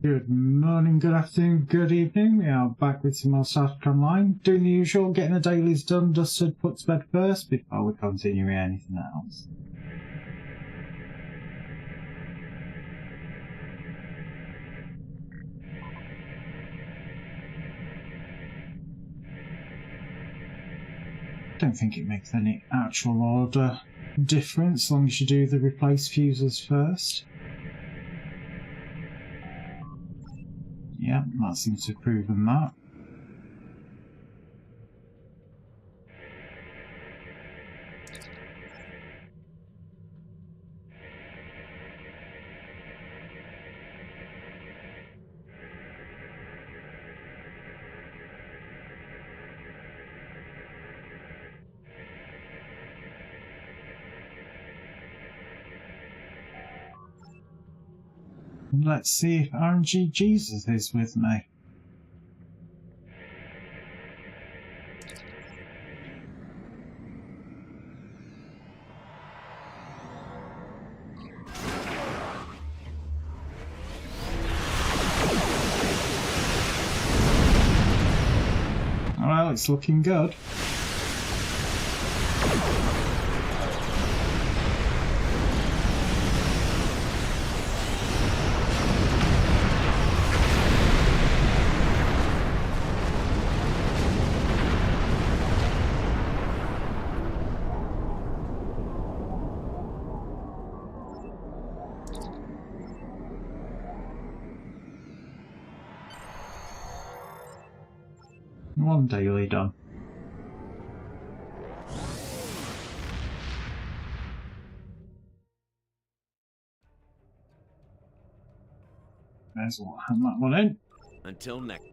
Good morning, good afternoon, good evening. We are back with some more Star Trek Online. Doing the usual, getting the dailies done, dusted, put to bed first before we continue with anything else. Don't think it makes any actual order difference as long as you do the replace fuses first. Yeah, that seems to have proven that. Let's see if RNG Jesus is with me. Well, it's looking good. One daily done. There's one, hand that one in. Until next.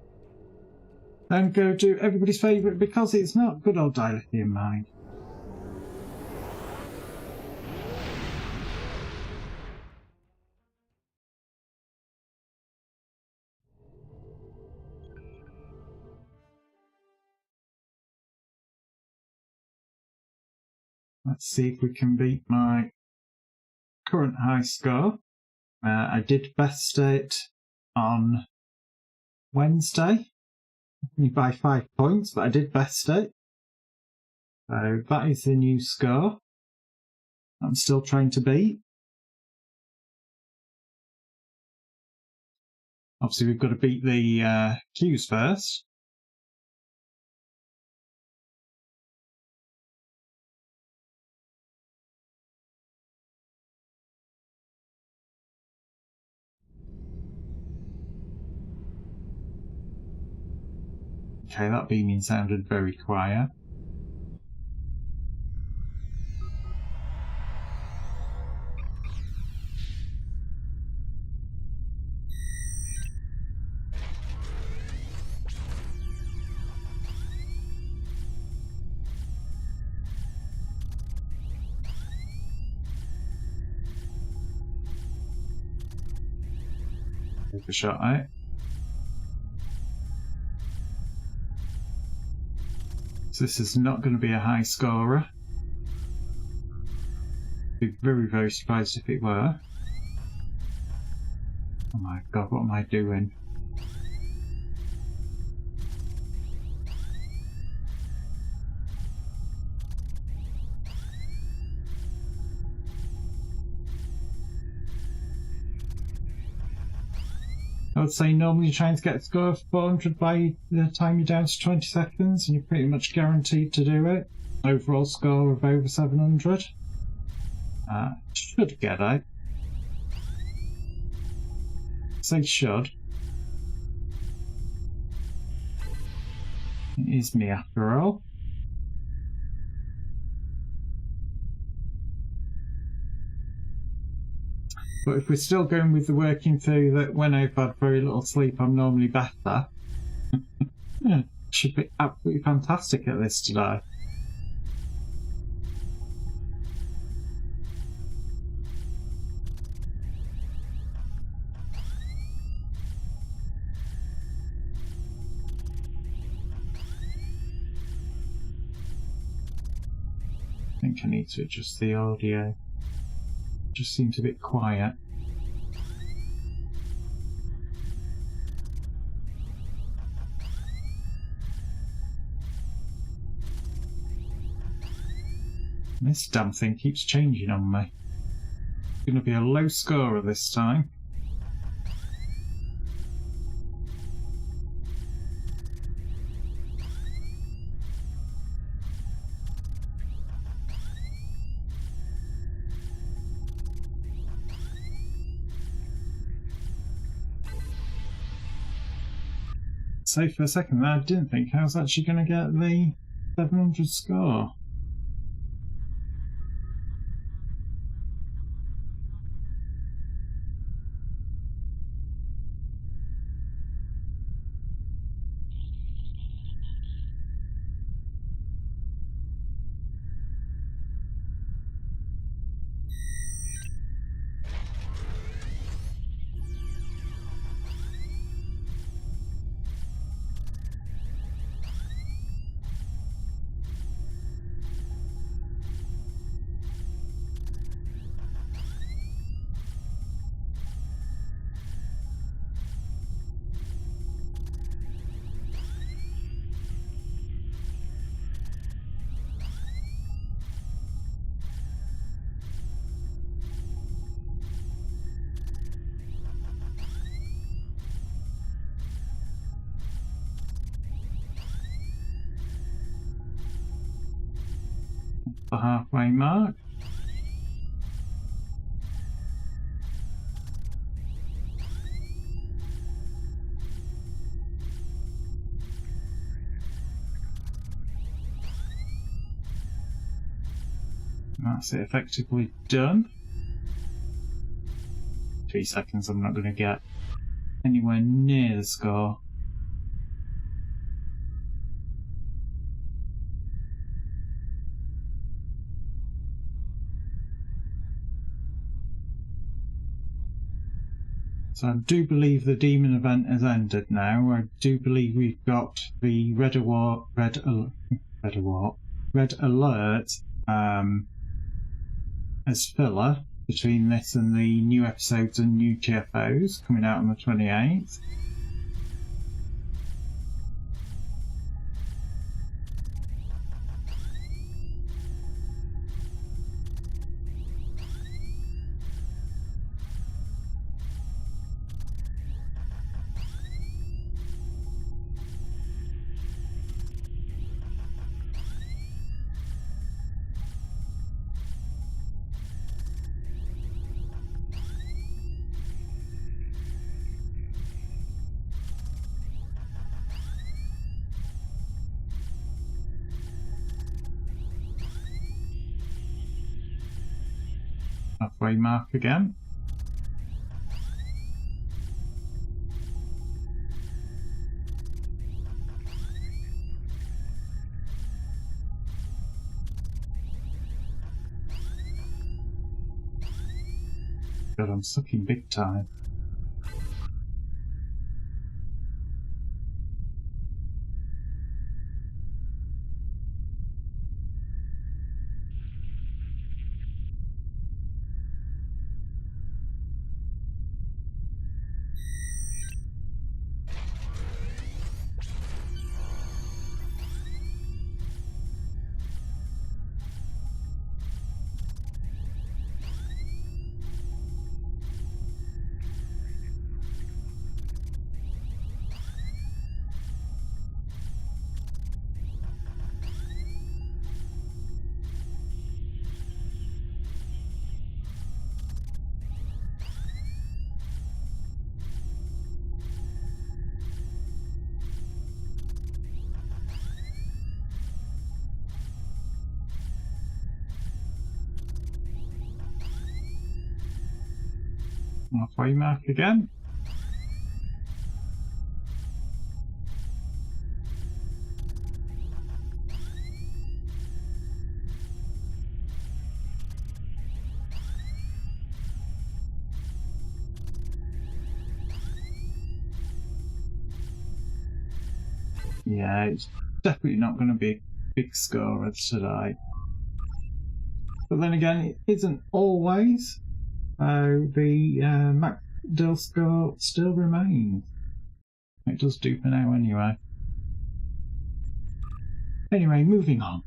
Then go to everybody's favourite because it's not good old dilithium mine. Let's see if we can beat my current high score. I did best state on Wednesday, only by 5 points, but I did best state. So that is the new score. I'm still trying to beat. Obviously, we've got to beat the queues first. Okay, that beaming sounded very quiet. Take a shot at it. So this is not going to be a high scorer. I'd be very, very surprised if it were. Oh my god, what am I doing? I would say normally you're trying to get a score of 400 by the time you're down to 20 seconds, and you're pretty much guaranteed to do it. Overall score of over 700. Should get it. Say should. It is me after all. But if we're still going with the working theory that when I've had very little sleep I'm normally better, should be absolutely fantastic at this today. I think I need to adjust the audio. Just seems a bit quiet. This damn thing keeps changing on me. It's going to be a low scorer this time. So for a second there, I didn't think I was actually going to get the 700 score. The halfway mark. That's it, effectively done. 3 seconds, I'm not going to get anywhere near the score. So I do believe the demon event has ended now. I do believe we've got the red alert as filler between this and the new episodes and new TFOs coming out on the 28th. Halfway mark again. God, I'm sucking big time. Halfway mark again. Yeah, it's definitely not going to be a big scorer today. But then again, it isn't always. The Mac Dill score still remains. It does do for now anyway. Anyway, moving on.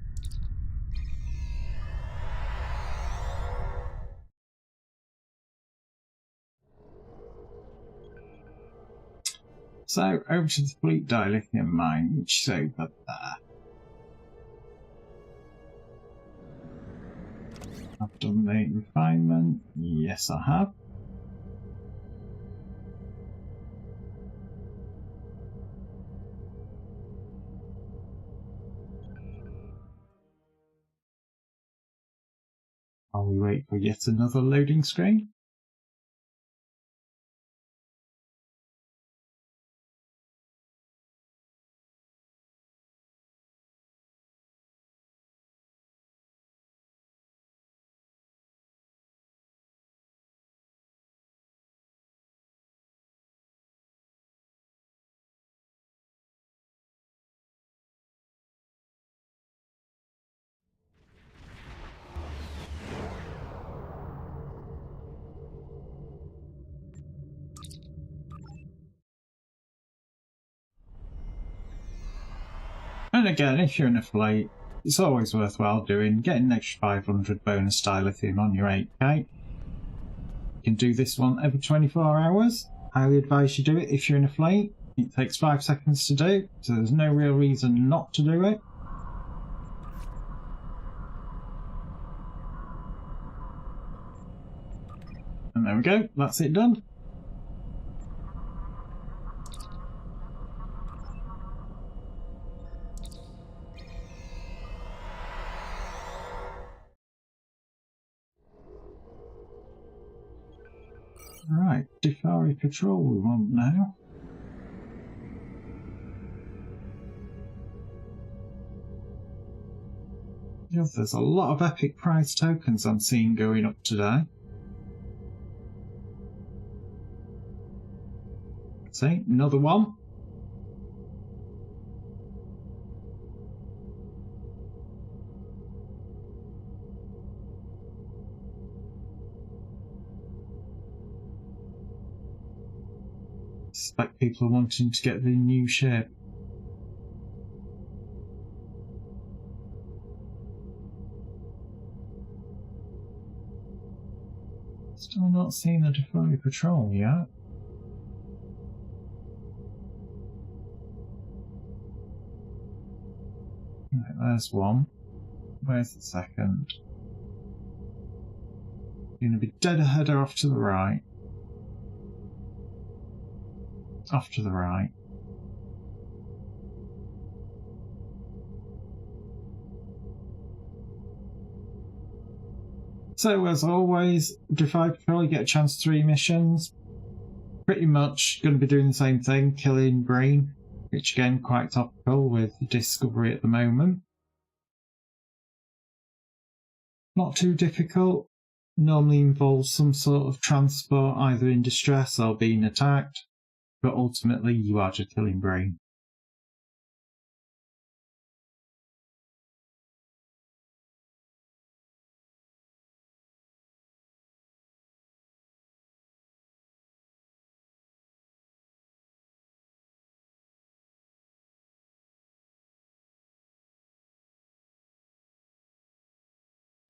So, over to the fleet dilithium mine, which is over there. I've done the refinement. Yes, I have. While we wait for yet another loading screen. And again, if you're in a fleet, it's always worthwhile doing, getting an extra 500 bonus dilithium on your 8k. You can do this one every 24 hours. Highly advise you do it if you're in a fleet. It takes 5 seconds to do, so there's no real reason not to do it. And there we go, that's it done. Right, Defari Patrol we want now. Yes, there's a lot of epic prize tokens I'm seeing going up today. See, another one. I suspect people are wanting to get the new ship. Still not seen the Defari Patrol yet. Right, there's one. Where's the second? You're going to be dead ahead or off to the right? Off to the right. So, as always, Defari Patrol, you get a chance 3 missions. Pretty much going to be doing the same thing, killing Green, which again, quite topical with Discovery at the moment. Not too difficult. Normally involves some sort of transport, either in distress or being attacked. But ultimately, you are just killing Green.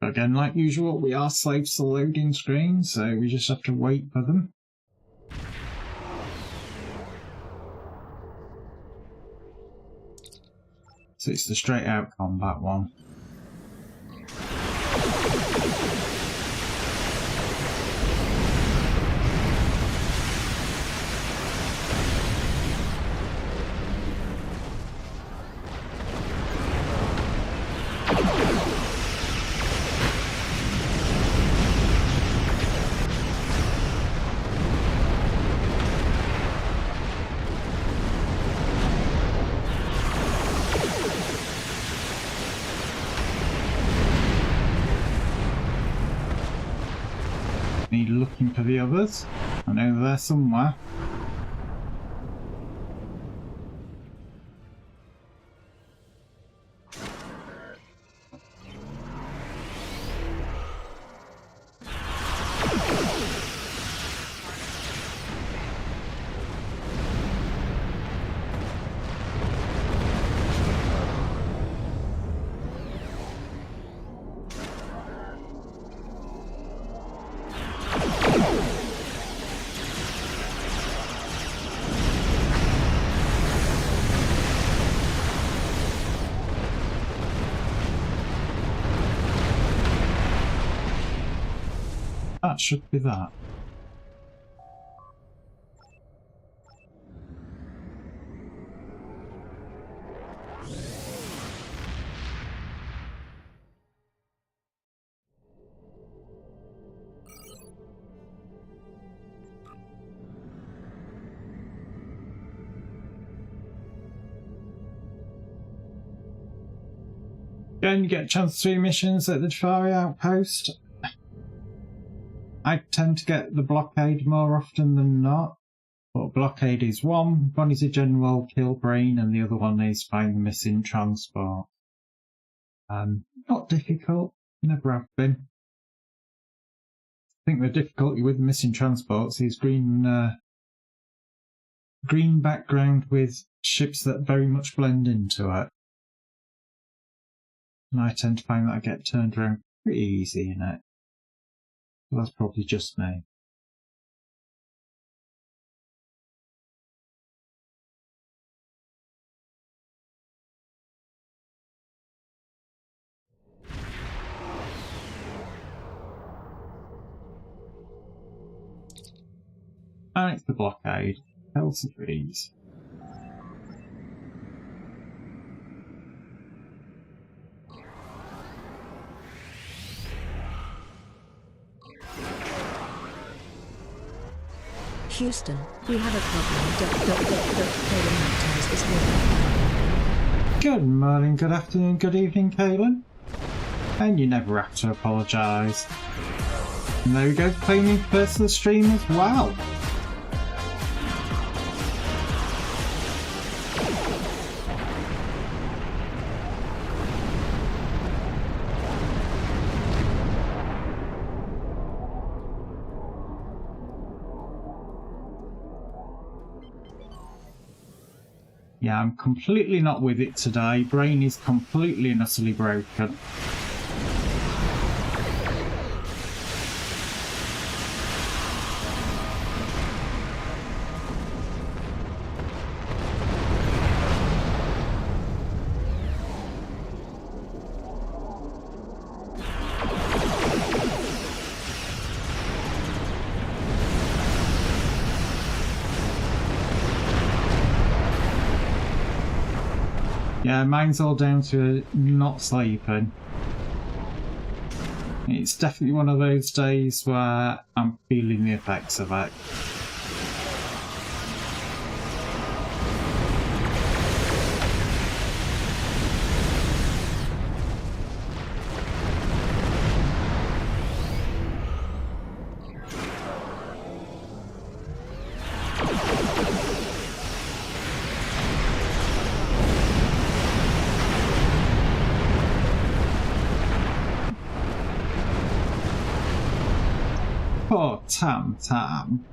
Again, like usual, we are slaves to the loading screen, so we just have to wait for them. So it's the straight out combat one. Looking for the others. I know they're somewhere. that should be that. Again, you get a chance to do missions at the Jafari outpost. I tend to get the blockade more often than not, but blockade is one is a general kill brain, and the other one is find the missing transport. Not difficult, never have been. I think the difficulty with missing transports is green background with ships that very much blend into it. And I tend to find that I get turned around pretty easy in it. Well, that's probably just me. And it's the blockade. Hell's the freeze. Houston, we have a problem. Good morning, good afternoon, good evening, Kaylin. And you never have to apologise. And there we go, claiming first of the stream as well. Yeah, I'm completely not with it today. Brain is completely and utterly broken. Yeah, mine's all down to not sleeping. It's definitely one of those days where I'm feeling the effects of it. Poor Tam Tam.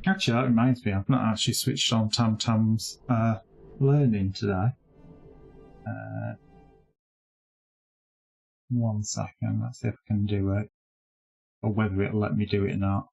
Actually, that reminds me, I've not actually switched on Tam Tam's learning today. 1 second, let's see if I can do it. Or whether it'll let me do it or not.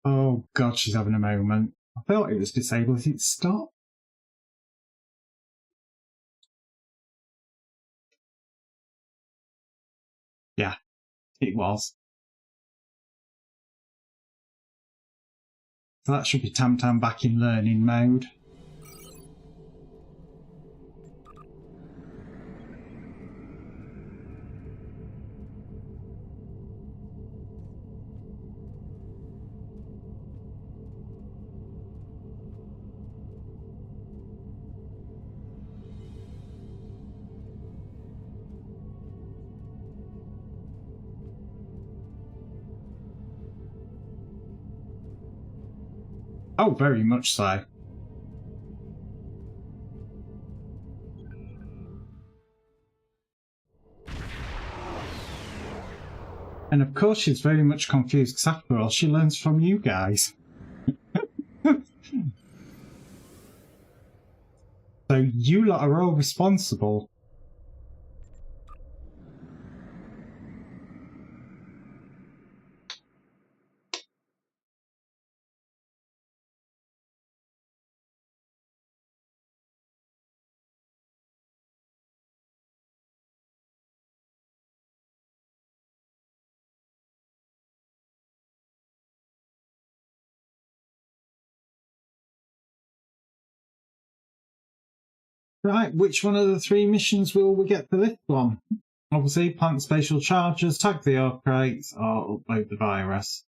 Oh god, she's having a moment. I thought it was disabled. Is it stop? Yeah, it was. So that should be Tam Tam back in learning mode. Oh, very much so. And of course she's very much confused, because after all, she learns from you guys. So you lot are all responsible. Right, which one of the 3 missions will we get for this one? Obviously, plant spatial charges, tag the ore crates, or upload the virus.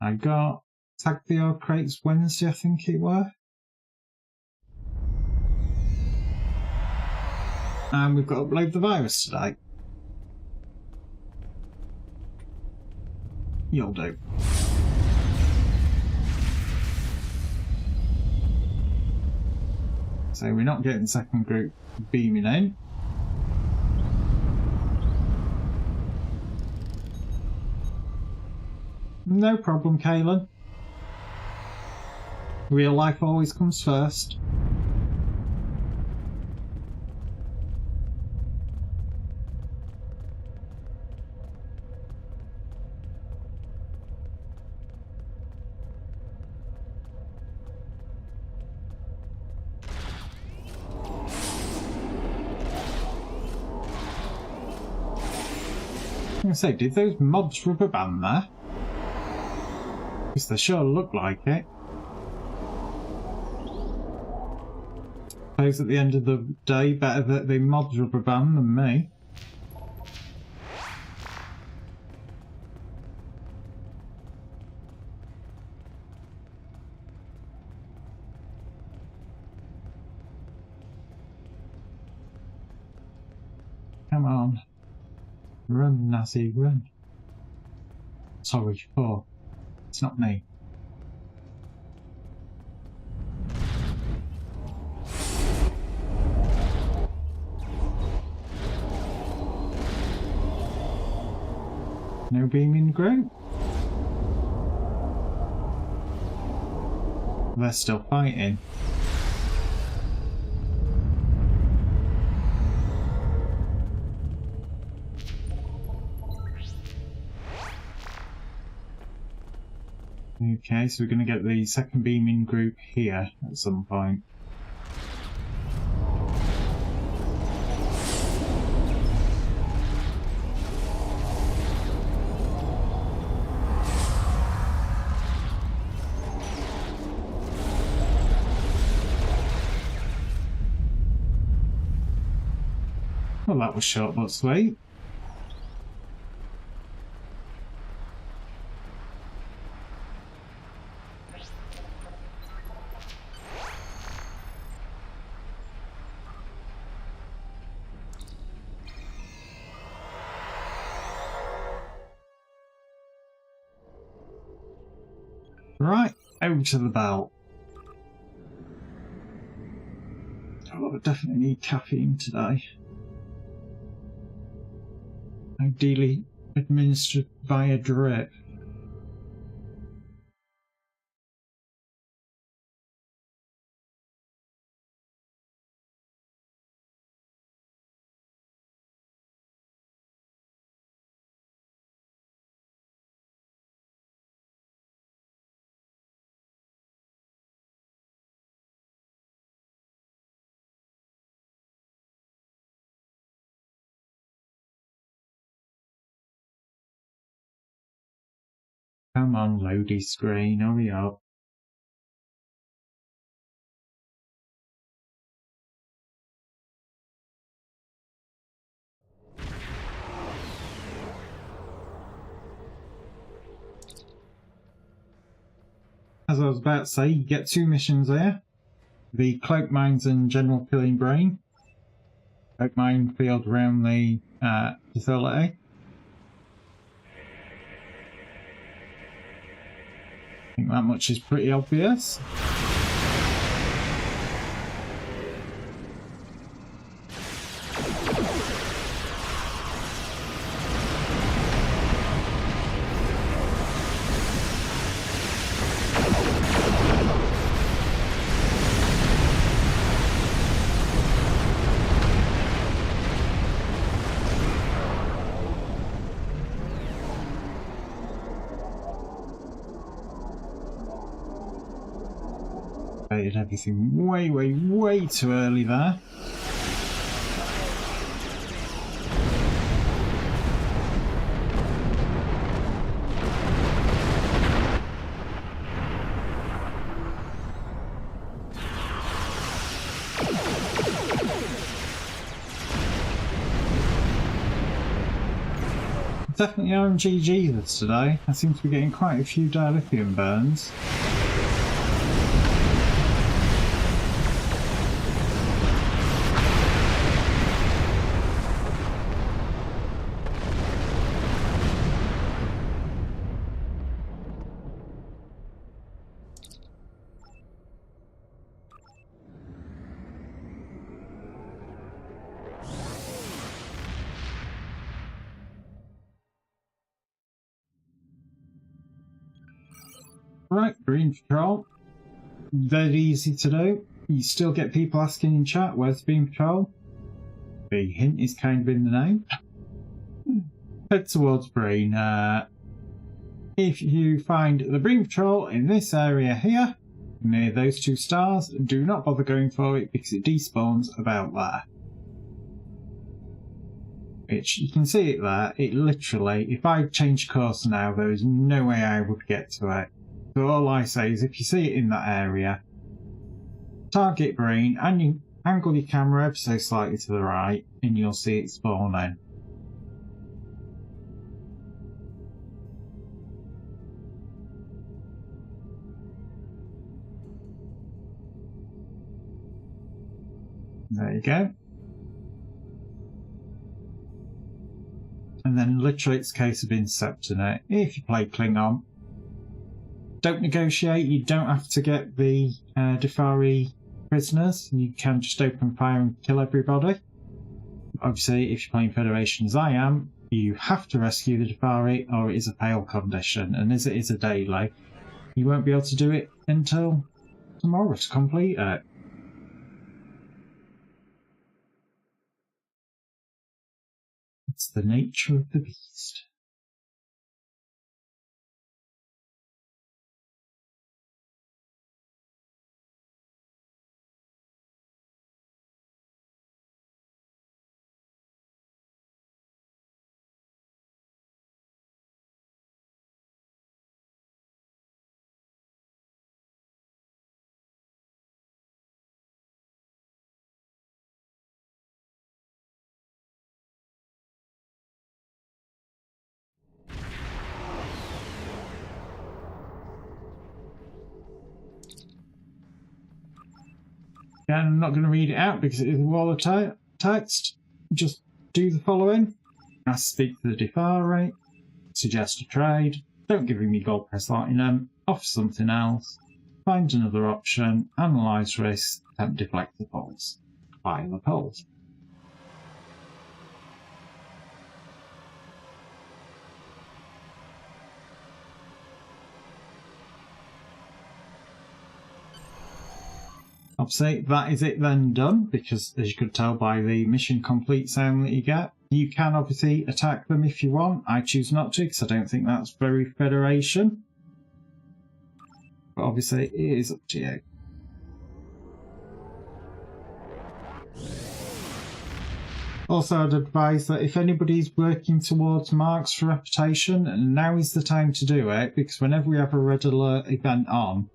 I got tag the ore crates Wednesday, I think it were. And we've got to upload the virus today. You'll do. So we're not getting the second group beaming in. No problem, Kaylin. Real life always comes first. I was going to say, did those mobs rubber band there? Because they sure look like it. Suppose at the end of the day, better that the mobs rubber band than me. Come on. Run, Nazi, run. Sorry, 4. It's not me. No beaming group. They're still fighting. Okay, so we're going to get the second beaming group here at some point. Well, that was short but sweet. Right, over to the belt. Oh, I definitely need caffeine today. Ideally administered via drip. Come on, loady screen, hurry up. As I was about to say, you get 2 missions there. The cloak mines and general killing brain. Cloak mine field around the facility. think that much is pretty obvious. Did everything way too early there. Definitely RNGG this today. I seem to be getting quite a few dilithium burns. Right, green patrol. Very easy to do. You still get people asking in chat, where's beam patrol? The hint is kind of in the name. Head towards Breen. If you find the beam patrol in this area here, near those two stars, do not bother going for it because it despawns about there. Which, you can see it there, it literally, if I change course now, there is no way I would get to it. So all I say is if you see it in that area, target Breen and you angle your camera ever so slightly to the right and you'll see it spawning. There you go. And then literally it's a case of intercepting it. If you play Klingon, don't negotiate, you don't have to get the Defari prisoners, you can just open fire and kill everybody. Obviously, if you're playing Federation as I am, you have to rescue the Defari or it is a fail condition, and as it is a daily, you won't be able to do it until tomorrow to complete it. It's the nature of the beast. Again, I'm not going to read it out because it is a wall of text. Just do the following. Ask to speak to the Defari, suggest a trade, don't give me gold press platinum, offer something else, find another option, analyse risks, attempt deflect the pulse. Fire the pulse. Obviously, that is it then done, because as you could tell by the mission complete sound that you get, you can obviously attack them if you want. I choose not to, because I don't think that's very Federation. But obviously, it is up to you. Also, I'd advise that if anybody's working towards marks for reputation, now is the time to do it, because whenever we have a red alert event on,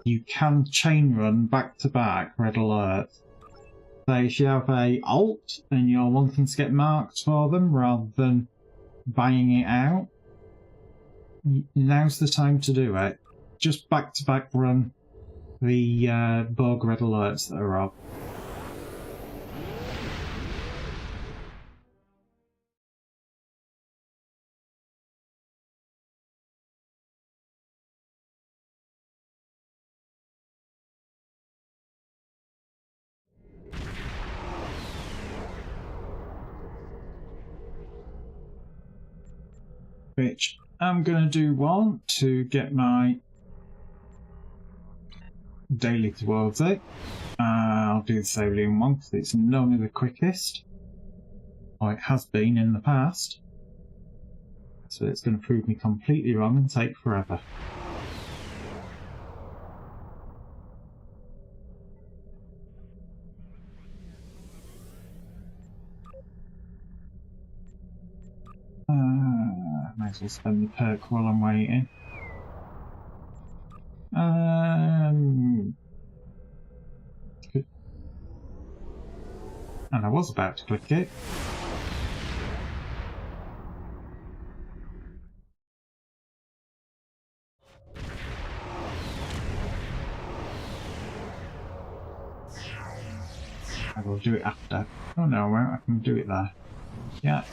you can chain run back-to-back red alerts. So if you have a alt and you're wanting to get marks for them rather than buying it out, now's the time to do it. Just back-to-back run the Borg red alerts that are up. which I'm going to do one to get my daily towards it. I'll do the Cerulean one because it's normally the quickest, or it has been in the past. So it's going to prove me completely wrong and take forever. Might as well spend the perk while I'm waiting. And I was about to click it. I will do it after. Oh no, I won't. I can do it there. Yeah.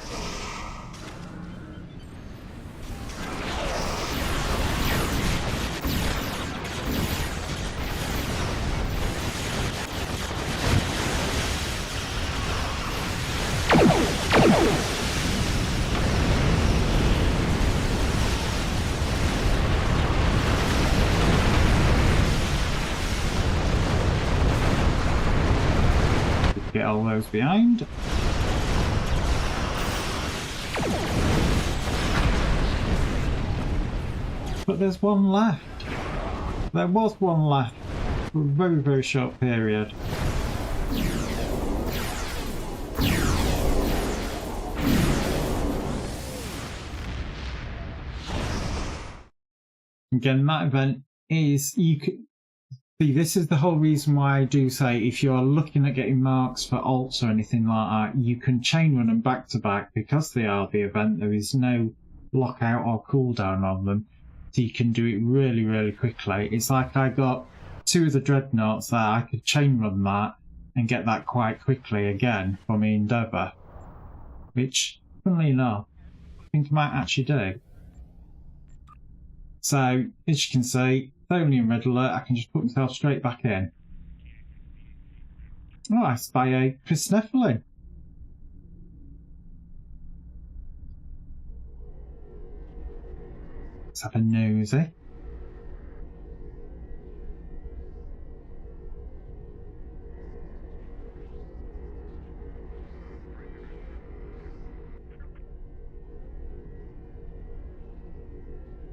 Get all those behind. But there's one left. There was one left for a very, very short period. Again, that event is, you could see, this is the whole reason why I do say if you're looking at getting marks for alts or anything like that, you can chain run them back to back because they are the event. There is no lockout or cooldown on them, so you can do it really, really quickly. It's like I got 2 of the dreadnoughts there. I could chain run that and get that quite quickly again for my endeavour, which, funnily enough, I think I might actually do. So, as you can see, only in red alert, I can just put myself straight back in. Oh, I spy a Crisnephelin. Let's have a nosy.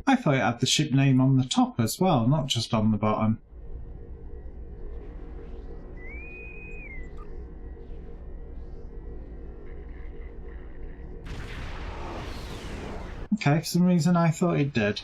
I thought it had the ship name on the top as well, not just on the bottom. Okay, for some reason I thought it did.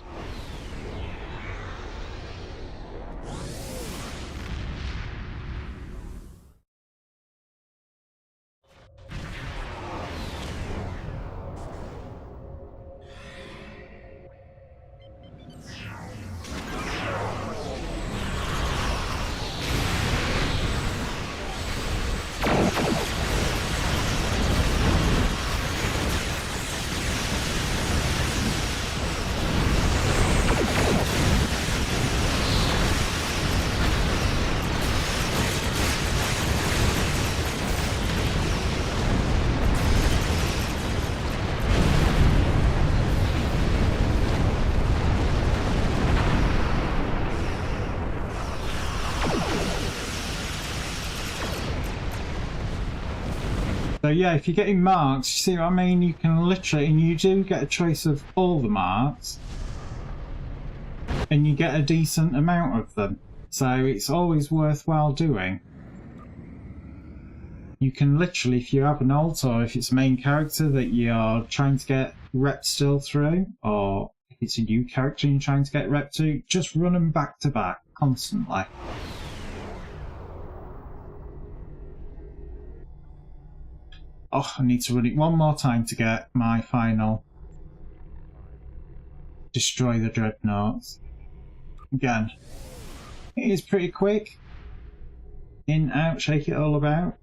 So yeah, if you're getting marks, you see what I mean? You can literally, and you do get a choice of all the marks, and you get a decent amount of them. So it's always worthwhile doing. You can literally, if you have an alt or if it's a main character that you're trying to get rep still through, or if it's a new character and you're trying to get rep to, just run them back to back constantly. Oh, I need to run it one more time to get my final destroy the dreadnoughts. Again, it is pretty quick. In, out, shake it all about.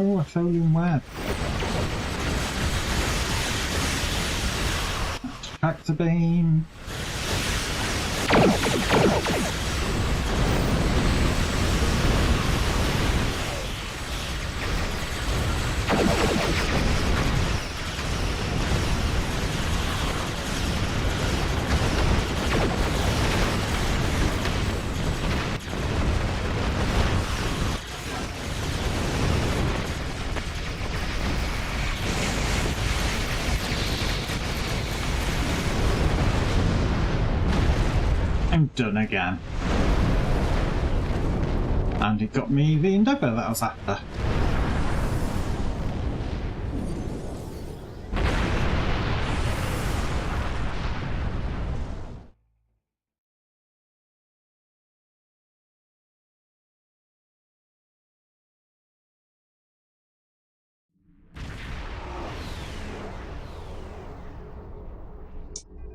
Oh, a folium web. Tractor beam. I'm done again. And it got me the endeavour that I was after.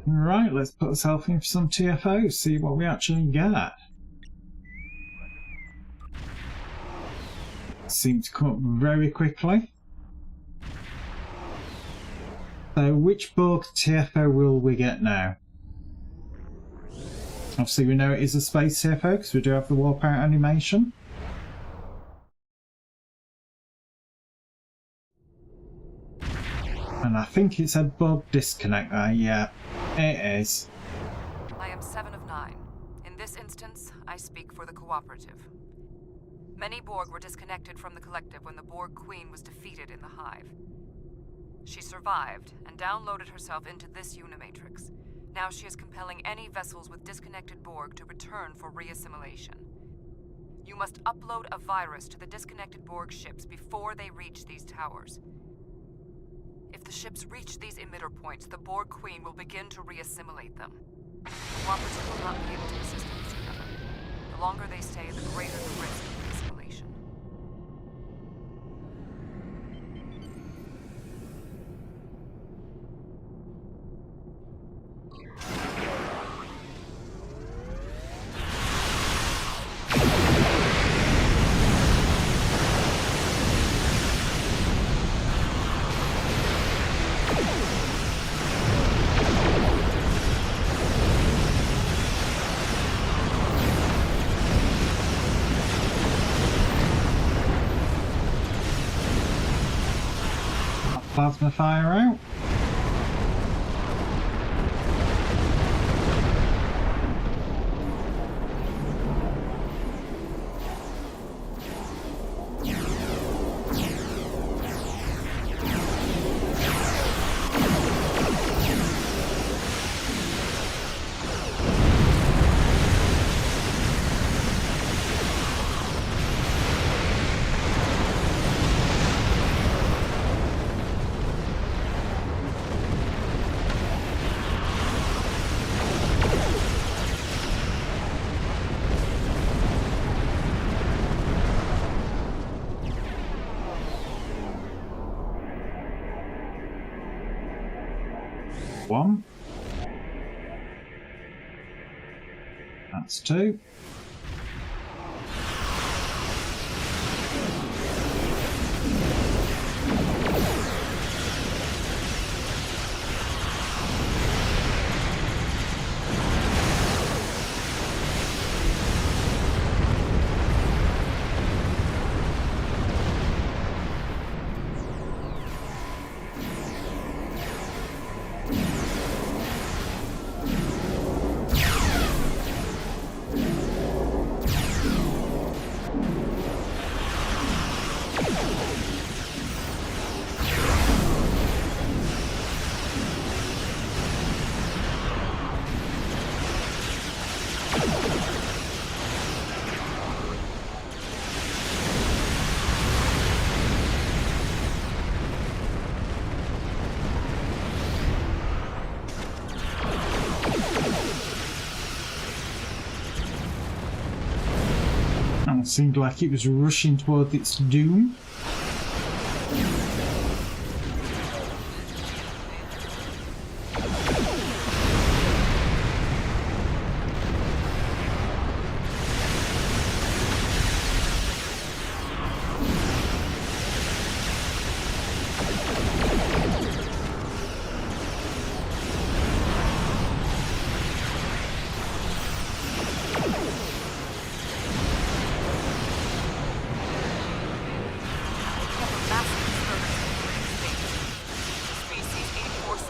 Right, let's put ourselves in for some TFO, see what we actually get. Seem to come up very quickly. So which Borg TFO will we get now? Obviously we know it is a space TFO because we do have the warp out animation. And I think it said Borg disconnect there, yeah, it is. I am 7 of 9. In this instance, I speak for the Cooperative. Many Borg were disconnected from the Collective when the Borg Queen was defeated in the Hive. She survived and downloaded herself into this Unimatrix. Now she is compelling any vessels with disconnected Borg to return for reassimilation. You must upload a virus to the disconnected Borg ships before they reach these towers. If the ships reach these emitter points, the Borg Queen will begin to reassimilate them. The Cooperative will not be able to assist them together. The longer they stay, the greater the risk of reassimilation. Plasma fire out. One. That's two. It seemed like it was rushing toward its doom.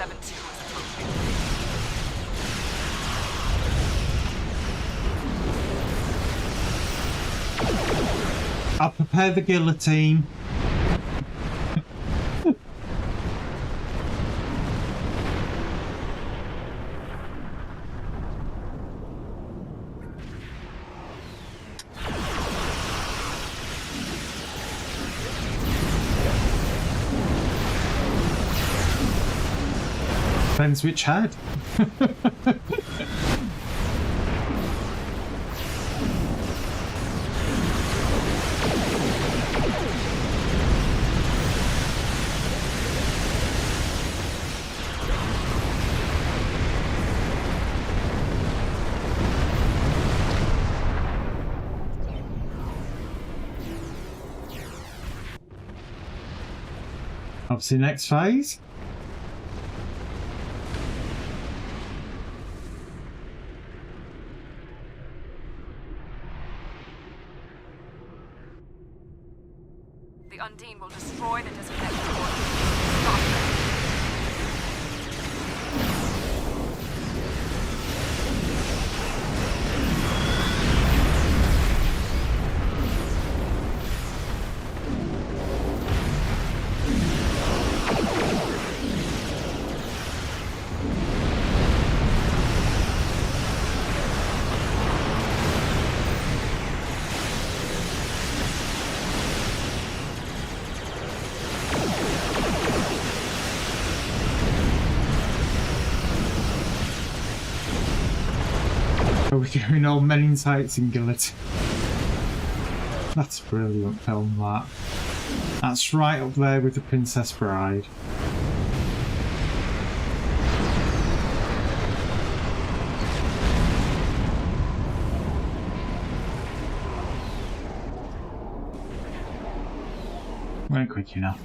7-2 is approaching. I'll prepare the guillotine. Depends which head. Obviously, next phase. The Undine will destroy the disconnected core. Stop them. Are we doing all men in sights in guillotine? That's a brilliant film, that. That's right up there with The Princess Bride. Weren't quick enough.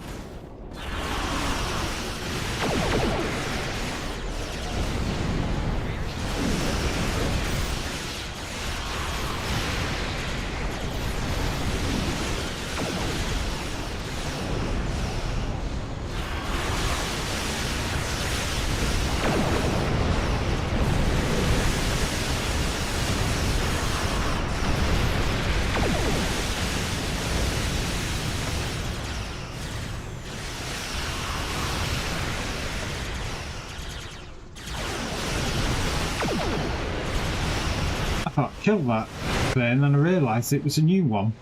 I thought I killed that thing, and then I realised it was a new one.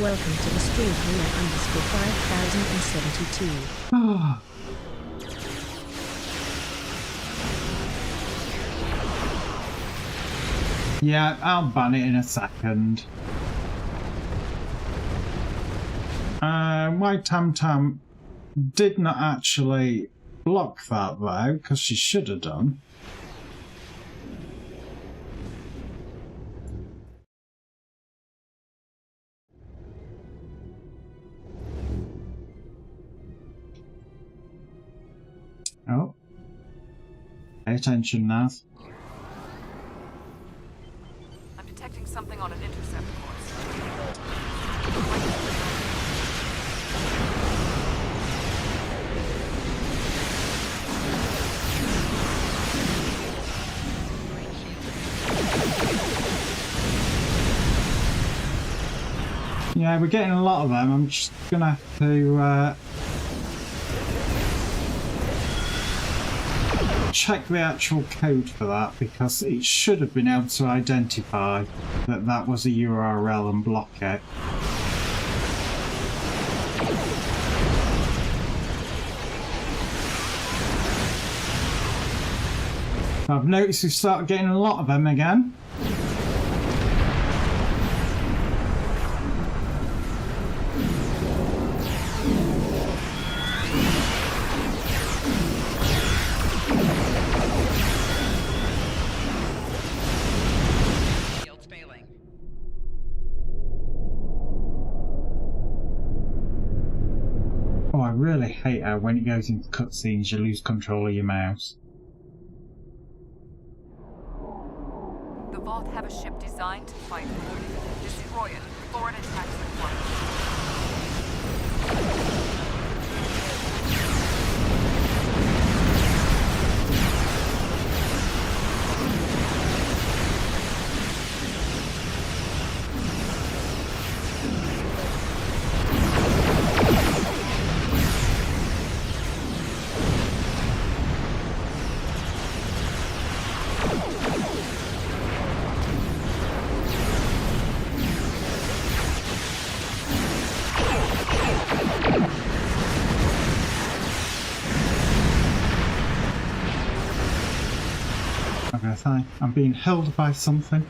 Welcome to the stream here underscore 5072. Yeah, I'll ban it in a second. Why Tam Tam did not actually block that though, because she should have done. Oh. Pay attention, Naz. I'm detecting something on an intercept course. Yeah, we're getting a lot of them. I'm just gonna have to check the actual code for that, because it should have been able to identify that that was a URL and block it. I've noticed we start getting a lot of them again. Oh, I really hate how when it goes into cutscenes you lose control of your mouse. The Voth have a ship designed to fight Lord. Destroy it before it attacks the Cooperative. Okay, I'm being held by something.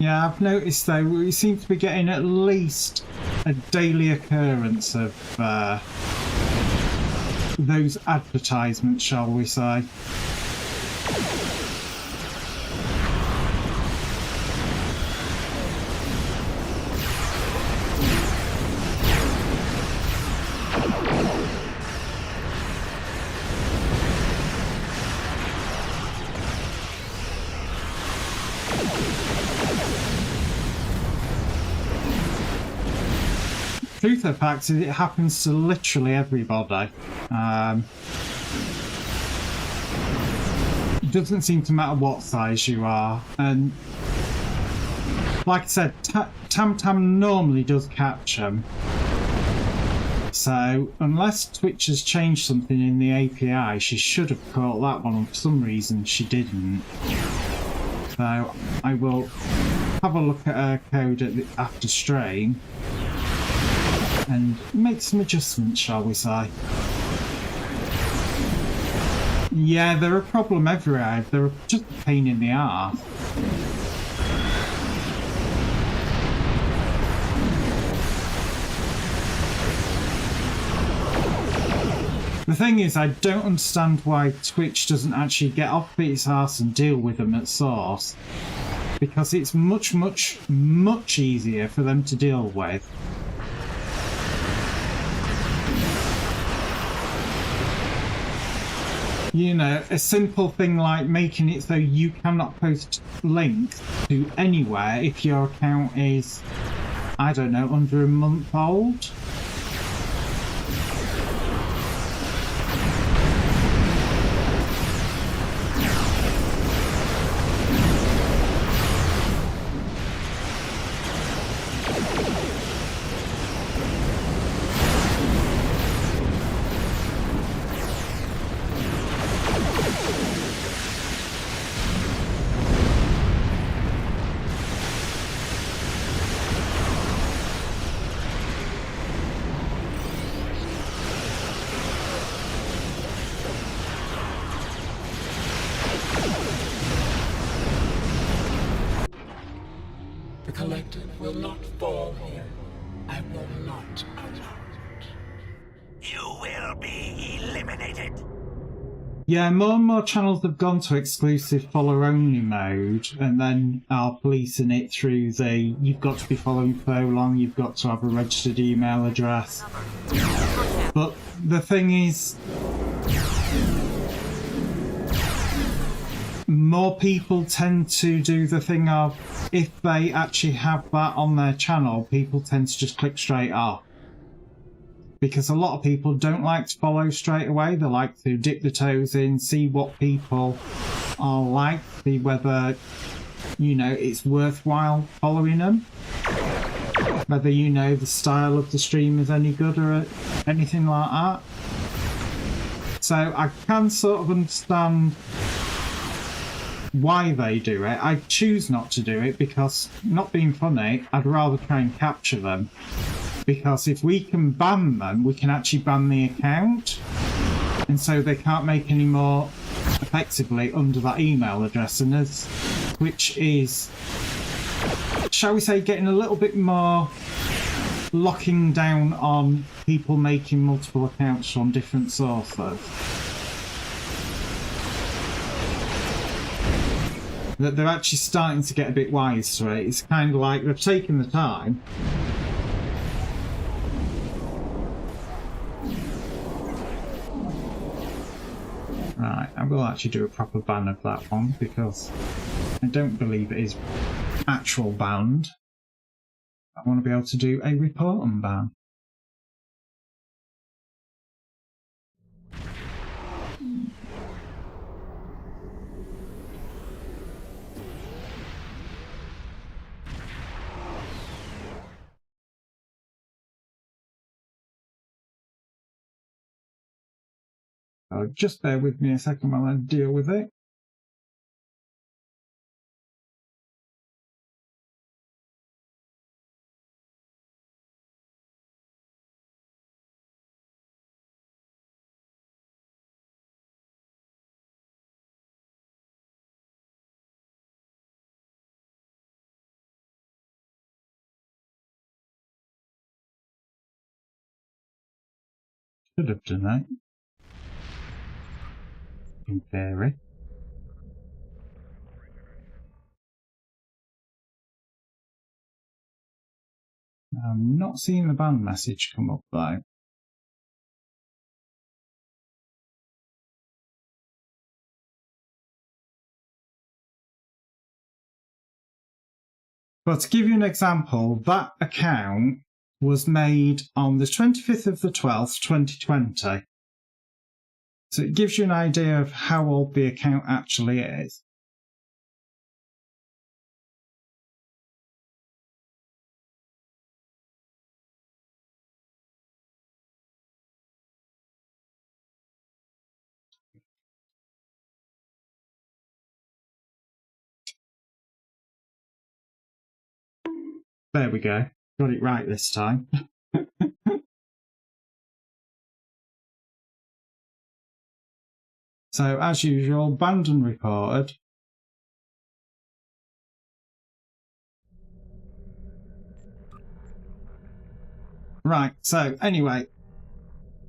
Yeah, I've noticed though, we seem to be getting at least a daily occurrence of those advertisements, shall we say. Truth of the fact is it happens to literally everybody. It doesn't seem to matter what size you are, and like I said, Tam normally does catch them. So unless Twitch has changed something in the API, she should have caught that one, and for some reason she didn't. So I will have a look at her code after stream and make some adjustments, shall we say. Yeah, they're a problem everywhere. They're just a pain in the arse. The thing is, I don't understand why Twitch doesn't actually get off its arse and deal with them at source. Because it's much, much, much easier for them to deal with. You know, a simple thing like making it so you cannot post links to anywhere if your account is, I don't know, under a month old. The Collective will not fall here. I will not allow it. You will be eliminated. Yeah, more and more channels have gone to exclusive follow-only mode, and then are policing it through the you've got to be following for so long, you've got to have a registered email address. But the thing is, more people tend to do the thing of, if they actually have that on their channel, people tend to just click straight off. Because a lot of people don't like to follow straight away. They like to dip their toes in, see what people are like, see whether, you know, it's worthwhile following them. whether you know the style of the stream is any good or anything like that. So I can sort of understand why they do it. I choose not to do it because, not being funny, I'd rather try and capture them. Because if we can ban them, we can actually ban the account. And so they can't make any more effectively under that email address. And which is, shall we say, getting a little bit more locking down on people making multiple accounts from different sources. That they're actually starting to get a bit wise to it. It's kind of like they've taken the time. Right, I will actually do a proper ban of that one because I don't believe it is actual banned. I want to be able to do a report and ban. So just bear with me a second while I deal with it. Should have done that. In theory. I'm not seeing the ban message come up though. But to give you an example, that account was made on the 25th of the 12th, 2020. So it gives you an idea of how old the account actually is. There we go. Got it right this time. So, as usual, banned and reported. Right, so anyway,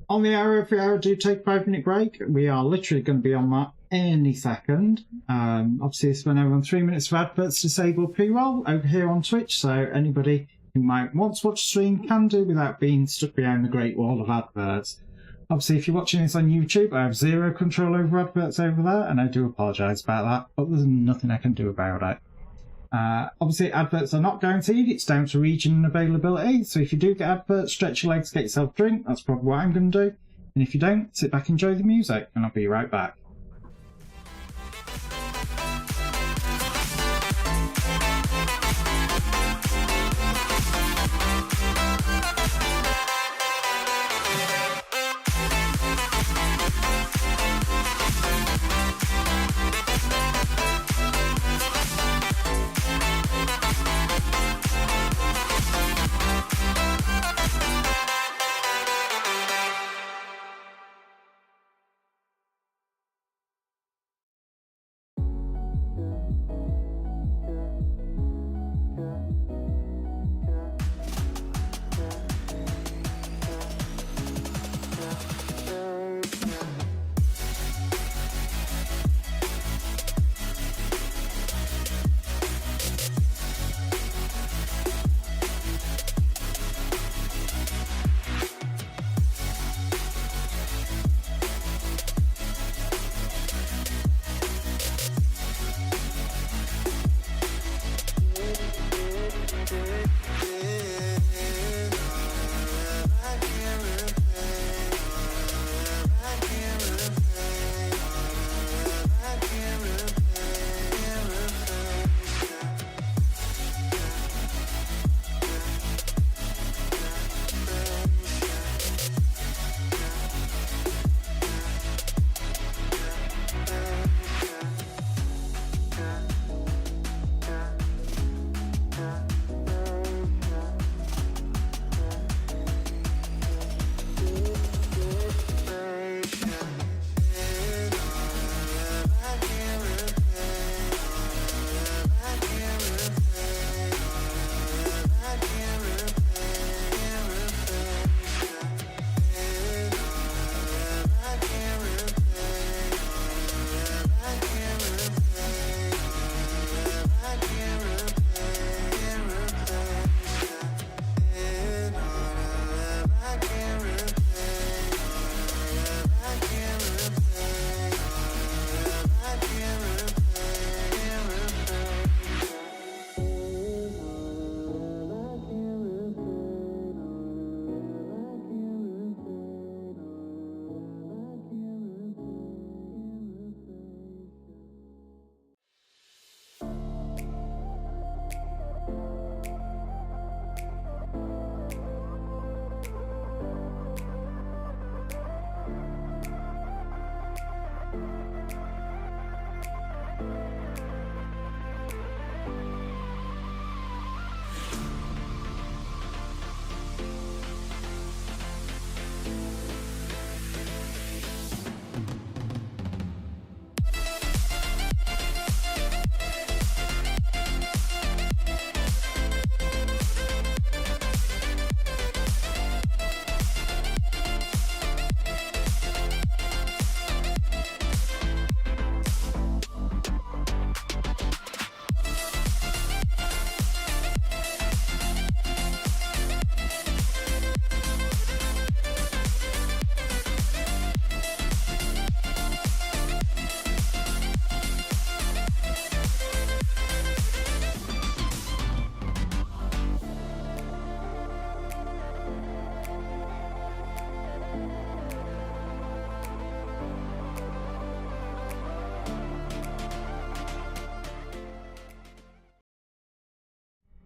on the hour, every hour, do take a 5-minute break. We are literally going to be on that any second. Obviously, it's been over on 3 minutes of adverts disabled pre-roll over here on Twitch, so anybody who might want to watch the stream can do without being stuck behind the great wall of adverts. Obviously, if you're watching this on YouTube, I have zero control over adverts over there, and I do apologise about that, but there's nothing I can do about it. Obviously, adverts are not guaranteed. It's down to region and availability. So if you do get adverts, stretch your legs, get yourself a drink. That's probably what I'm going to do. And if you don't, sit back and enjoy the music, and I'll be right back.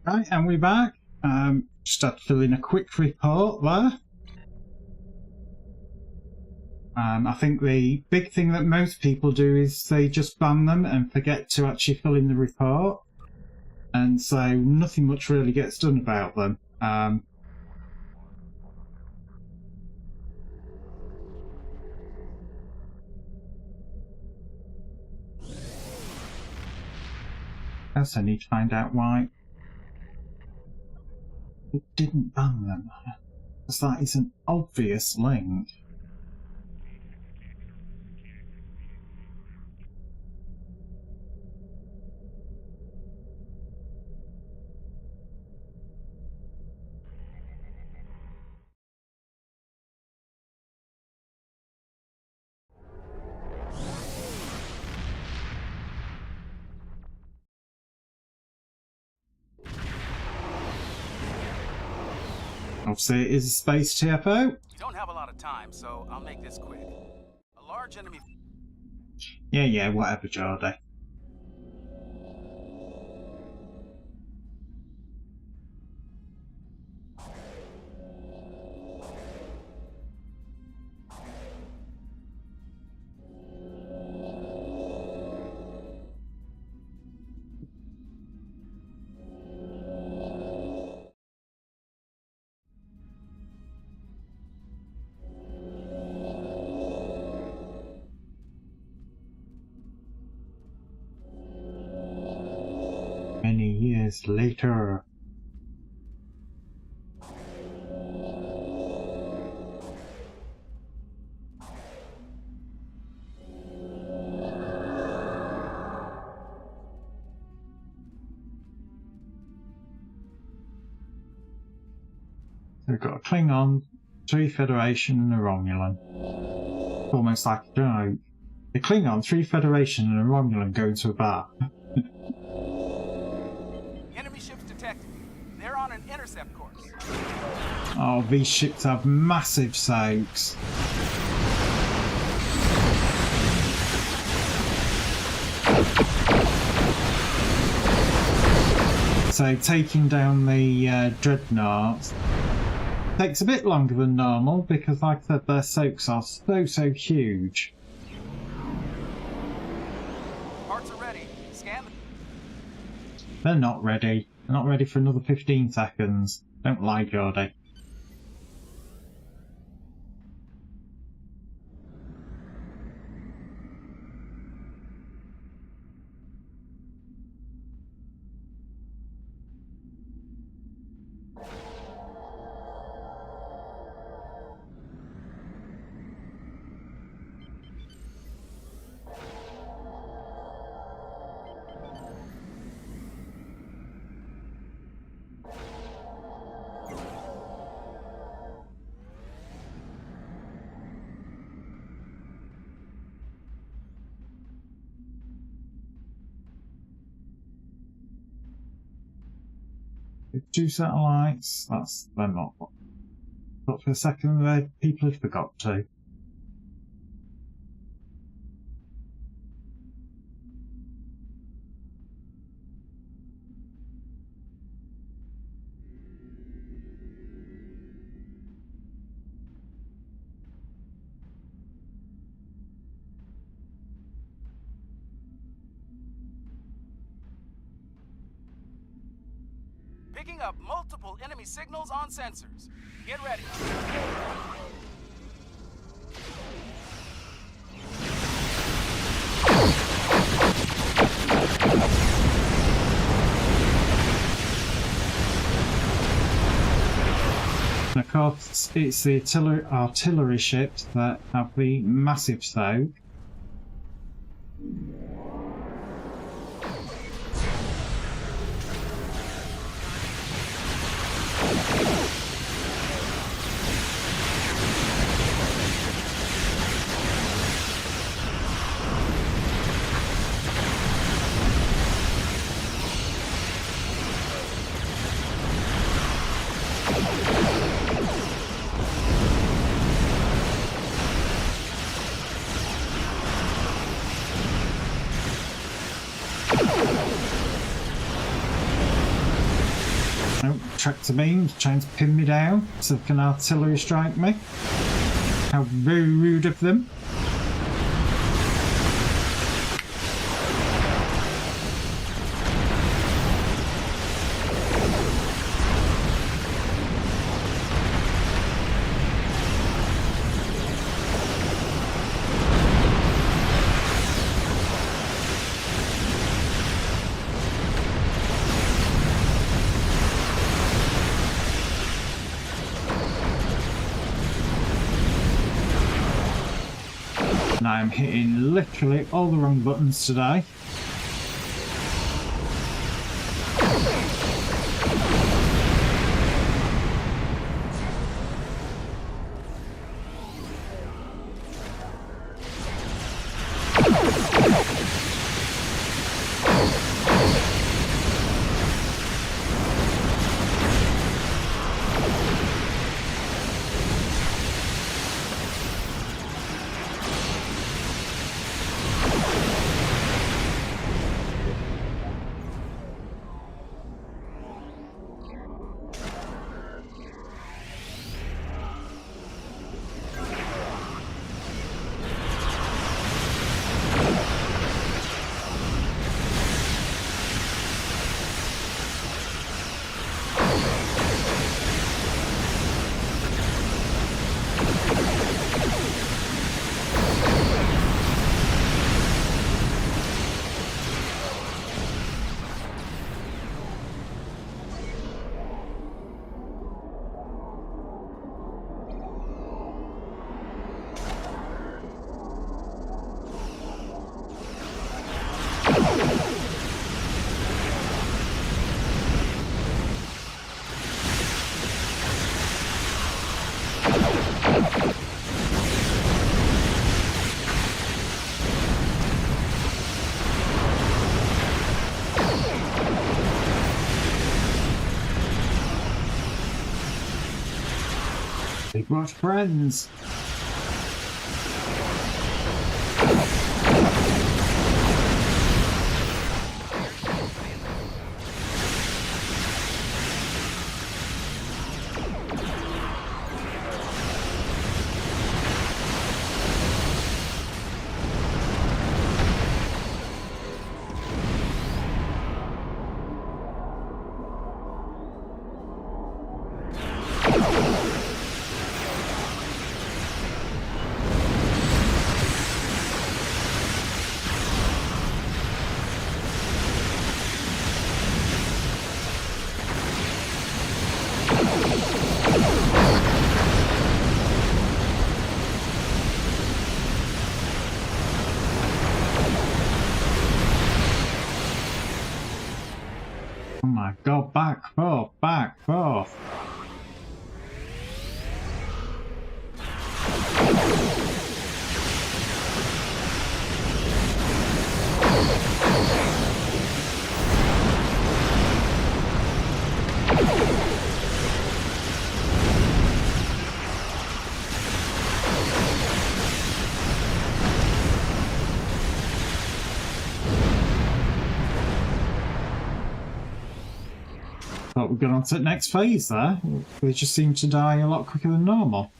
Right, and we're back. Just had to fill in a quick report there. I think the big thing that most people do is they just ban them and forget to actually fill in the report. And so nothing much really gets done about them. I also need to find out why it didn't ban them. Because that is an obvious link. Obviously, it is a space TFO. We don't have a lot of time, so I'll make this quick. A large enemy... Yeah, whatever, Jordy. Many years later. So we've got a Klingon, 3 Federation and a Romulan. Almost like a joke. A Klingon, 3 Federation and a Romulan go into a bar. Enemy ships detected. They're on an intercept course. Oh, these ships have massive soaks. So taking down the dreadnoughts takes a bit longer than normal because, like I said, their soaks are so huge. Parts are ready. Scan the... They're not ready. They're not ready for another 15 seconds. Don't lie, Geordie. Two satellites, that's they're not. But for a second there, people had forgot to. Picking up multiple enemy signals on sensors. Get ready. And of course, it's the artillery ships that have the massive soak. tractor beams trying to pin me down so they can artillery strike me. How very rude of them. And I'm hitting literally all the wrong buttons today. They brought friends. Oh my god, back, forth, back, forth. Thought we'd get on to the next phase there. They just seem to die a lot quicker than normal.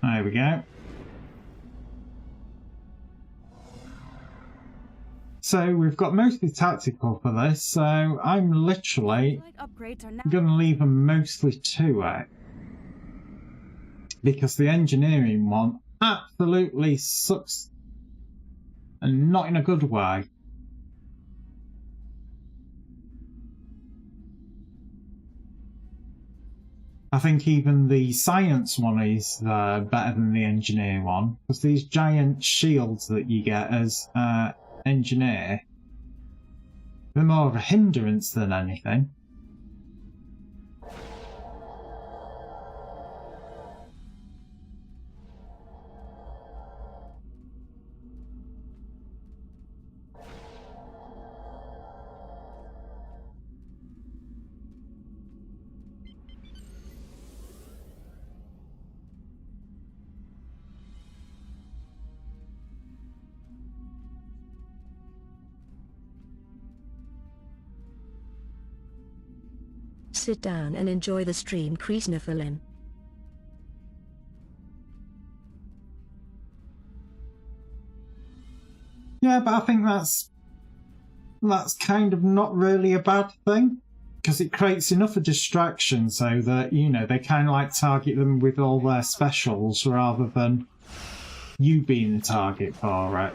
There we go. So we've got mostly tactical for this, so I'm literally going to leave them mostly to it. Because the engineering one absolutely sucks. And not in a good way. I think even the science one is better than the engineer one. Because these giant shields that you get as engineer, they're more of a hindrance than anything. sit down and enjoy the stream. Fill-in. Yeah, but I think that's kind of not really a bad thing, because it creates enough of distraction so that, you know, they kind of like target them with all their specials rather than you being the target for it.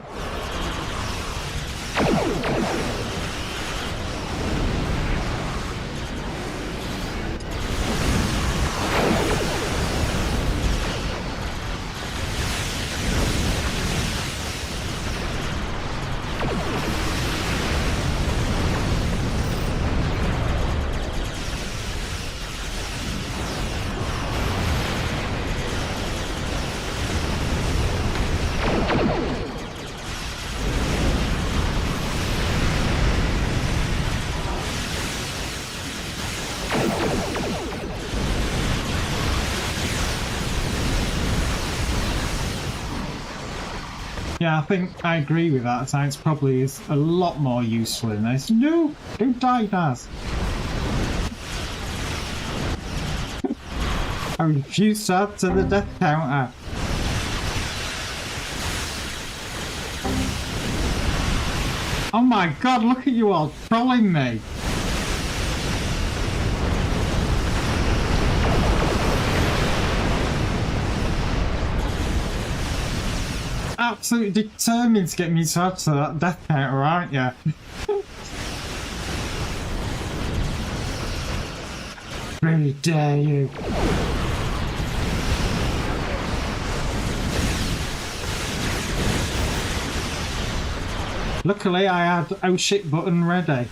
Yeah, I think I agree with that. Science probably is a lot more useful in this. No! Don't die, Naz! I refuse to add to the death counter. Oh my god, look at you all trolling me! Absolutely determined to get me to add to that death counter, aren't you? Really dare you. Luckily I had oh shit button ready.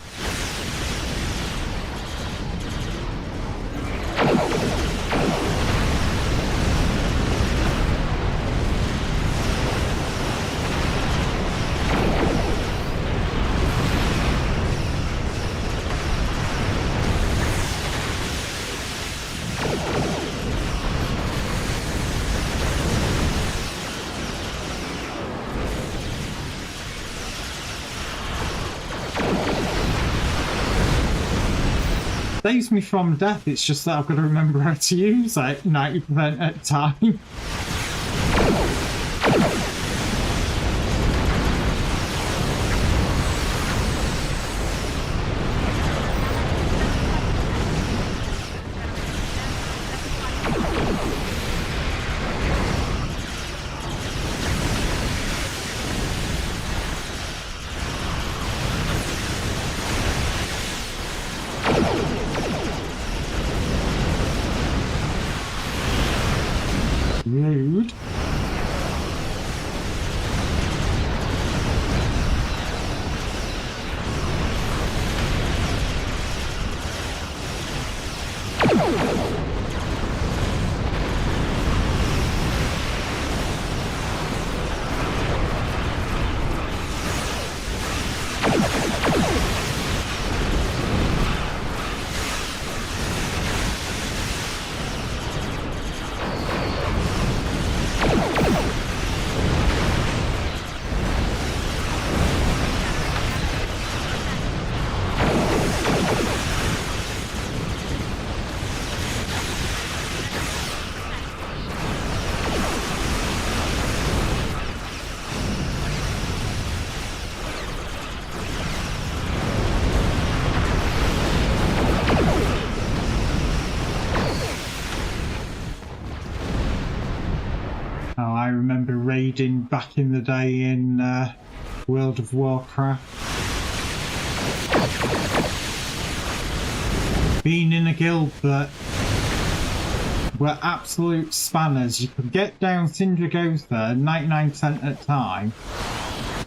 Saves me from death, it's just that I've got to remember how to use it 90% at a time. Rude. Oh, I remember raiding back in the day in World of Warcraft. Being in a guild that were absolute spanners. You could get down Sindragotha 99% at a time.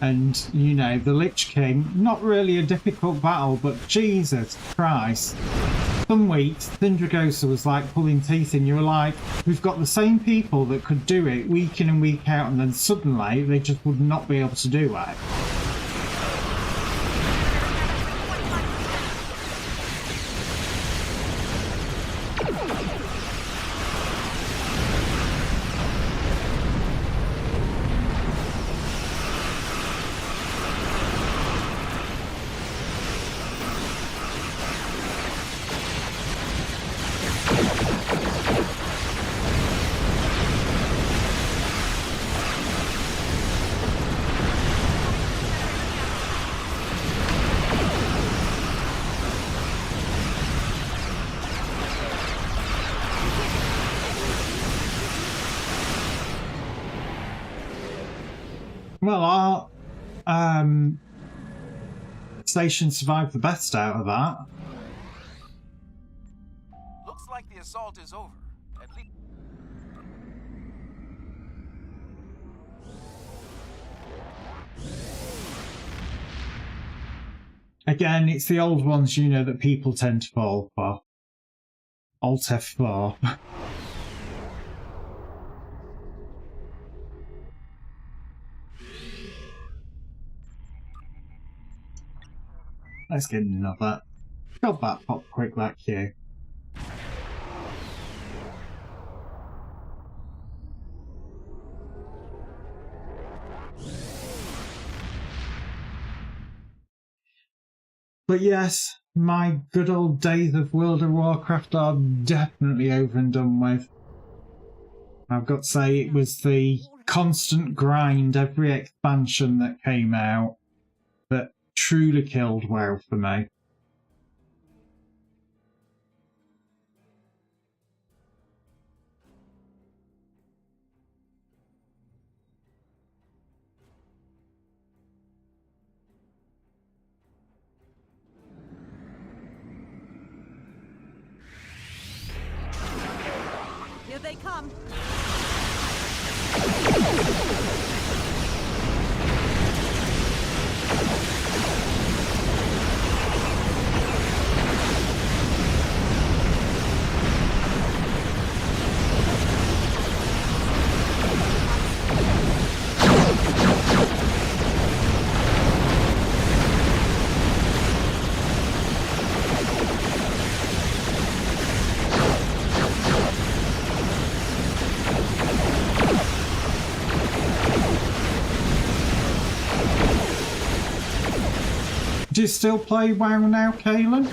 And, you know, the Lich King, not really a difficult battle, but Jesus Christ. Some weeks, Sindragotha was like pulling teeth and you were like, we've got the same people that could do it week in and week out, and then suddenly they just would not be able to do it. Well, our station survived the best out of that. Looks like the assault is over. At least. Again, it's the old ones, you know, that people tend to fall for. Alt F4. Let's get another. Got that pop quick, that queue. But yes, my good old days of World of Warcraft are definitely over and done with. I've got to say, it was the constant grind, every expansion that came out, that truly killed WoW for me. Here they come. Do you still play WoW now, Kaelin?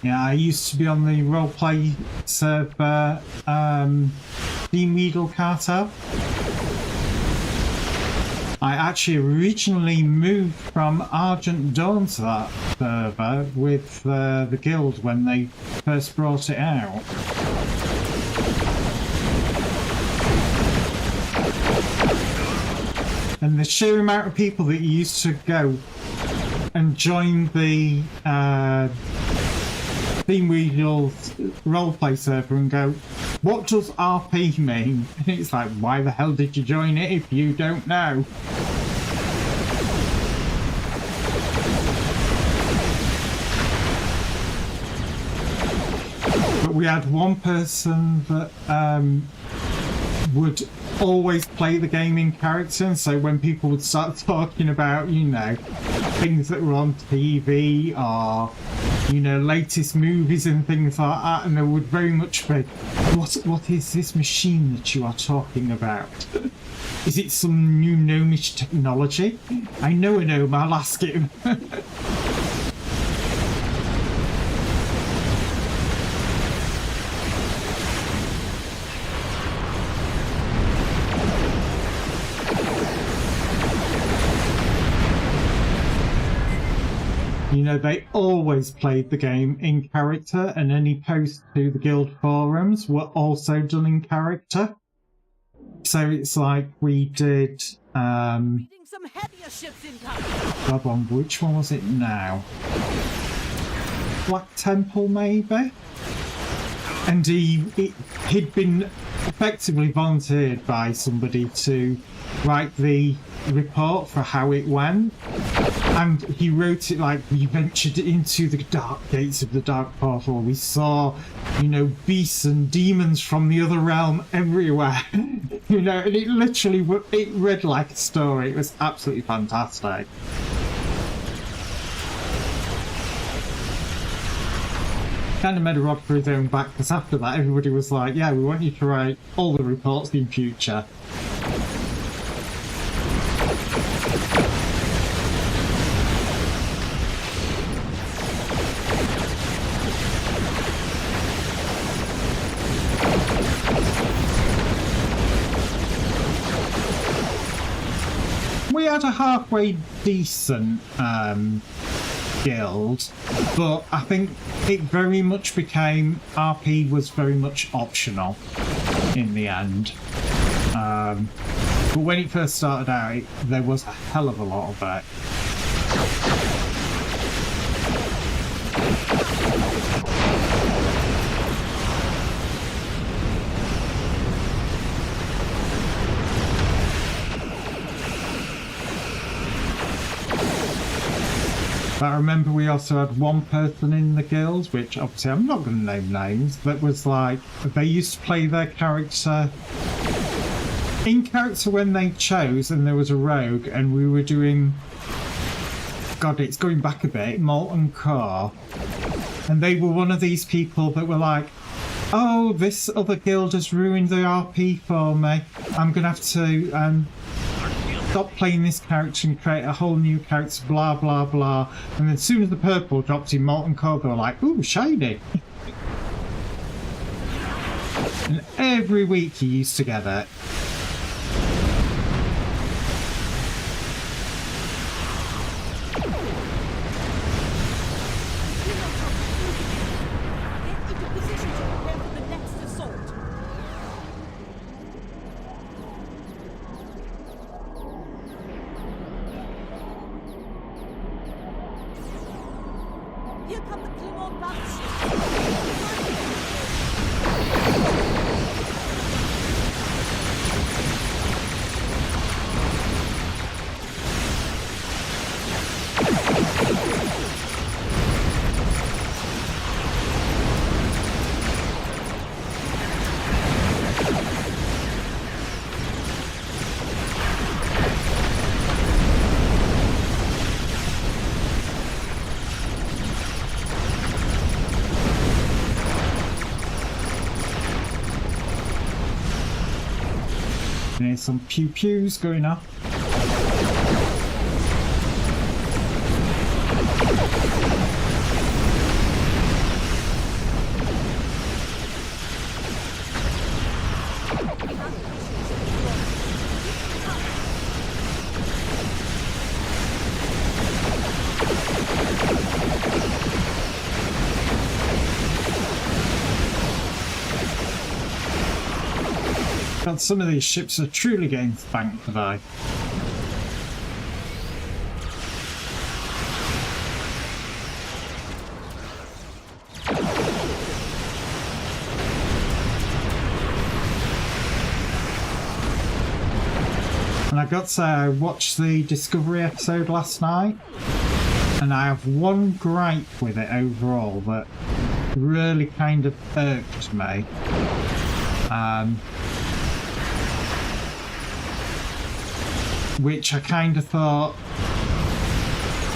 Yeah, I used to be on the roleplay server, Team Weedle Cartel. I actually originally moved from Argent Dawn to that server with the guild when they first brought it out. And the sheer amount of people that used to go and join the Team Weedle roleplay server and go, what does RP mean? And it's like, why the hell did you join it if you don't know? But we had one person that would always play the game in character, and so when people would start talking about, you know, things that were on TV or, you know, latest movies and things like that, and they would very much be, what is this machine that you are talking about? Is it some new gnomish technology? I know, I'll ask him. You know, they always played the game in character, and any posts to the guild forums were also done in character. So it's like we did, Reading some heavier ships incoming. which one was it now? Black Temple, maybe? And he'd been effectively volunteered by somebody to write the report for how it went. And he wrote it like, we ventured into the dark gates of the dark portal. We saw, you know, beasts and demons from the other realm everywhere. You know, and it literally, it read like a story. It was absolutely fantastic. Kind of made a rod for his own back, because after that everybody was like, yeah, we want you to write all the reports in future. had a halfway decent guild, but I think it very much became RP was very much optional in the end. But when it first started out, there was a hell of a lot of it. But I remember we also had one person in the guild, which obviously I'm not going to name names, that was like, they used to play their character in character when they chose, and there was a rogue, and we were doing, God, it's going back a bit, Molten Core. And they were one of these people that were like, oh, this other guild has ruined the RP for me. I'm going to have to stop playing this character and create a whole new character, blah, blah, blah. And then as soon as the purple dropped in Molten Core, they were like, ooh, shiny. And every week you used to get it. Here come the Klingon battleships. There's some pew-pews going up. God, some of these ships are truly getting spanked today. And I got to say, I watched the Discovery episode last night, and I have one gripe with it overall that really kind of irked me. Which I kind of thought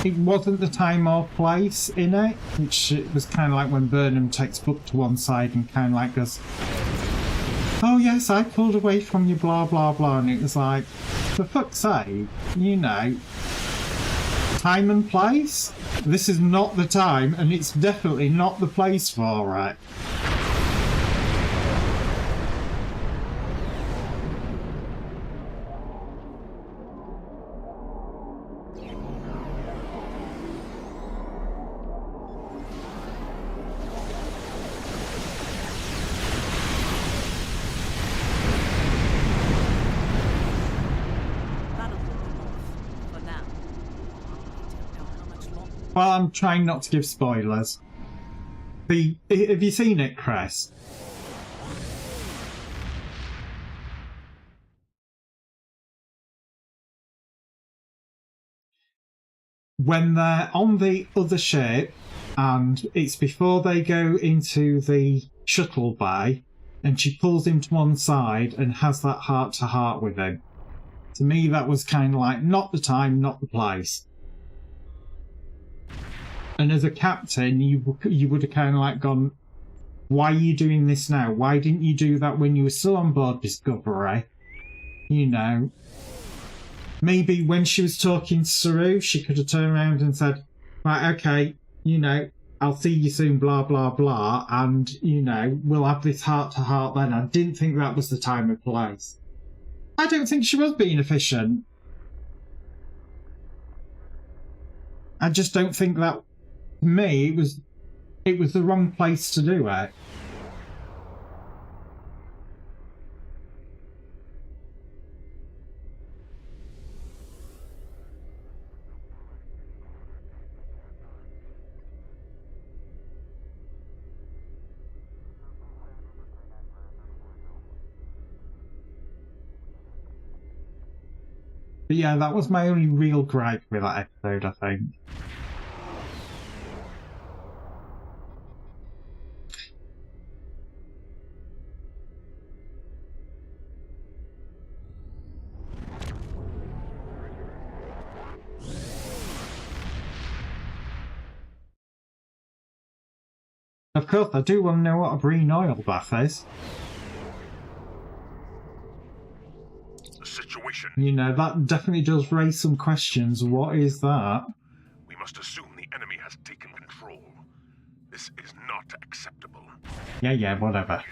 it wasn't the time or place in it, which it was kind of like when Burnham takes Book to one side and kind of like goes, oh yes, I pulled away from you, blah blah blah, and it was like, for fuck's sake, you know, time and place? This is not the time, and it's definitely not the place for it. Well, I'm trying not to give spoilers. Have you seen it, Chris? When they're on the other ship, and it's before they go into the shuttle bay, and she pulls him to one side and has that heart-to-heart with him. To me, that was kind of like, not the time, not the place. And as a captain, you would have kind of like gone, why are you doing this now? Why didn't you do that when you were still on board Discovery? You know, maybe when she was talking to Saru, she could have turned around and said, right, okay, you know, I'll see you soon, blah, blah, blah, and, you know, we'll have this heart-to-heart then. I didn't think that was the time or place. I don't think she was being efficient. I just don't think that, to me, it was the wrong place to do it. But yeah, that was my only real gripe with that episode, I think. Of course, I do want to know what a green oil bath is. The situation. You know, that definitely does raise some questions. What is that? We must assume the enemy has taken control. This is not acceptable. Yeah, whatever.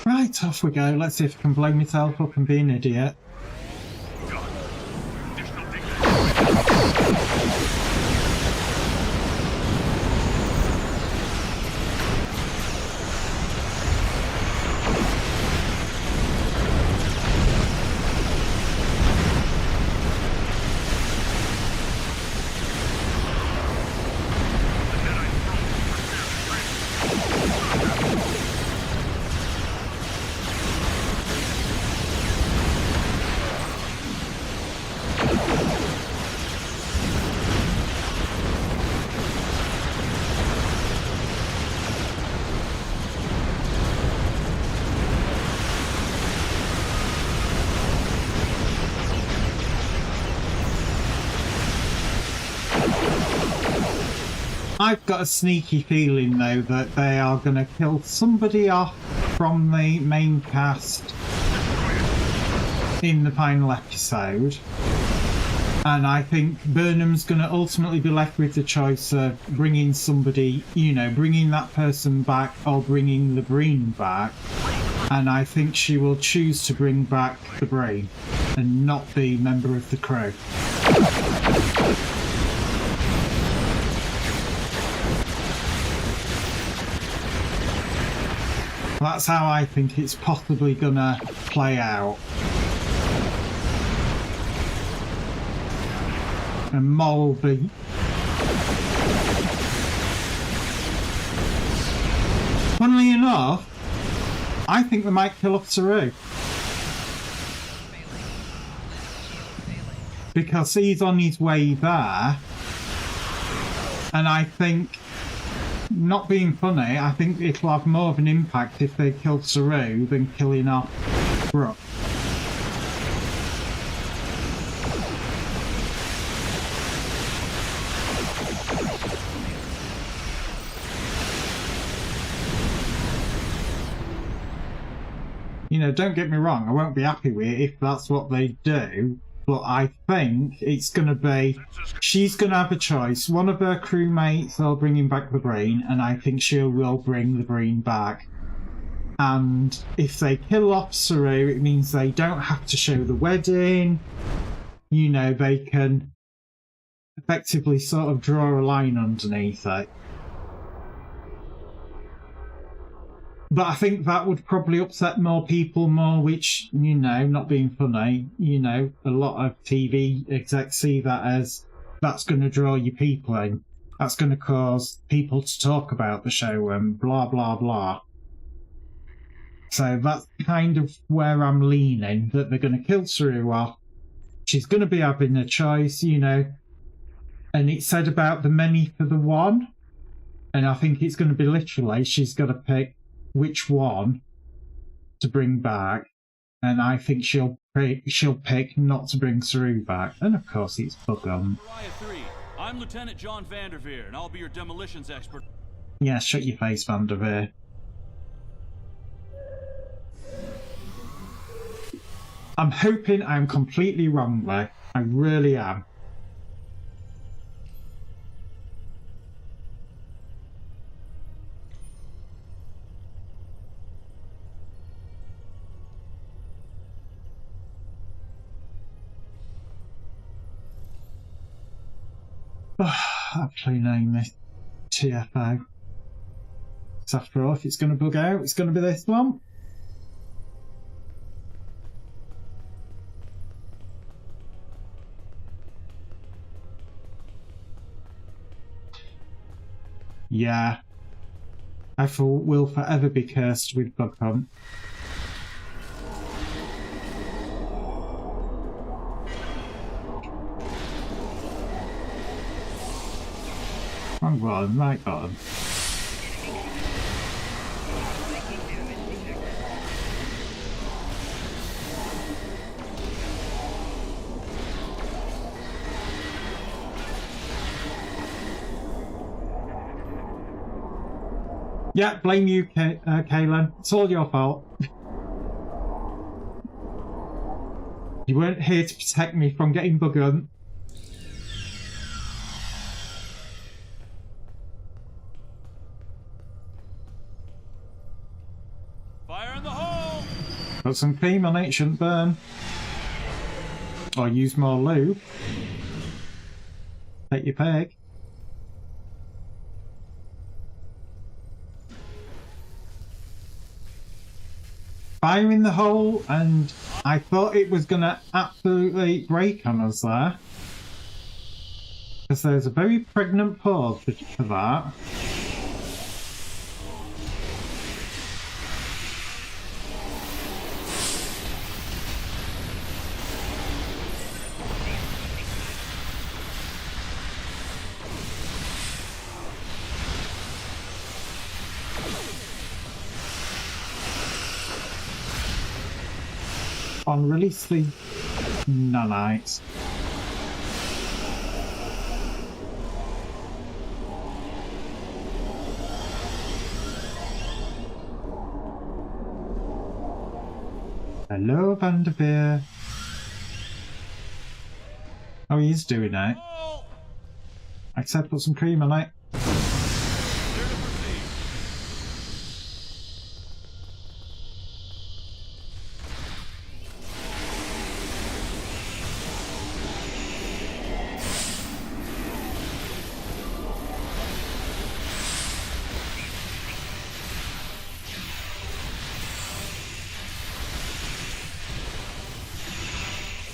Right, off we go. Let's see if I can blow myself up and be an idiot. I've got a sneaky feeling, though, that they are going to kill somebody off from the main cast in the final episode. And I think Burnham's going to ultimately be left with the choice of bringing somebody, you know, bringing that person back or bringing the Breen back. And I think she will choose to bring back the Breen and not the member of the crew. That's how I think it's possibly gonna play out. And Moll will be... Funnily enough, I think they might kill off Saru. Because he's on his way there. And I think... Not being funny, I think it'll have more of an impact if they kill Saru than killing off Brooke. You know, don't get me wrong, I won't be happy with it if that's what they do. But I think it's going to be, she's going to have a choice. One of her crewmates will bring him back the Breen, and I think she will bring the Breen back. And if they kill off Saru, it means they don't have to show the wedding. You know, they can effectively sort of draw a line underneath it. But I think that would probably upset more people more, which, you know, not being funny, you know, a lot of TV execs see that as that's going to draw your people in. That's going to cause people to talk about the show and blah, blah, blah. So that's kind of where I'm leaning, that they're going to kill Saru off. She's going to be having a choice, you know. And it said about the many for the one. And I think it's going to be literally, she's got to pick which one to bring back, and I think she'll pick not to bring Saru back, and of course it's Bugum. I'm Lieutenant John Vanderveer, and I'll be your demolitions expert. Yeah, shut your face, Vanderveer. I'm hoping I'm completely wrong though. I really am. Actually name this TFO. So after all, if it's going to bug out, it's going to be this one. Yeah. I will forever be cursed with Bug Hunt. Wrong button, right button. Yeah, blame you, Kaylin. It's all your fault. You weren't here to protect me from getting Bug Hunt. Fire in the hole! Put some cream on it, it shouldn't burn. Or use more lube. Take your pick. Fire in the hole, and I thought it was going to absolutely break on us there. Because there's a very pregnant pause for that. On release the nanites. Hello, Vanderveer. Oh, he's doing it. I said put some cream on it.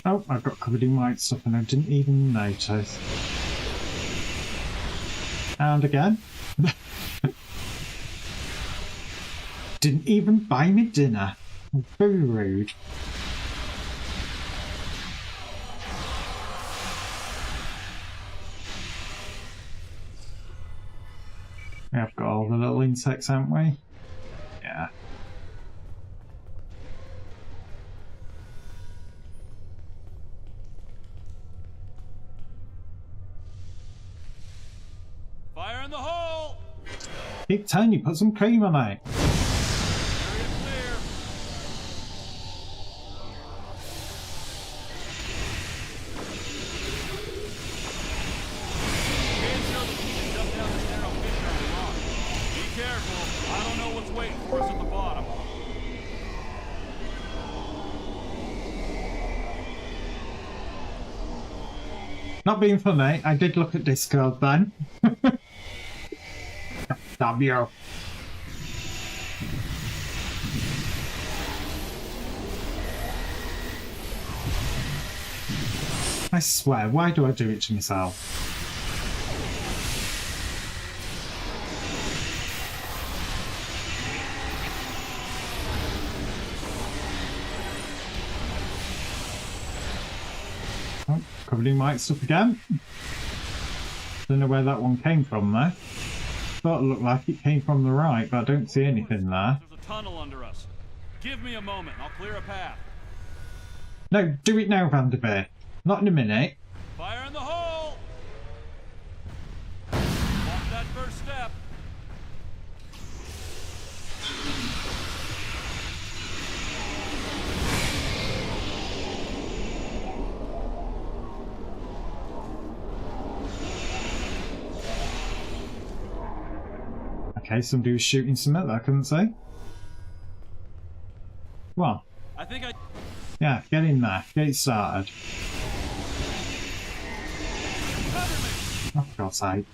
Oh, I got covered in white stuff and I didn't even notice. And again. Didn't even buy me dinner. Very rude. We have got all the little insects, haven't we? Yeah. Fire in the hole! Keep telling you, put some cream on it. Not being funny, I did look at Discord then. Damn you. I swear, why do I do it to myself? Oh, covered in white stuff again. Don't know where that one came from there. Thought it looked like it came from the right, but I don't see anything there. There's a tunnel under us. Give me a moment, I'll clear a path. No, do it now, Vanderveer. Not in a minute. Fire in the hole! Walk that first step. Okay, somebody was shooting something that I couldn't see. Come on. I think I... Yeah, get in there. Get it started. Oh, for God's sake.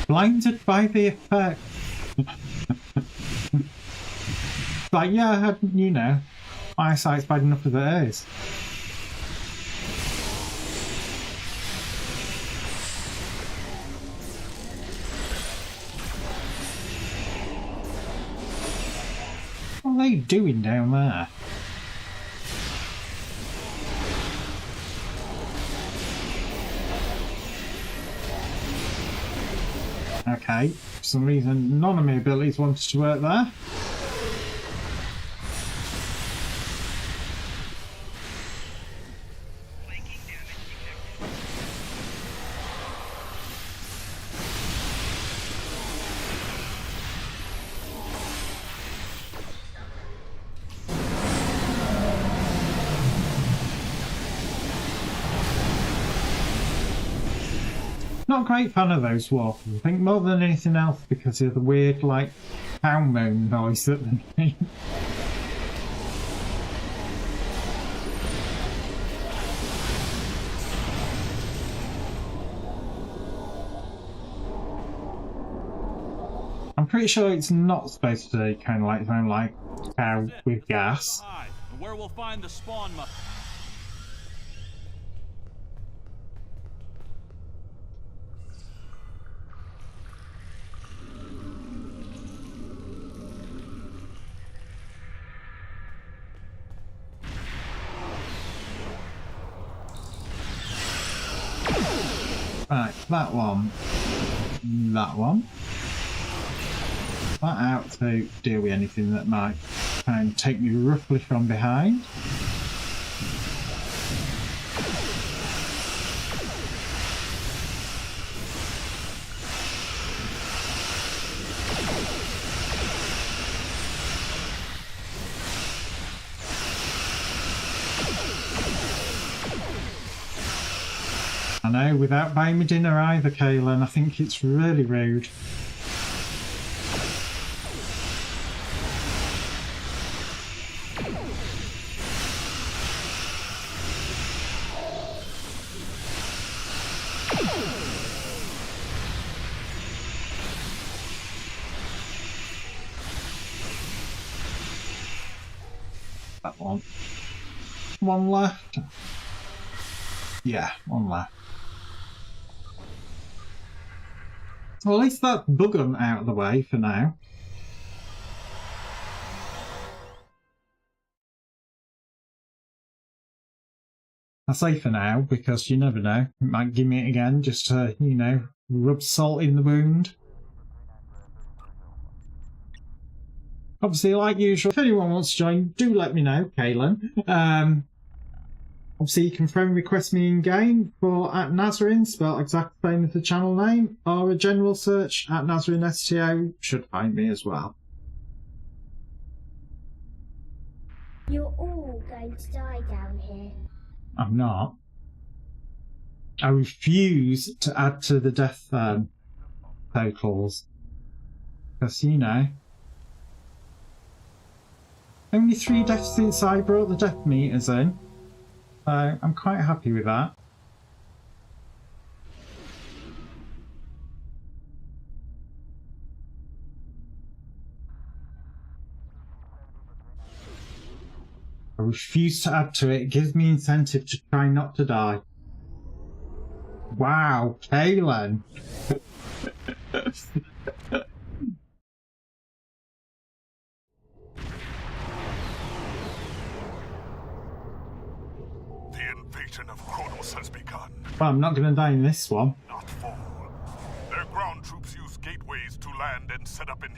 Blinded by the effect. Like, yeah, you know, my eyesight's bad enough as it is. What are they doing down there? Okay, for some reason none of my abilities wanted to work there. Not a great fan of those walkers. I think more than anything else because of the weird, like, cow moan noise that they make. I'm pretty sure it's not supposed to kind of like sound like cow with gas. And where we'll find the spawn Right, that one. That one. That out to deal with anything that might try and take me roughly from behind. I know, without buying me dinner either, Kaylin. I think it's really rude. That one. One left. Yeah, one left. Well, at least that bug'em out of the way for now. I say for now because you never know. It might give me it again just to, you know, rub salt in the wound. Obviously, like usual, if anyone wants to join, do let me know, Kaylin. Obviously, you can friend request me in game for @Nazorin, spelled exactly the same as the channel name, or a general search @NazorinSTO should find me as well. You're all going to die down here. I'm not. I refuse to add to the death totals. Because, you know, only 3 deaths since I brought the death meters in. So I'm quite happy with that. I refuse to add to it. It gives me incentive to try not to die. Wow, Kaylin. Has begun. Well, I'm not going to die in this one. Not fall. Their ground troops use gateways to land and set up in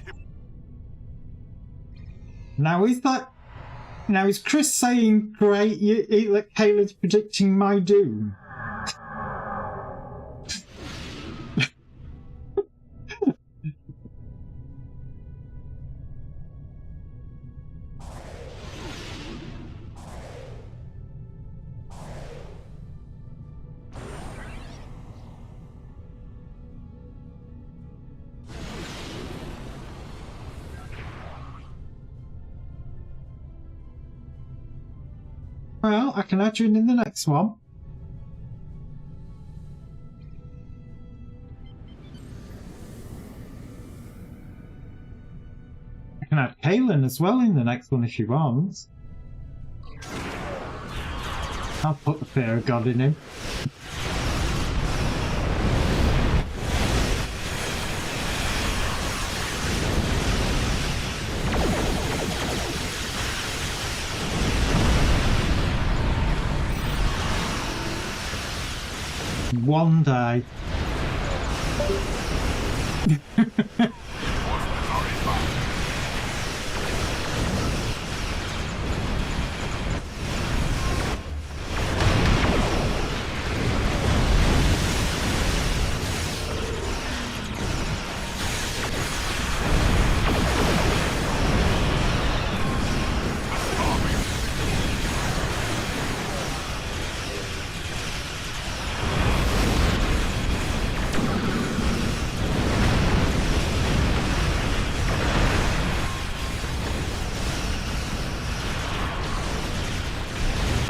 Now is Chris saying great that Kayla's predicting my doom? Well, I can add you in the next one. I can add Kaelin as well in the next one if you want. I'll put the fear of God in him. One day.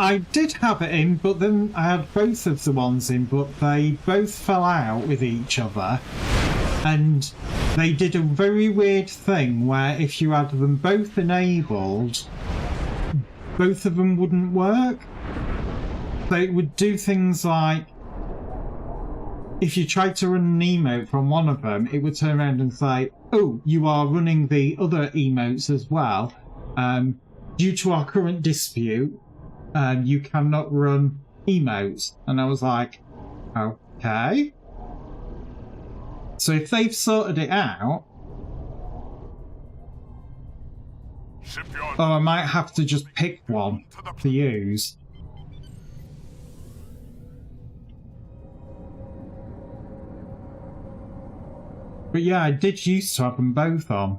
I did have it in, but then I had both of the ones in, but they both fell out with each other. And they did a very weird thing where if you had them both enabled, both of them wouldn't work. So it would do things like, if you tried to run an emote from one of them, it would turn around and say, oh, you are running the other emotes as well. Due to our current dispute, you cannot run emotes. And I was like, okay. So if they've sorted it out, I might have to just pick one to use. But yeah, I did used to have them both on.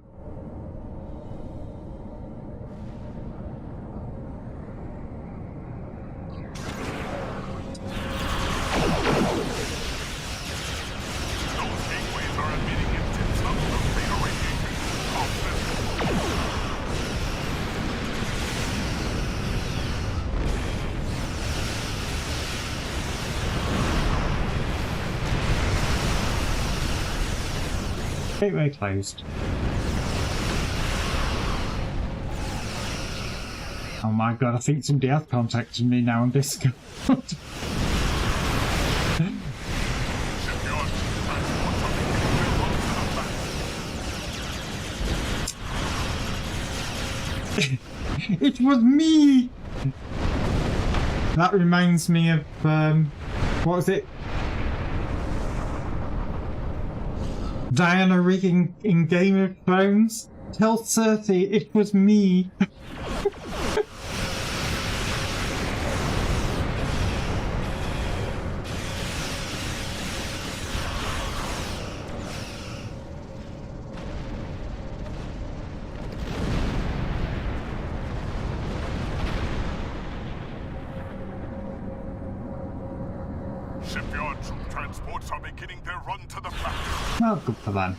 Gateway closed. Oh my god, I think somebody has contacted me now on Discord. It was me! That reminds me of, what was it? Diana Rigg in Game of Thrones. Tell Cersei it was me. Shipyard troop transports are beginning their run to the factory. Well, good for them.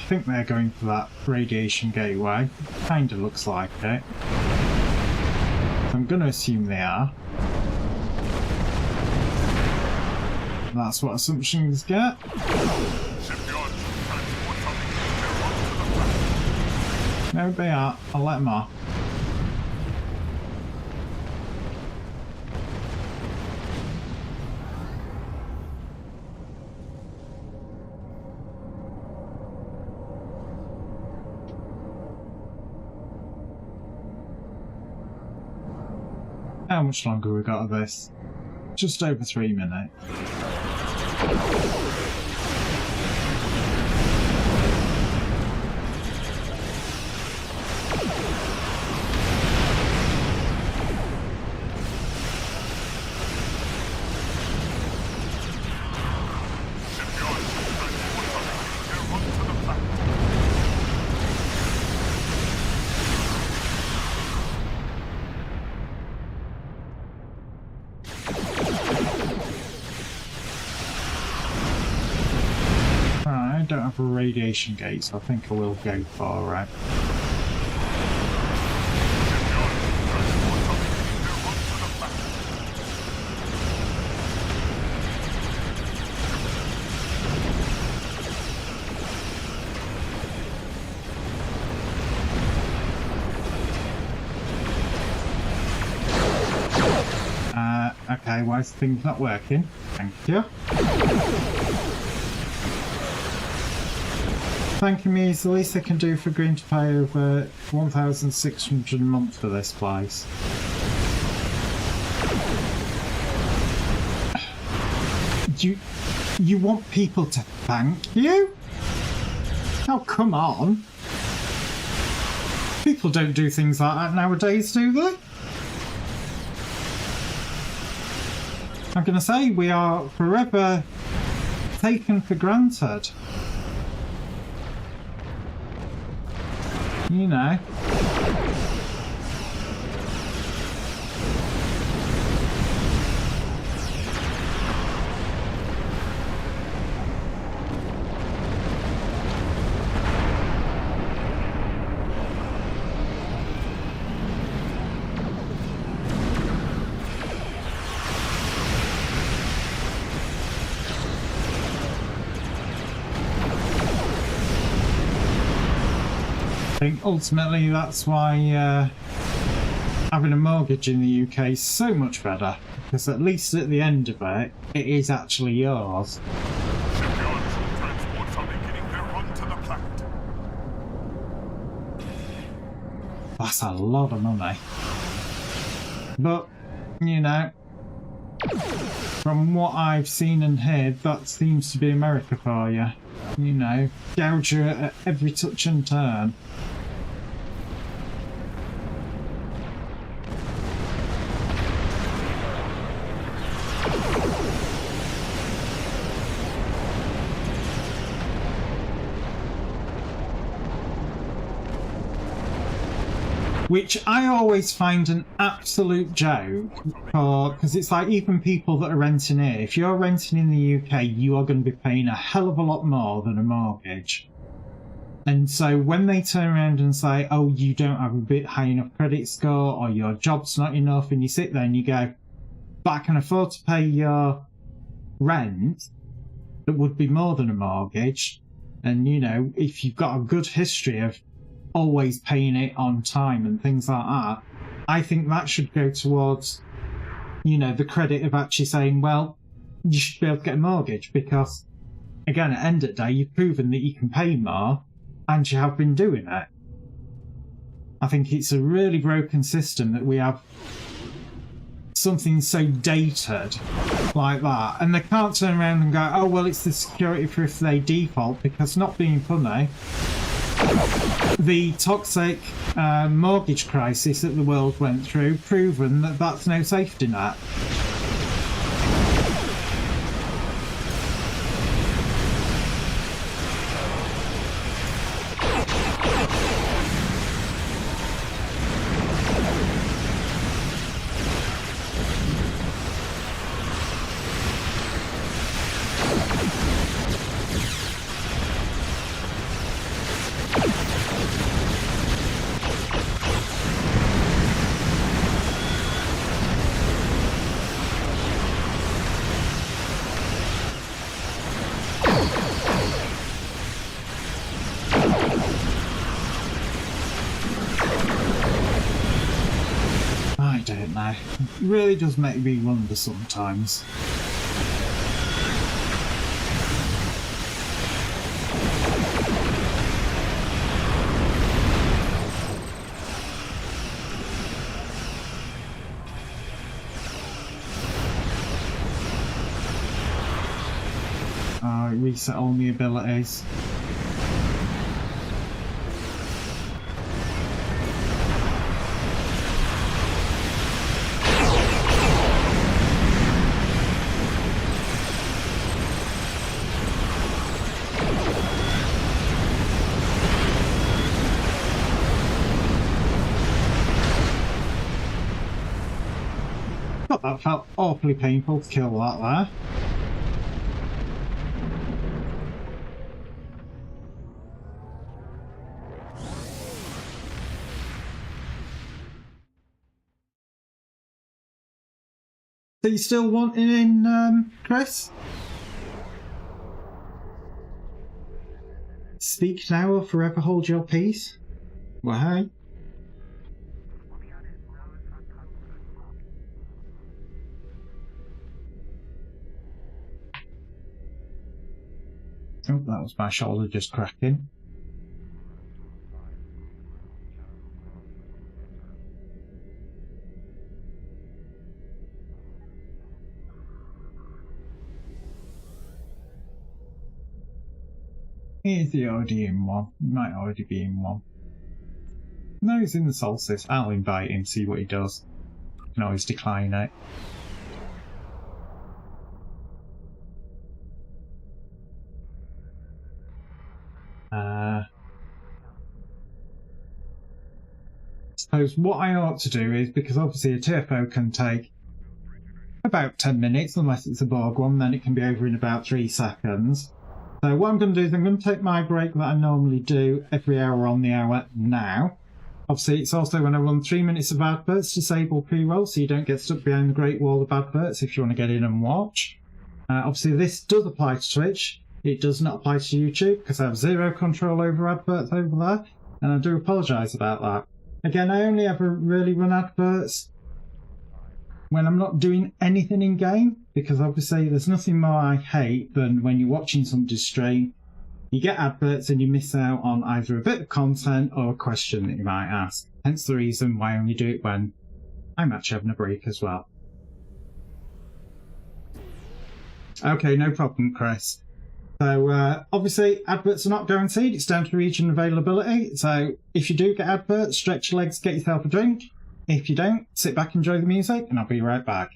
I think they're going for that radiation gateway. Kinda looks like it. So I'm gonna assume they are. That's what assumptions get. No, they are. I'll let them off. How much longer we got of this? Just over 3 minutes. don't have a radiation gate, so I think I will go for it. Okay, why is things not working? Thank you. Thanking me is the least I can do for agreeing to pay over 1,600 a month for this place. You want people to thank you? Oh, come on. People don't do things like that nowadays, do they? I'm going to say we are forever taken for granted. You know. I think ultimately that's why having a mortgage in the UK is so much better, because at least at the end of it, it is actually yours. Transports are beginning their run to the planet. That's a lot of money. But, you know, from what I've seen and heard, that seems to be America for you. You know, gouge you at every touch and turn. Which I always find an absolute joke, because it's like even people that are renting here, if you're renting in the UK, you are going to be paying a hell of a lot more than a mortgage. And so when they turn around and say, oh, you don't have a bit high enough credit score, or your job's not enough, and you sit there and you go, but I can afford to pay your rent, that would be more than a mortgage. And, you know, if you've got a good history of always paying it on time and things like that, I think that should go towards, you know, the credit of actually saying, well, you should be able to get a mortgage, because, again, at the end of the day, you've proven that you can pay more, and you have been doing it. I think it's a really broken system that we have something so dated like that, and they can't turn around and go, oh, well, it's the security for if they default, because, not being funny, the toxic mortgage crisis that the world went through proven that that's no safety net. I don't know. It really does make me wonder sometimes. Reset all my abilities. God, that felt awfully painful to kill that there. So you still wanting in, Chris? Speak now or forever hold your peace? Well, hey. Oh, that was my shoulder just cracking. Is he already in one? He might already be in one. No, he's in the solstice. I'll invite him, see what he does. I can always decline it. Suppose what I ought to do is, because obviously a TFO can take about 10 minutes, unless it's a Borg one, then it can be over in about 3 seconds. So what I'm going to do is I'm going to take my break that I normally do every hour on the hour now. Obviously it's also when I run 3 minutes of adverts, disable pre-roll so you don't get stuck behind the Great Wall of adverts if you want to get in and watch. Obviously this does apply to Twitch. It does not apply to YouTube because I have zero control over adverts over there, and I do apologise about that. Again, I only ever really run adverts when I'm not doing anything in game, because obviously there's nothing more I hate than when you're watching somebody's stream, you get adverts and you miss out on either a bit of content or a question that you might ask. Hence the reason why I only do it when I'm actually having a break as well. Okay, no problem, Chris. So obviously adverts are not guaranteed, it's down to region availability, so if you do get adverts, stretch your legs, get yourself a drink. If you don't, sit back, enjoy the music, and I'll be right back.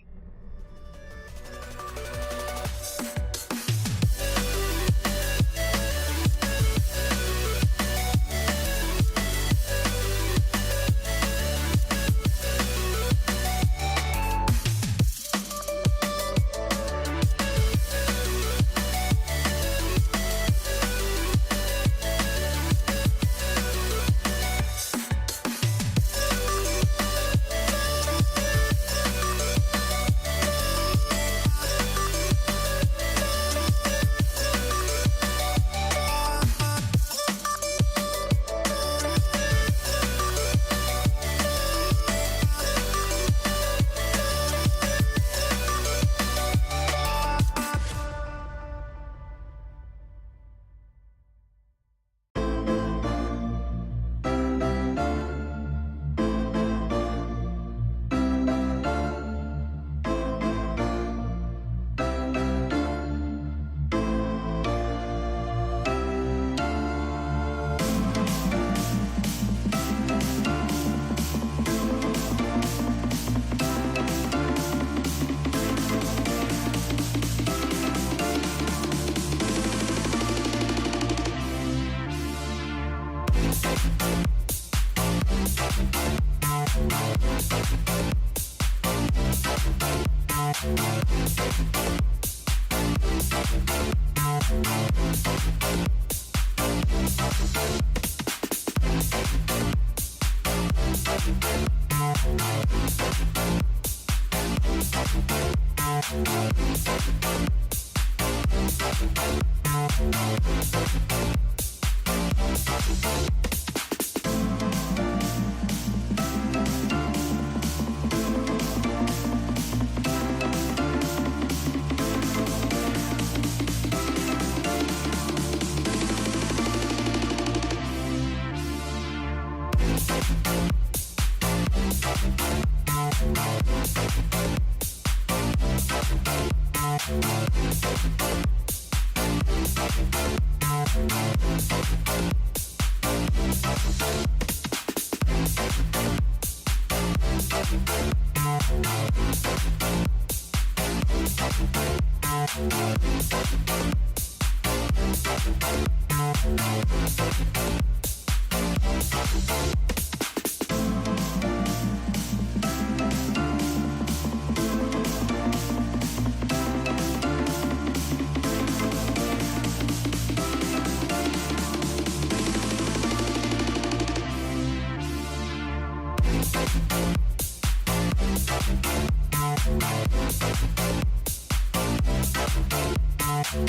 Right,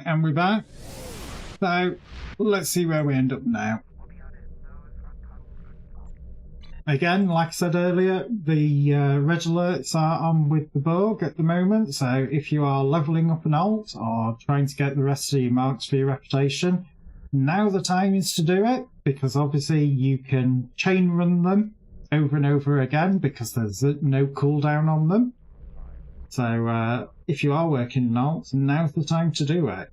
and we're back. So, let's see where we end up now. Again, like I said earlier, the red alerts are on with the Borg at the moment, so if you are levelling up an alt or trying to get the rest of your marks for your reputation, now the time is to do it, because obviously you can chain run them over and over again because there's no cooldown on them. So if you are working an alt, now's the time to do it.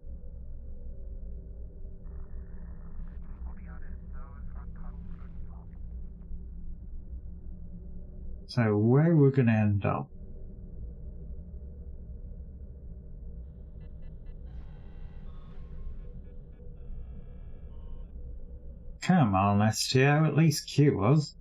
So where we're going to end up? Come on, STO, at least cue us.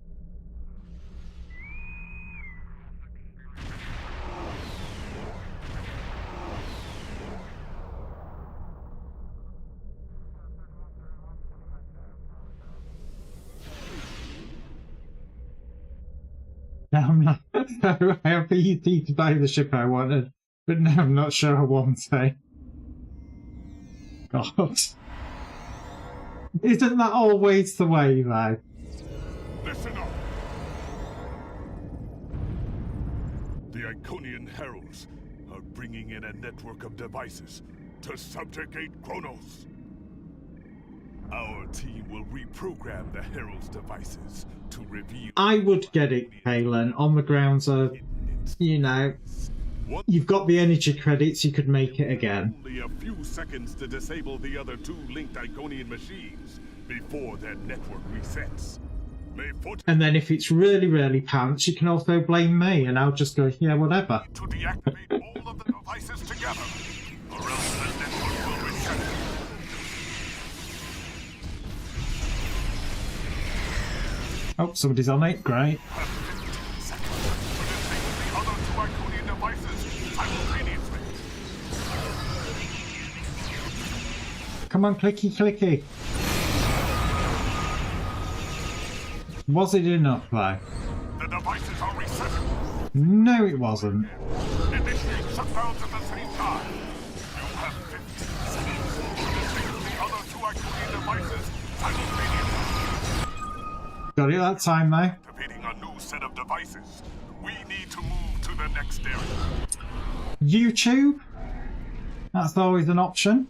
I'm not. I have easy to buy the ship I wanted, but now I'm not sure I want it. God. Isn't that always the way, though? Listen up. The Iconian heralds are bringing in a network of devices to subjugate Kronos. Our team will reprogram the herald's devices to reveal... I would get it, Kalen, on the grounds of, you know, you've got the energy credits, you could make it again. Only a few seconds to disable the other two linked Iconian machines before their network resets. And then if it's really, really pants, you can also blame me, and I'll just go, yeah, whatever. To deactivate all of the devices together, or else the network will reset. Oh, somebody's on it. Great. Come on, clicky, clicky. Was it enough, though? The devices are reset. No, it wasn't. Initiate shutdowns at the same time. You have 15 seconds to disable the other two Iconian devices simultaneously. Got it that time, though. Activating a new set of devices. We need to move to the next area. YouTube? That's always an option.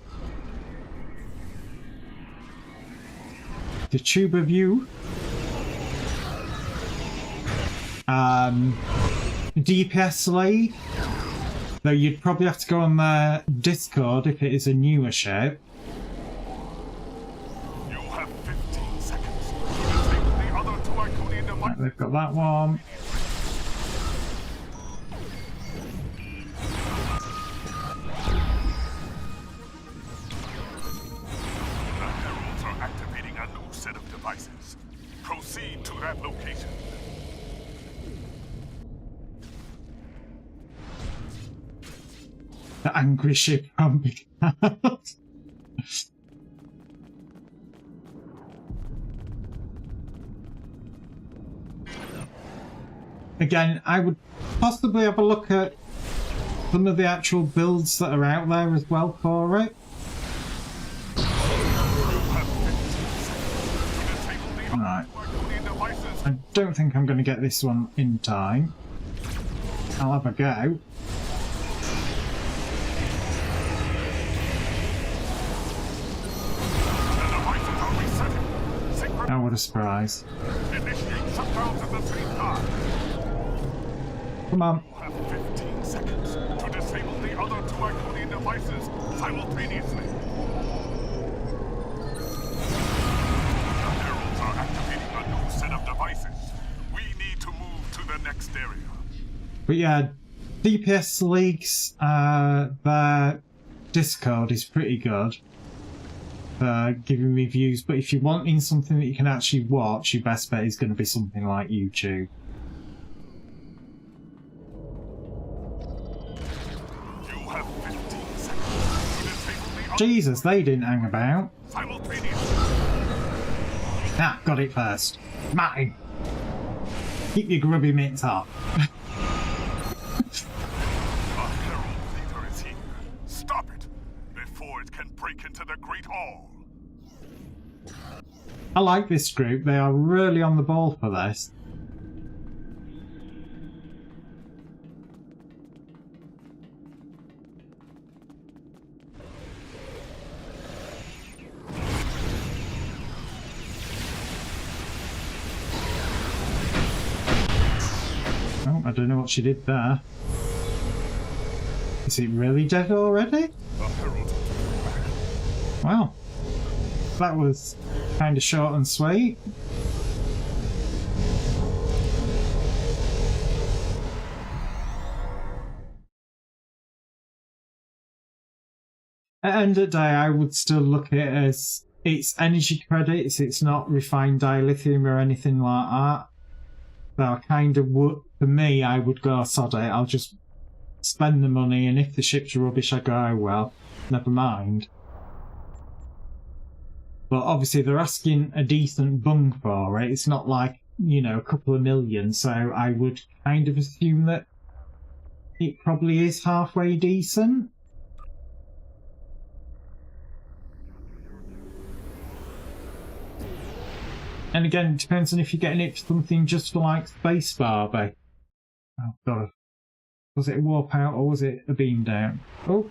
The tube of you. DPS League. Though you'd probably have to go on their Discord if it is a newer ship. You have 15 seconds to disable the other two Iconian devices. Right, they've got that one. The heralds are activating a new set of devices. Proceed to that location. The angry ship from Big House. Again, I would possibly have a look at some of the actual builds that are out there as well for it. Right. I don't think I'm going to get this one in time. I'll have a go. Oh, what a surprise. Come on. You have 15 seconds to disable the other two Iconian devices simultaneously. The heralds are activating a new set of devices. We need to move to the next area. But yeah, DPS League's their Discord is pretty good. Giving me views, but if you're wanting something that you can actually watch, your best bet is going to be something like YouTube. 15 seconds to disable the Jesus, they didn't hang about. simultaneously. Ah, got it first. Mine. Keep your grubby mitts off. The Herald Leader is here. Stop it before it can break into the Great Hall. I like this group. They are really on the ball for this. Oh, I don't know what she did there. Is it really dead already? The Herald. Well, that was kind of short and sweet. At the end of the day, I would still look at it as it's energy credits, it's not refined dilithium or anything like that. So I kind of would, for me, I would go, sod it, I'll just spend the money, and if the ship's rubbish, I go, oh well, never mind. But obviously they're asking a decent bung for it. It's not like, you know, a couple of million, so I would kind of assume that it probably is halfway decent. And again, it depends on if you're getting it for something just for like Space Barbie. Oh god. Was it a warp out or was it a beam down? Oh.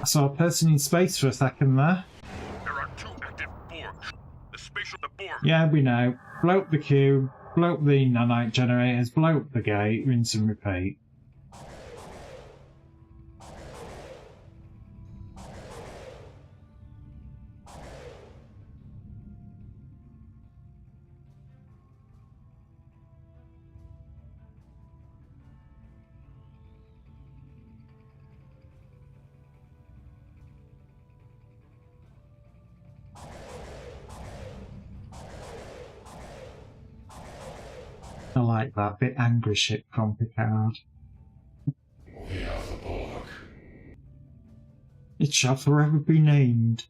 I saw a person in space for a second there. There are 2 active Borgs. The spatial Borg. Yeah, we know. Blow up the cube, blow up the nanite generators, blow up the gate, rinse and repeat. I like that bit angry shit from Picard. We are the Borg. It shall forever be named.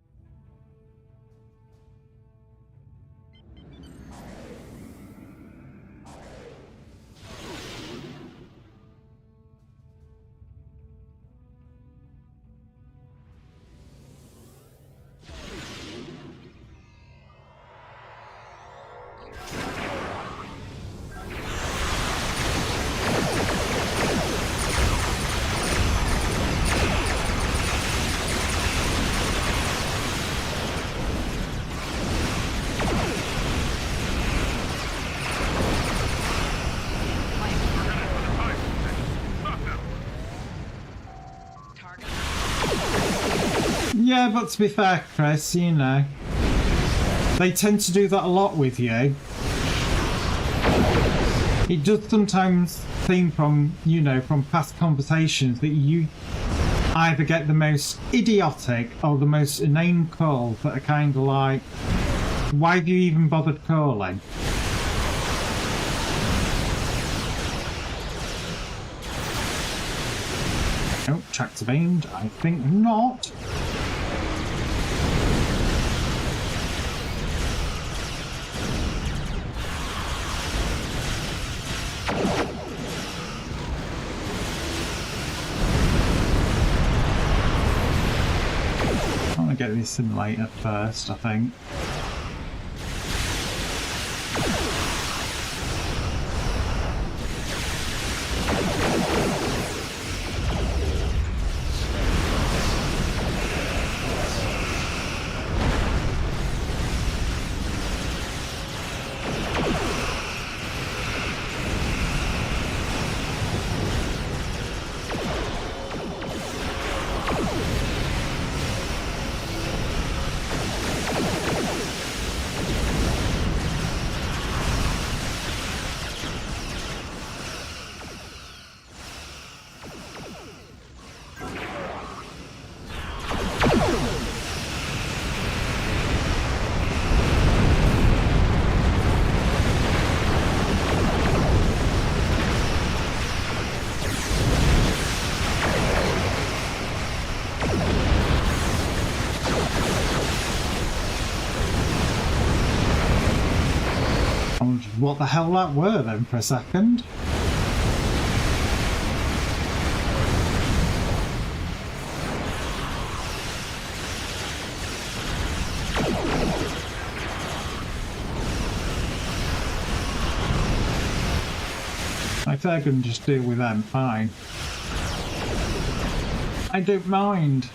Yeah, but to be fair, Chris, you know, they tend to do that a lot with you. It does sometimes seem from, you know, from past conversations that you either get the most idiotic or the most inane calls that are kind of like, why have you even bothered calling? Oh, tractor beamed. I think not. I want to get this simulator first, I think. what the hell that were then for a second. If they're going to just deal with them, fine. I don't mind.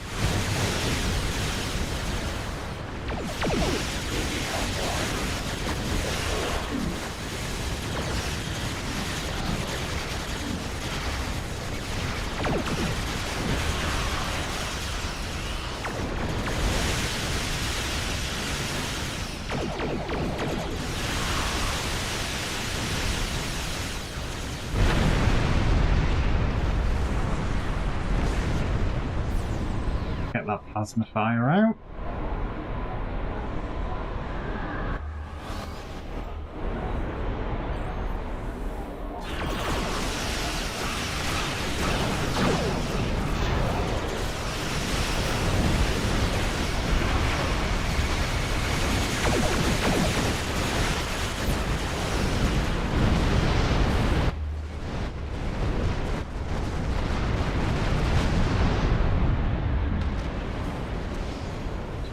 Get that plasma fire out.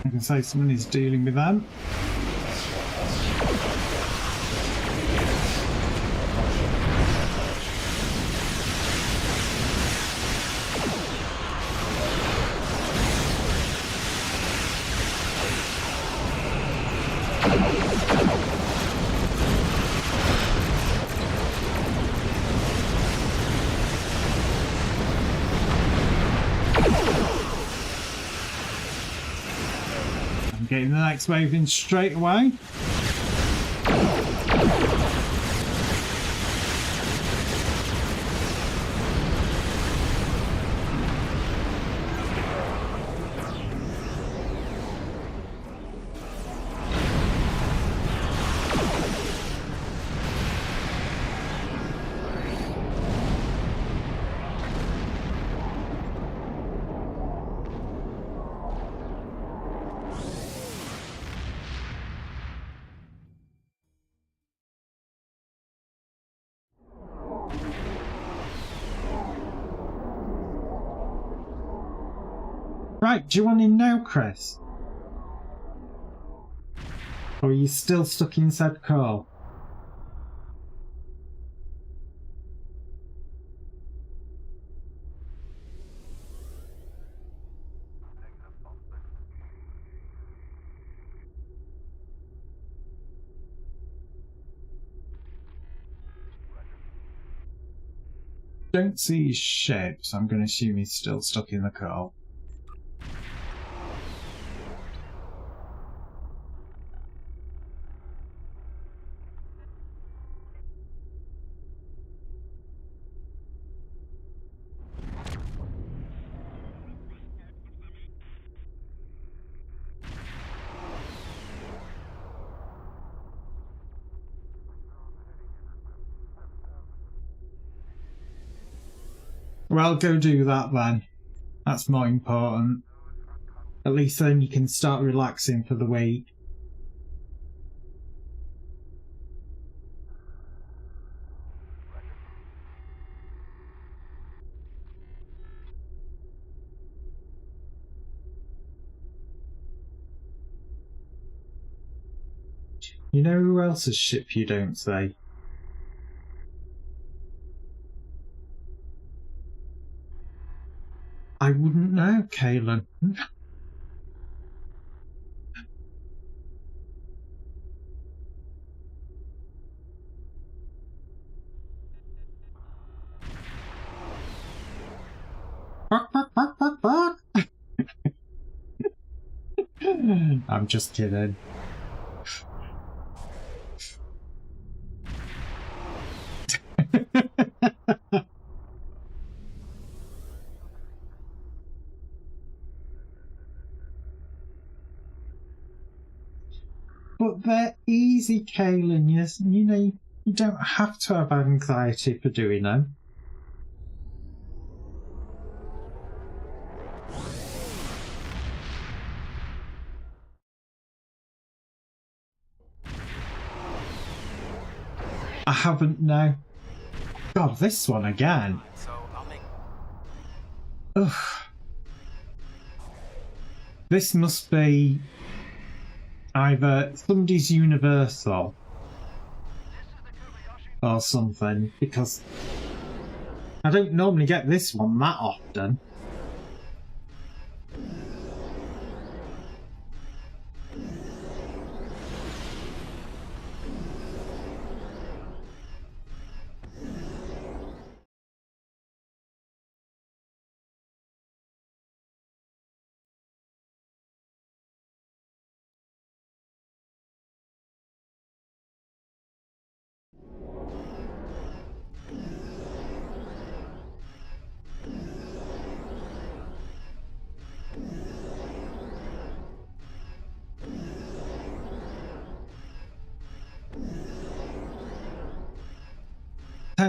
I can say someone is dealing with them. Getting the next wave in straight away. Right, do you want in now, Chris? Or are you still stuck in said car? Don't see his shape, so I'm going to assume he's still stuck in the car. Well, go do that then. That's more important. At least then you can start relaxing for the week. You know who else's ship you don't say? I wouldn't know, Kaelin. Bark, bark, bark, bark, bark. I'm just kidding. But they're easy, Kaelin. Yes, you know, you don't have to have anxiety for doing them. I haven't now. God, this one again. So I'll make. Ugh. This must be either somebody's Universal or something, because I don't normally get this one that often.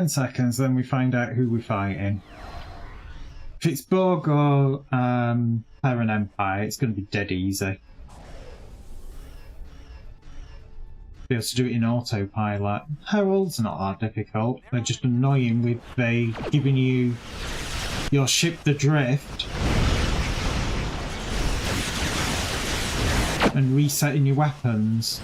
Seconds, then we find out who we're fighting. If it's Borg or Terran Empire, it's going to be dead easy. Be able to do it in autopilot. Herald's not that difficult. They're just annoying with the giving you your ship the drift and resetting your weapons.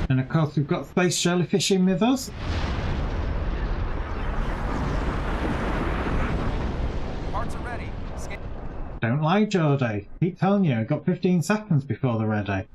And of course we've got space jellyfishing with us. Parts are ready. Don't lie, Geordie. Keep telling you, I've got 15 seconds before they're ready.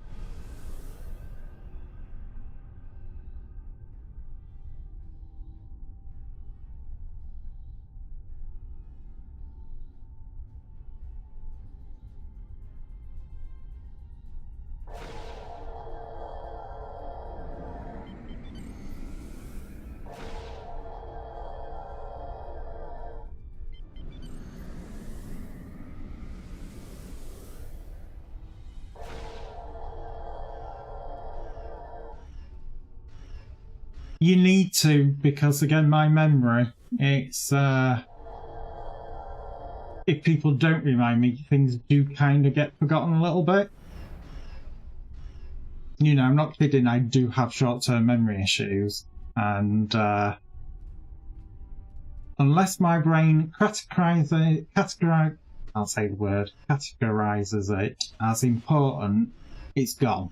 You need to, because again, my memory, it's, if people don't remind me, things do kind of get forgotten a little bit. You know, I'm not kidding, I do have short-term memory issues, and, unless my brain categorizes it as important, it's gone.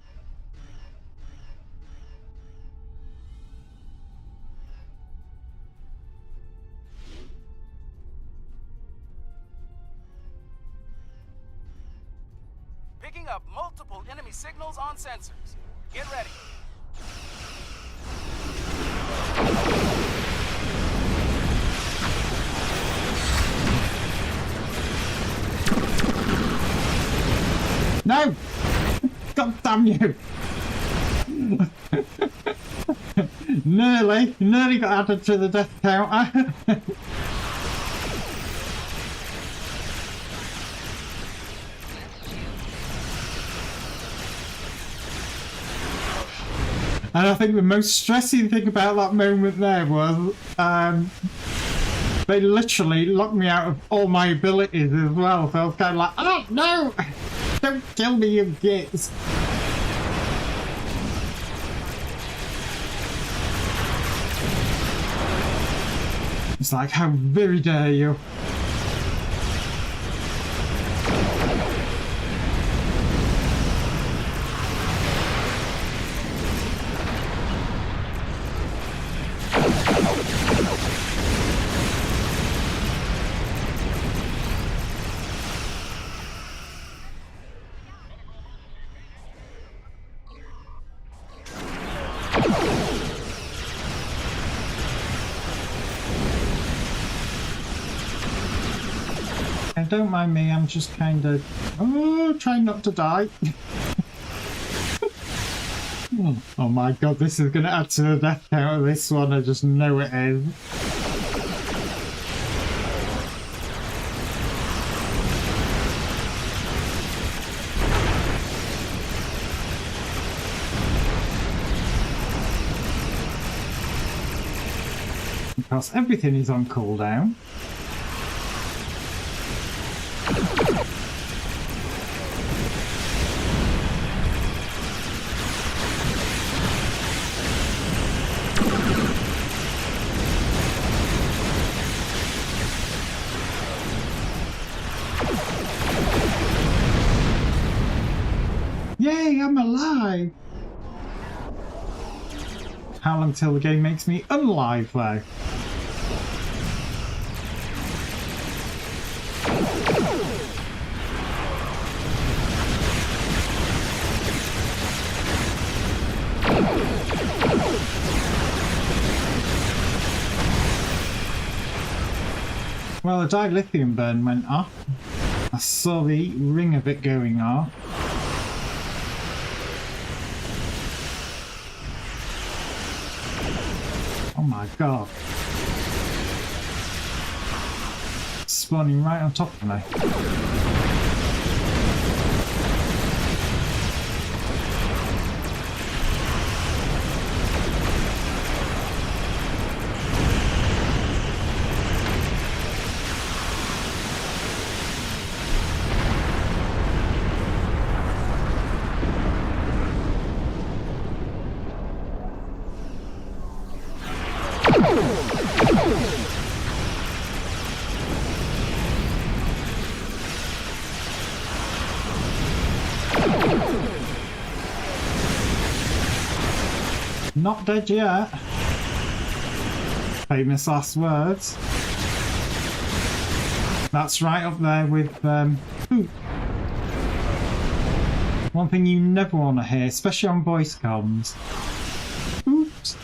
Picking up multiple enemy signals on sensors. Get ready. No! God damn you! Nearly got added to the death counter. And I think the most stressing thing about that moment there was they literally locked me out of all my abilities as well, so I was kind of like, oh no! Don't kill me, you gits! It's like, how very dare you! Don't mind me, I'm just kind of trying not to die. Oh my god, this is going to add to the death count of this one, I just know it is. Because everything is on cooldown. Yay, I'm alive! How long till the game makes me unalive though? Well, the dilithium burn went off. I saw the ring of it going off. Oh my god. Spawning right on top of me. Not dead yet. Famous last words. That's right up there with poop. One thing you never want to hear, especially on voice comms. Oops.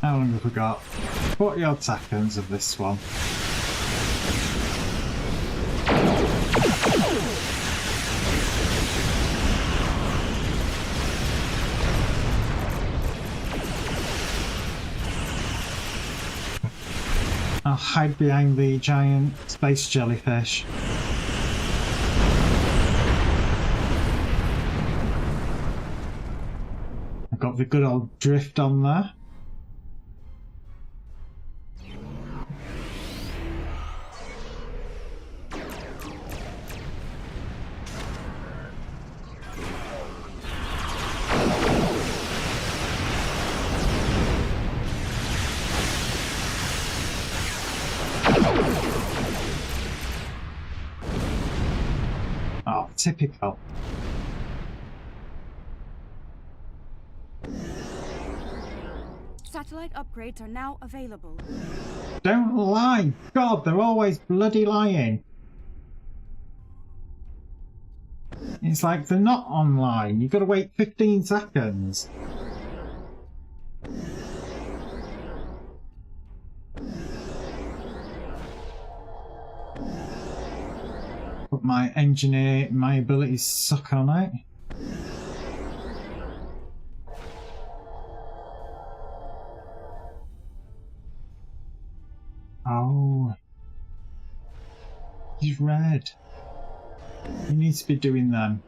How long have we got? 40 odd seconds of this one. I'll hide behind the giant space jellyfish. I've got the good old drift on there. Oh, typical. Satellite upgrades are now available. Don't lie! God, they're always bloody lying. It's like they're not online. You've got to wait 15 seconds. But my engineer, my abilities suck on it. Oh. He's red. He needs to be doing them.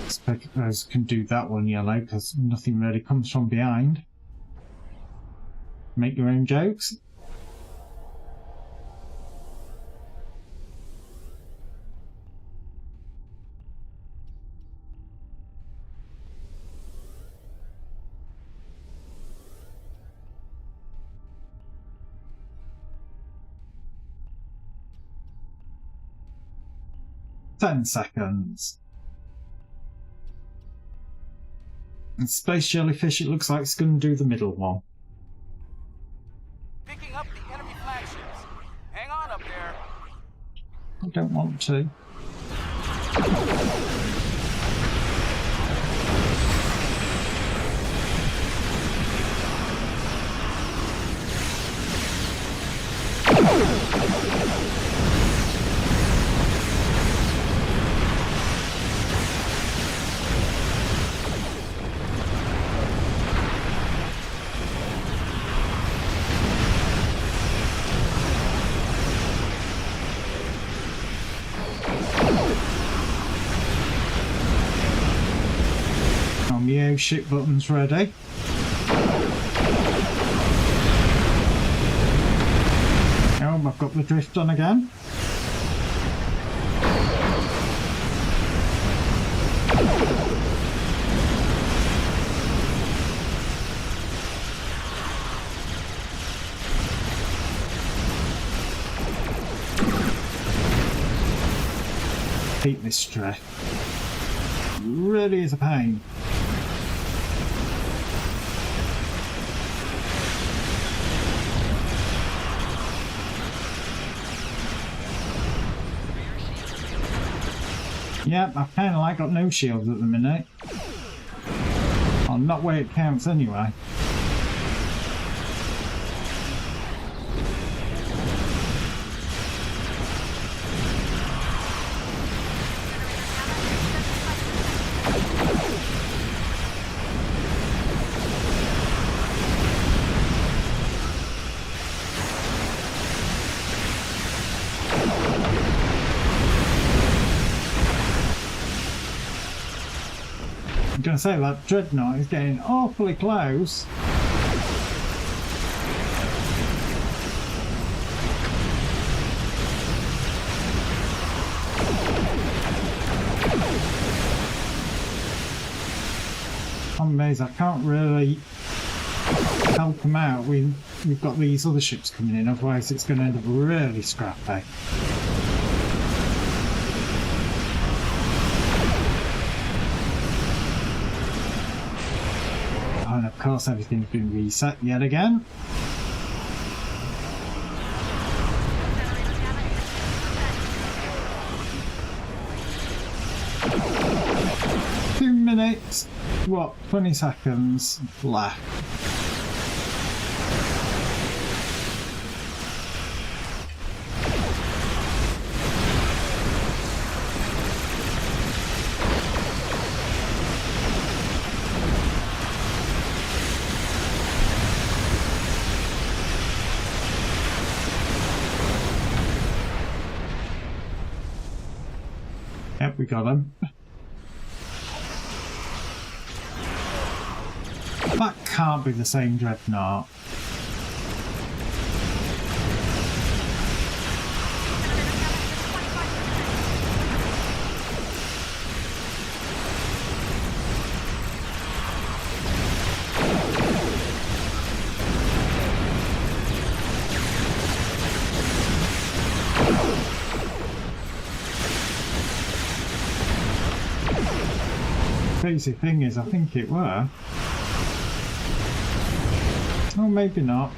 Spectators can do that one yellow because nothing really comes from behind. Make your own jokes. Ten seconds. And space jellyfish, it looks like it's going to do the middle one. Picking up the enemy flagships. Hang on up there. I don't want to. My ship button's ready. Oh, I've got the drift on again. Hate this drift. It really is a pain. Yep, I've kind of like got no shields at the minute. Well, not where it counts anyway. I'm going to say that dreadnought is getting awfully close. I'm amazed I can't really help them out. We've got these other ships coming in, otherwise it's going to end up really scrappy. And of course everything's been reset yet again. Minutes, what, 20 seconds left. Yep, we got him. That can't be the same dreadnought. Crazy thing is, I think it were. Oh, maybe not.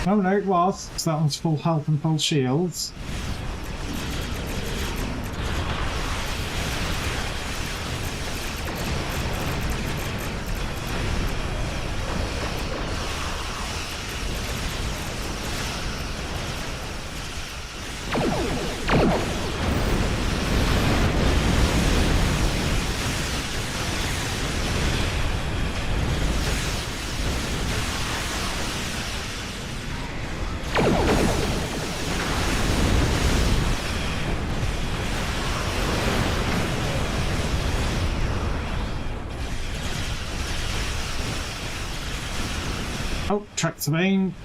Oh no, it was. So that one's full health and full shields. Oh, tractor beam.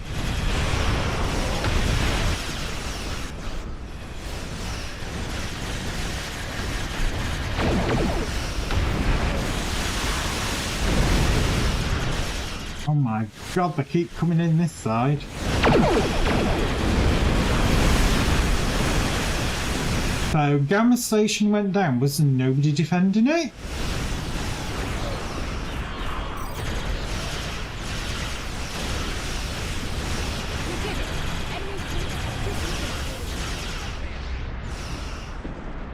Oh my god, they keep coming in this side. So, Gamma Station went down. Was nobody defending it?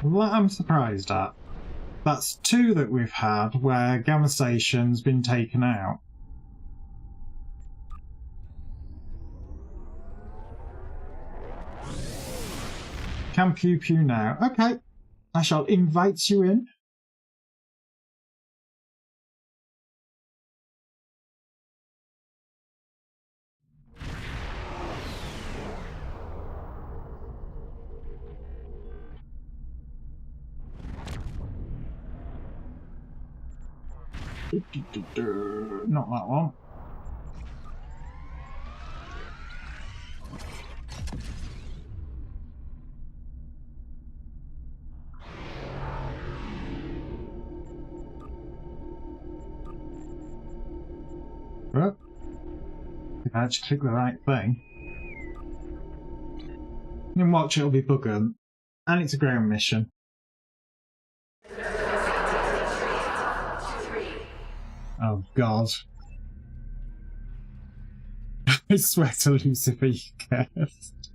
That I'm surprised at. That's two that we've had where Gamma Station's been taken out. Can pew pew now. Okay, I shall invite you in. Not that one. Oh. If I actually click the right thing. And watch, it'll be bugging. And it's a ground mission. Oh god. I swear to Lucifer, you cursed.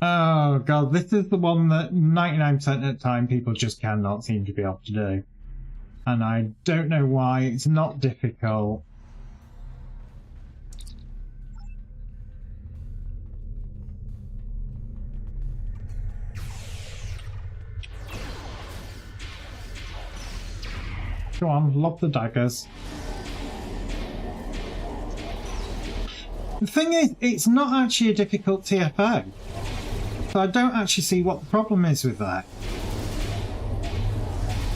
Oh god, this is the one that 99% of the time people just cannot seem to be able to do. And I don't know why. It's not difficult. Go on, lob the daggers. The thing is, it's not actually a difficult TFO. So I don't actually see what the problem is with that.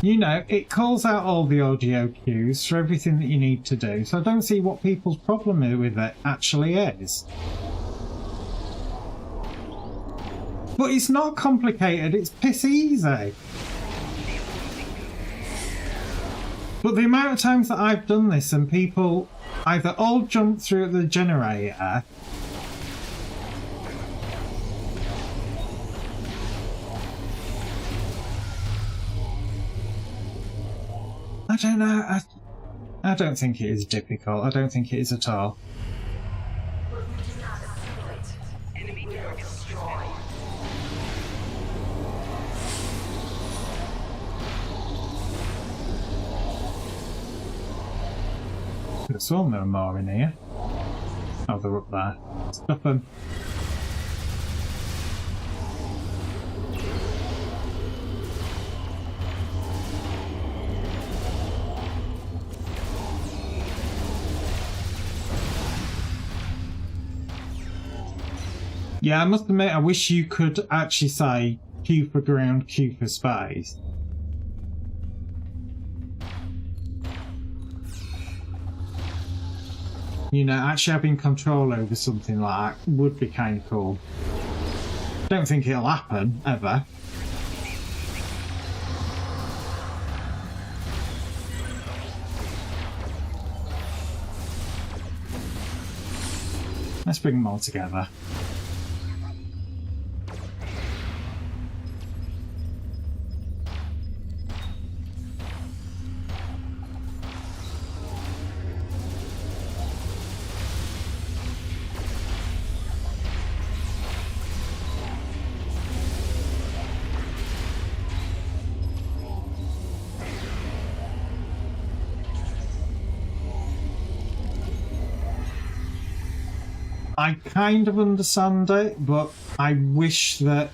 You know, it calls out all the audio cues for everything that you need to do, so I don't see what people's problem with it actually is. But it's not complicated, it's piss easy. But the amount of times that I've done this and people either all jump through the generator I don't know, I don't think it is difficult, I don't think it is at all. Could have sworn there were more in here. Oh, they're up there. Stop them. Yeah, I must admit, I wish you could actually say Q for ground, Q for space. You know, actually having control over something like that would be kind of cool. Don't think it'll happen, ever. Let's bring them all together. I kind of understand it, but I wish that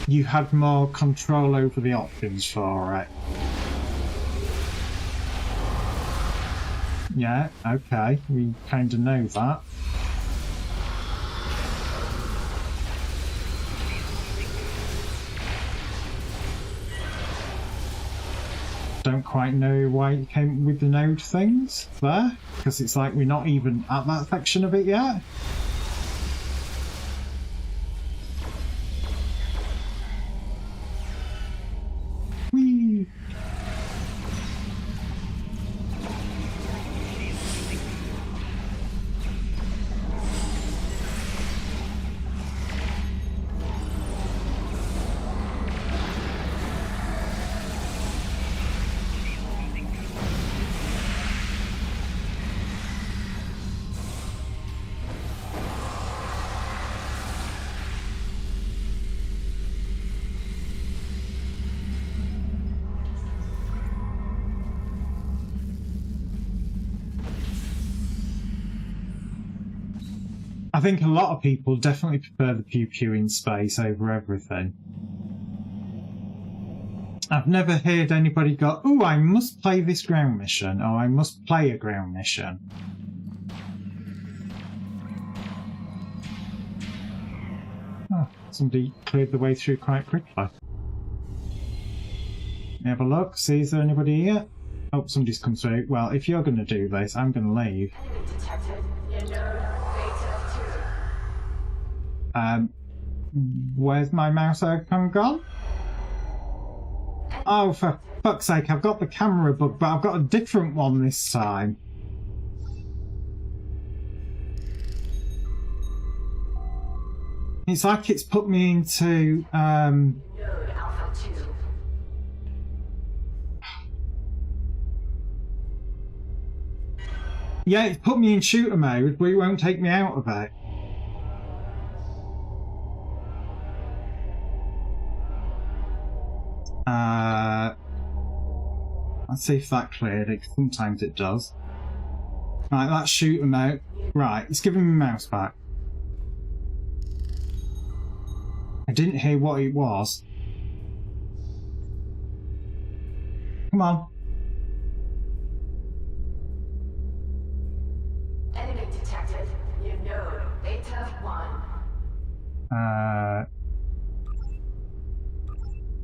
you had more control over the options for it. Yeah, okay, we kind of know that. Don't quite know why it came with the node things there, because it's like we're not even at that section of it yet. Whee! I think a lot of people definitely prefer the pew-pew in space over everything. I've never heard anybody go, "Ooh, I must play this ground mission," or "I must play a ground mission." Oh, somebody cleared the way through quite quickly. Let me have a look, see is there anybody here? Oh, somebody's come through. Well, if you're going to do this, I'm going to leave. Where's my mouse icon gone? Oh, for fuck's sake, I've got the camera bug, but I've got a different one this time. It's like it's put me into, yeah, it's put me in shooter mode, but it won't take me out of it. Let's see if that cleared it. Sometimes it does. Right, that's shooter mode. Right, it's giving me mouse back. I didn't hear what it was. Come on. Enemy detected. You know, Beta 1.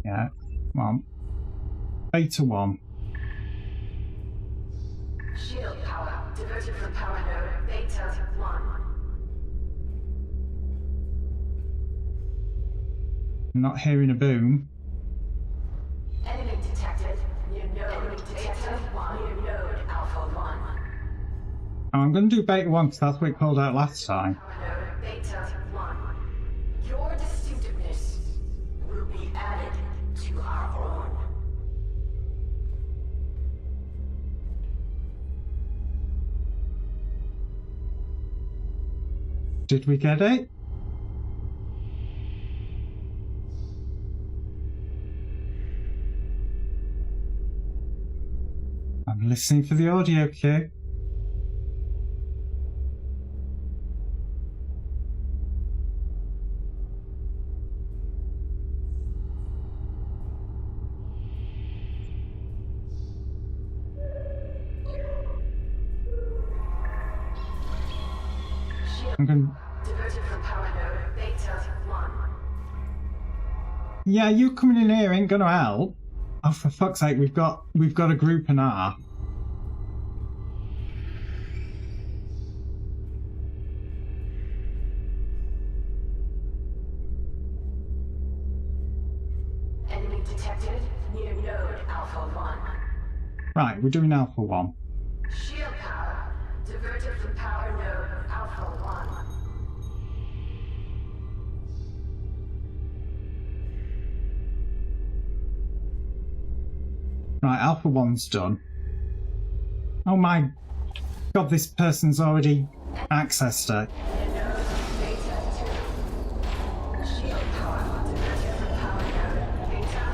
Yeah, come on. Beta 1. Shield power diverted from power node Beta 1. I'm not hearing a boom. Enemy detected. You know, Beta 1. You know, Alpha 1. Oh, I'm going to do Beta 1 because that's what it called out last time. Power node Beta 1. Your distinctiveness will be added to our own. Did we get it? I'm listening for the audio cue. I'm going. Diverted from power node Beta 1. Yeah, you coming in here ain't gonna help. Oh, for fuck's sake, we've got a group in R. Enemy detected near node Alpha 1. Right, we're doing Alpha 1. Shield power diverted from power node Alpha 1. Right, Alpha 1's done. Oh my god, this person's already accessed it. Shield power diverted from power node Beta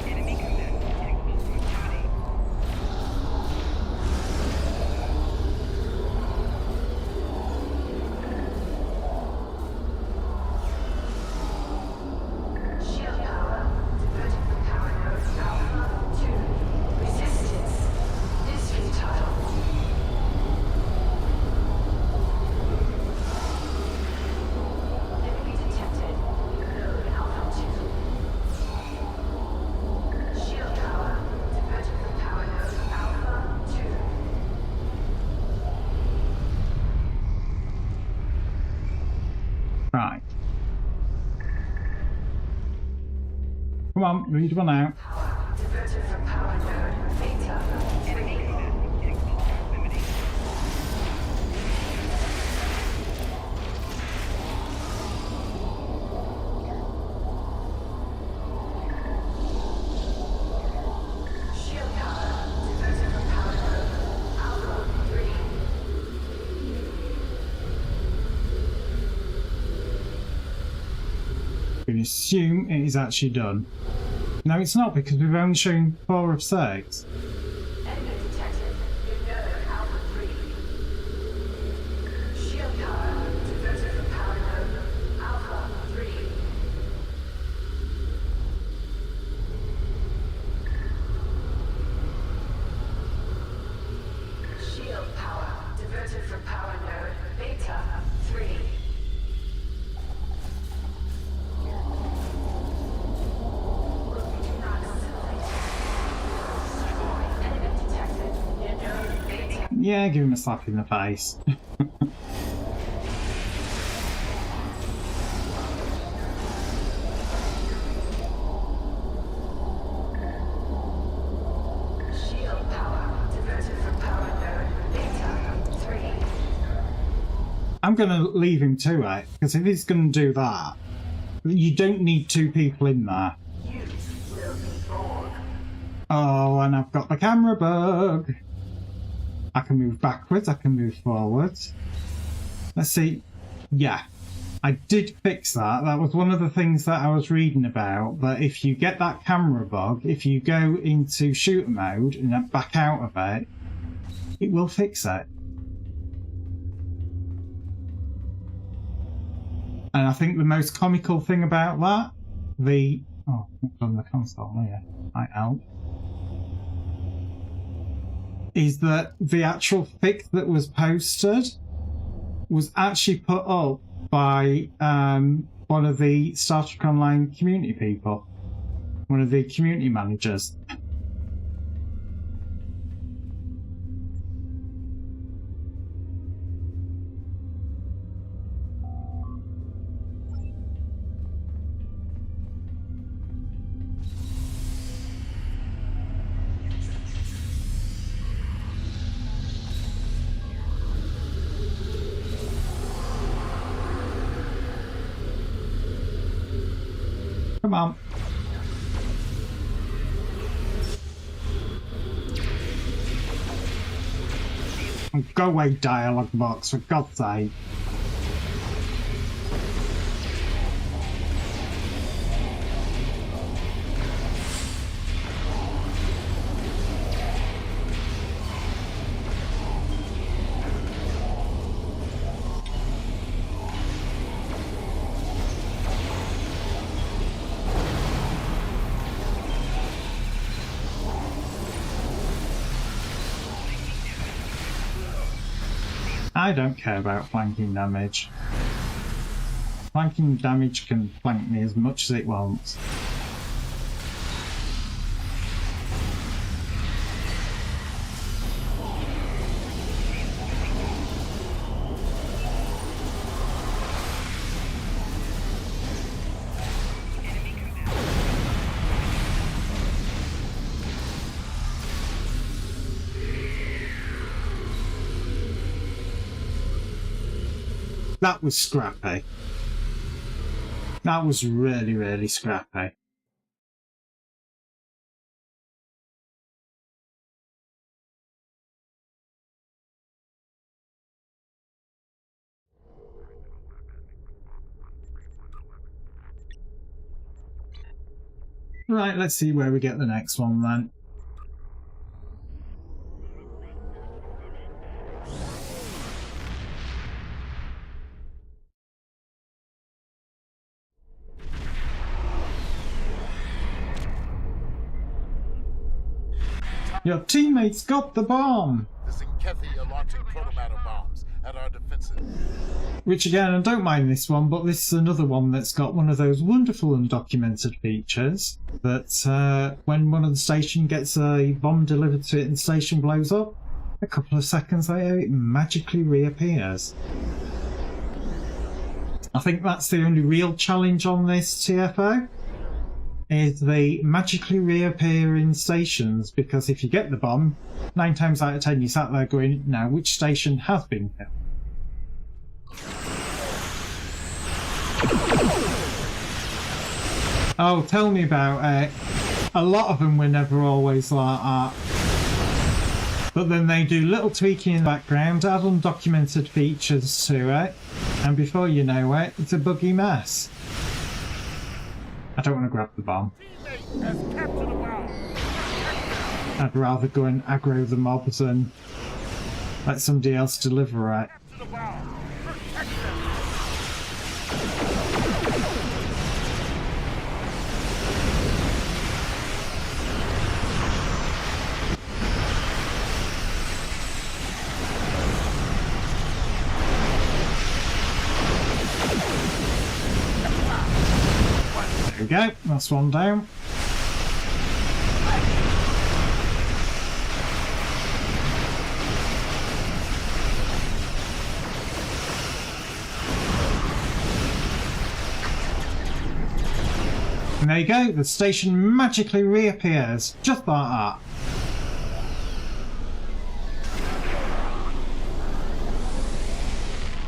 2. Enemy command technical proximity. Shield power diverted from power node Alpha 2. Resistance is futile. Enemy detected. Node Alpha 2. Shield power diverted from power node Alpha 2. Right. Come on, read one out. Diverted from power node Beta. Enemy command technical proximity. Shield power diverted from power node Alpha 3. We can assume it is actually done. No, it's not because we've only shown 4 of 6. Enemy detected. You know Alpha 3. Shield power diverted from power node Alpha 3. Shield power diverted from power node Beta 3. We do not assimilate. Yeah, give him a slap in the face. Shield power diverted from power node Beta 3. I'm going to leave him to it, because if he's going to do that, you don't need two people in there. Oh, and I've got the camera bug. I can move backwards, I can move forwards. Let's see. Yeah, I did fix that. That was one of the things that I was reading about, that if you get that camera bug, if you go into shooter mode and then back out of it, it will fix it. And I think the most comical thing about that, oh, it's on the console here, might help, is that the actual fix that was posted was actually put up by one of the Star Trek Online community people, one of the community managers. Come on. Go away, dialogue box, for God's sake. I don't care about flanking damage. Flanking damage can flank me as much as it wants. That was scrappy. That was really, really scrappy. Right, let's see where we get the next one then. Your teammates got the bomb! The Zinkethi are launching protomatter bombs at our defenses. Which again, I don't mind this one, but this is another one that's got one of those wonderful undocumented features that when one of the station gets a bomb delivered to it and the station blows up, a couple of seconds later it magically reappears. I think that's the only real challenge on this TFO, is they magically reappear in stations, because if you get the bomb, 9 times out of 10 you sat there going, now which station has been hit? Oh, tell me about it. A lot of them were never always like that. But then they do little tweaking in the background, add undocumented features to it, and before you know it, it's a buggy mess. I don't want to grab the bomb. I'd rather go and aggro the mobs and let somebody else deliver it. There we go, that's one down. And there you go, the station magically reappears, just like that.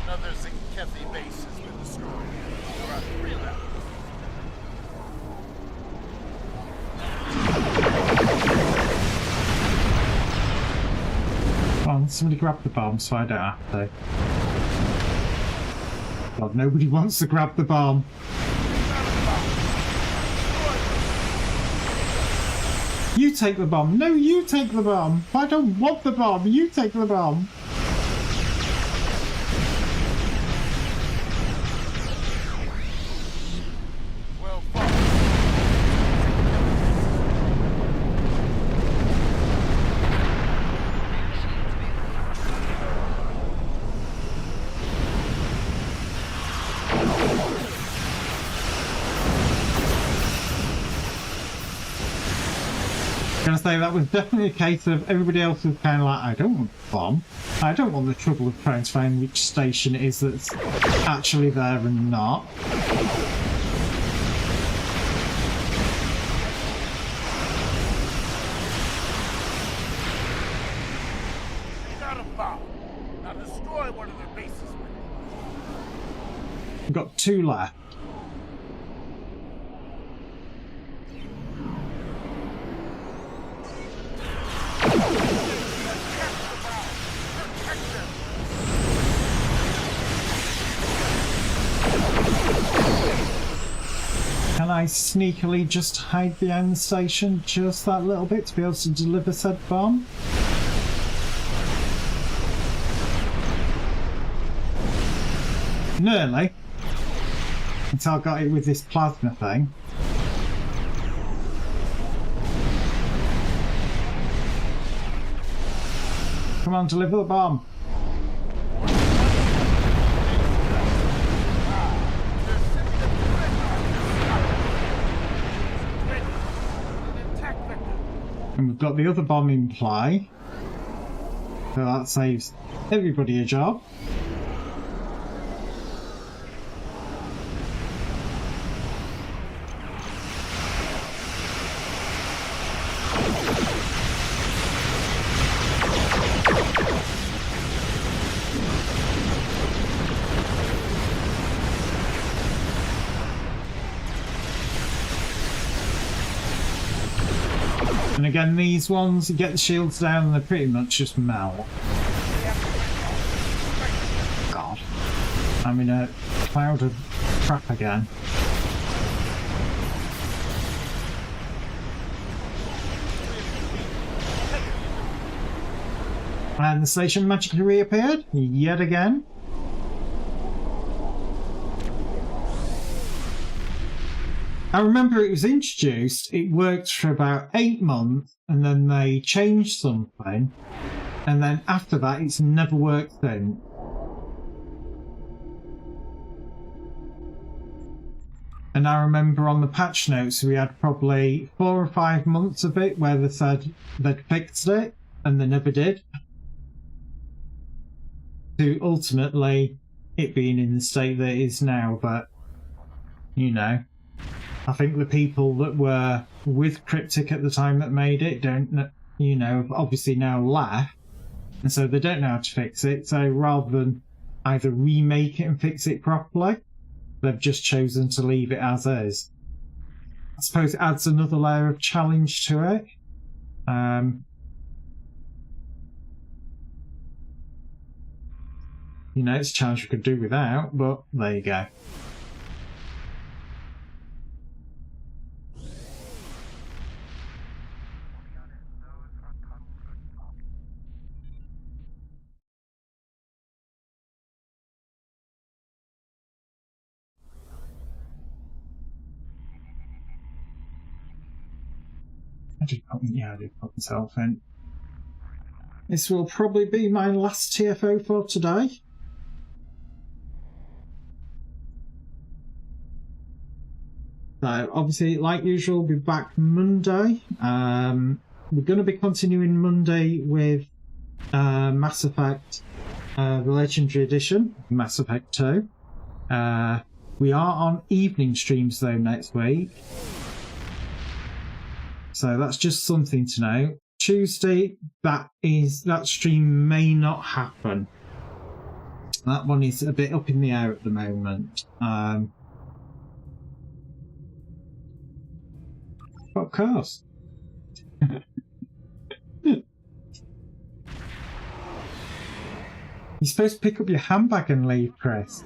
Another Zinkethi base has been destroyed. We're on the relay. Come on, somebody grab the bomb so I don't have to. God, nobody wants to grab the bomb. You take the bomb. No, you take the bomb. I don't want the bomb. You take the bomb. Well, I'm gonna say that was definitely a case of everybody else was kind of like, I don't want the bomb. I don't want the trouble of trying to find which station it is that's actually there and not. got a bomb. Now destroy one of their bases with it. We've got 2 left. Can I sneakily just hide behind the station just that little bit to be able to deliver said bomb? Nearly. Until I got it with this plasma thing. Come on, deliver the bomb. And we've got the other bomb in play. So that saves everybody a job. And again, these ones, you get the shields down and they pretty much just melt. God. I'm in a cloud of crap again. And the station magically reappeared, yet again. I remember it was introduced, it worked for about 8 months, and then they changed something, and then after that it's never worked since. And I remember on the patch notes we had probably 4 or 5 months of it where they said they'd fixed it, and they never did. To ultimately it being in the state that it is now, but, you know. I think the people that were with Cryptic at the time that made it don't, you know, obviously now left, and so they don't know how to fix it. So rather than either remake it and fix it properly, they've just chosen to leave it as is. I suppose it adds another layer of challenge to it. You know, it's a challenge we could do without, but there you go. I did put myself in. This will probably be my last TFO for today. So obviously, like usual, we'll be back Monday. We're going to be continuing Monday with Mass Effect, the Legendary Edition, Mass Effect 2. We are on evening streams though next week. So that's just something to know. Tuesday, that stream may not happen. That one is a bit up in the air at the moment. Of course. You're supposed to pick up your handbag and leave, Chris.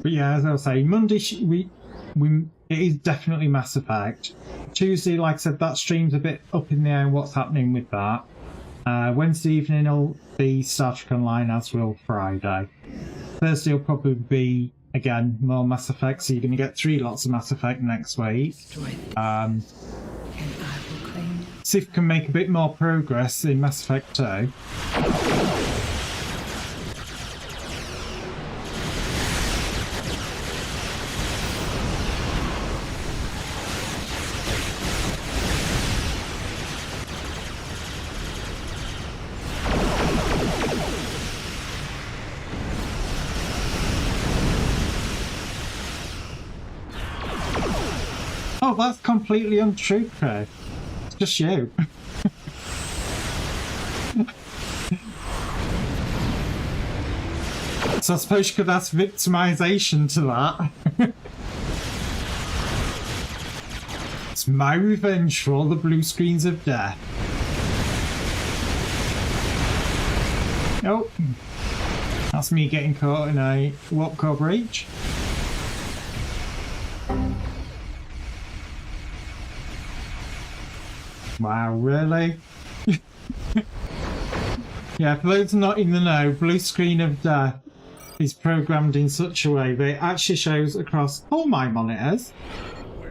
But yeah, as I was saying, Monday it is definitely Mass Effect. Tuesday, like I said, that stream's a bit up in the air. What's happening with that? Wednesday evening will be Star Trek Online, as will Friday. Thursday will probably be again more Mass Effect, so you're going to get 3 lots of Mass Effect next week. See if we can make a bit more progress in Mass Effect 2. Oh, that's completely untrue, Craig. It's just you. So I suppose you could ask victimization to that. It's my revenge for all the blue screens of death. Oh, that's me getting caught in a warp core breach. Wow, really? Yeah, for those not in the know, blue screen of death is programmed in such a way that it actually shows across all my monitors.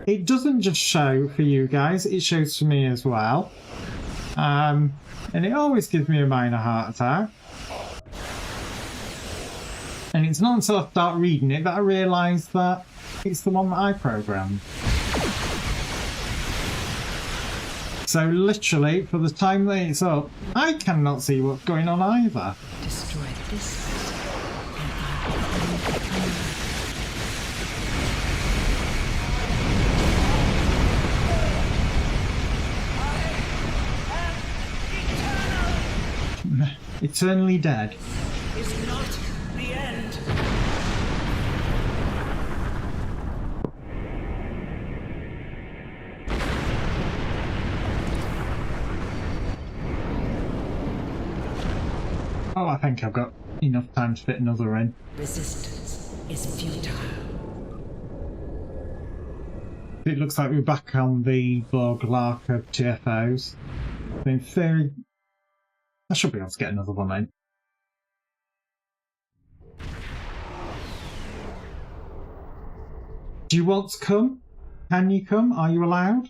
It doesn't just show for you guys, it shows for me as well. And it always gives me a minor heart attack. And it's not until I start reading it that I realise that it's the one that I programmed. So literally, for the time that it's up, I cannot see what's going on either. Destroy this. Eternally dead. Is not the end. Oh, I think I've got enough time to fit another in. Resistance is futile. It looks like we're back on the Borg Lark of TFOs. In theory, I should be able to get another one in. Do you want to come? Can you come? Are you allowed?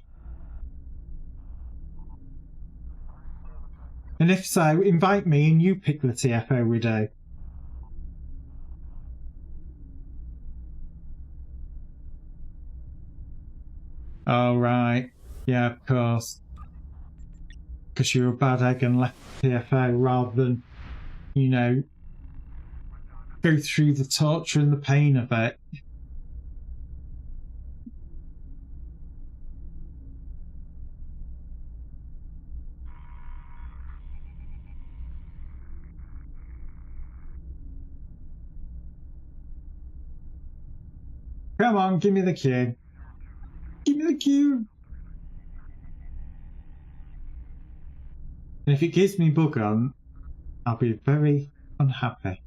And if so, invite me and you pick the TFO we do. Oh, right. Yeah, of course. Because you're a bad egg and left the TFO rather than, you know, go through the torture and the pain of it. Come on, give me the cue. Give me the cue. And if it gives me bug on, I'll be very unhappy.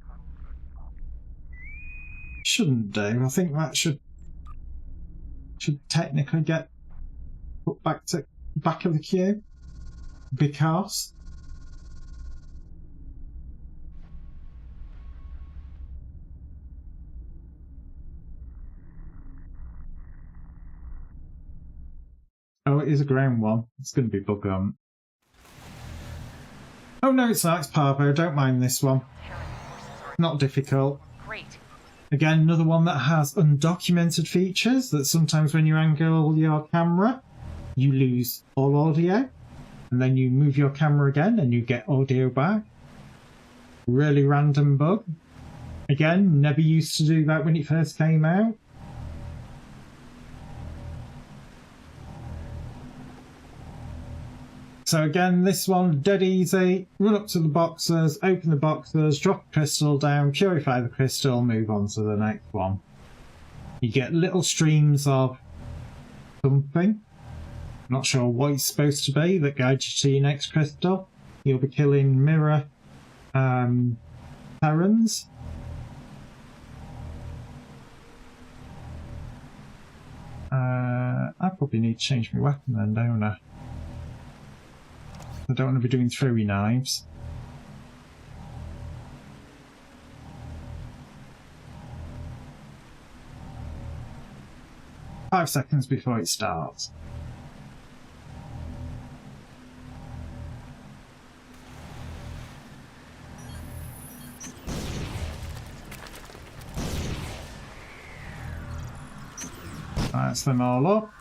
Shouldn't do. I think that should technically get put back to back of the queue because oh, it is a ground one. It's going to be bug on. Oh no, it's not. It's Parvo. Don't mind this one. Not difficult. Great. Again, another one that has undocumented features, that sometimes when you angle your camera, you lose all audio, and then you move your camera again and you get audio back. Really random bug. Again, never used to do that when it first came out. So again, this one, dead easy. Run up to the boxes, open the boxes, drop a crystal down, purify the crystal, move on to the next one. You get little streams of something. Not sure what it's supposed to be that guides you to your next crystal. You'll be killing mirror Terrans. I probably need to change my weapon then, don't I? I don't want to be doing throwy knives. Five seconds before it starts. That's them all up.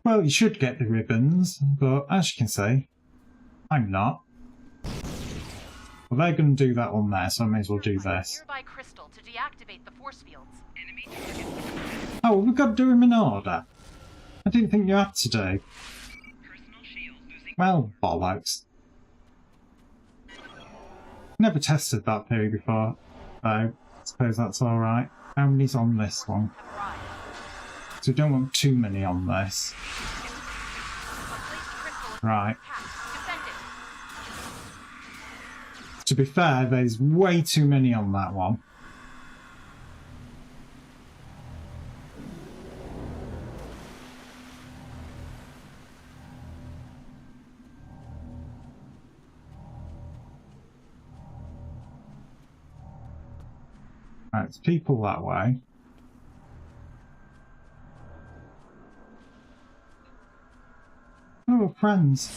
Well, you should get the ribbons, but as you can see, I'm not. Well, they're going to do that one there, so I may as well do this. Crystal to deactivate the force fields. Oh, well, we've got to do them in order. I didn't think you had to do. Well, bollocks. Never tested that theory before, so I suppose that's alright. How many's on this one? So we don't want too many on this. Right. To be fair, there's way too many on that one. Right, it's people that way. Oh, friends.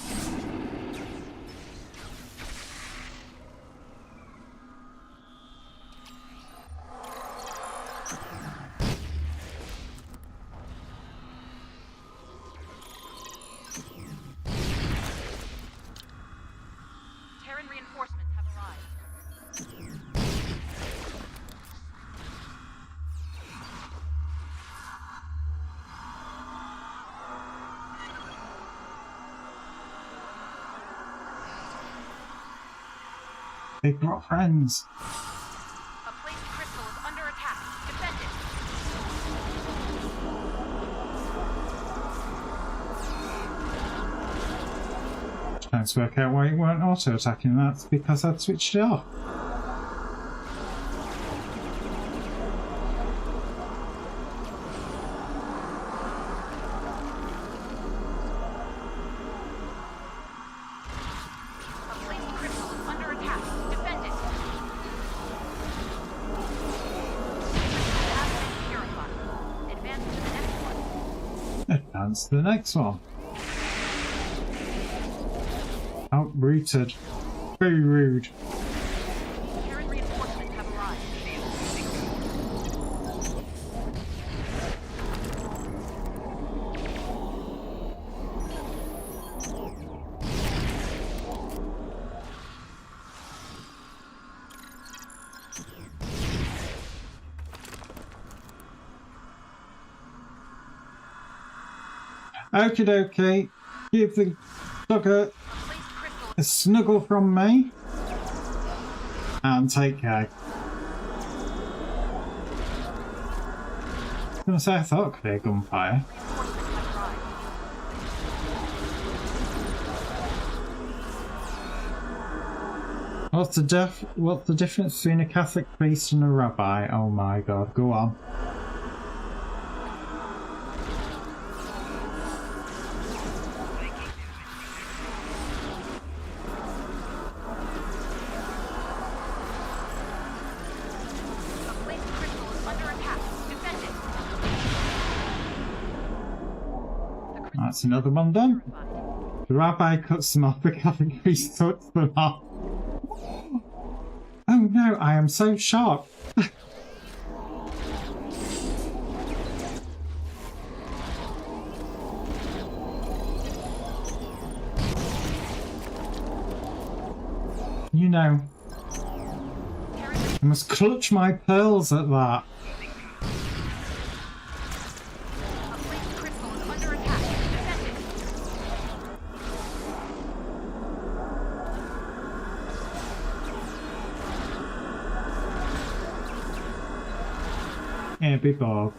Reinforcements have arrived. They brought friends. A placed crystal is under attack. Defend it. Trying to work out why it weren't auto-attacking. That's because I'd switched it off. Advance to the next one. Outrooted. Very rude. Reinforcements have arrived. Okie dokie. Give the sucker a snuggle from me. And take care. I was going to say, I thought it could be a gunfire. What's the difference between a Catholic priest and a rabbi? Oh my god, go on. That's another one done. The rabbi cuts them off, the Catholic priest cuts them off. Oh no, I am so sharp. You know, I must clutch my pearls at that. Yeah, be Bob.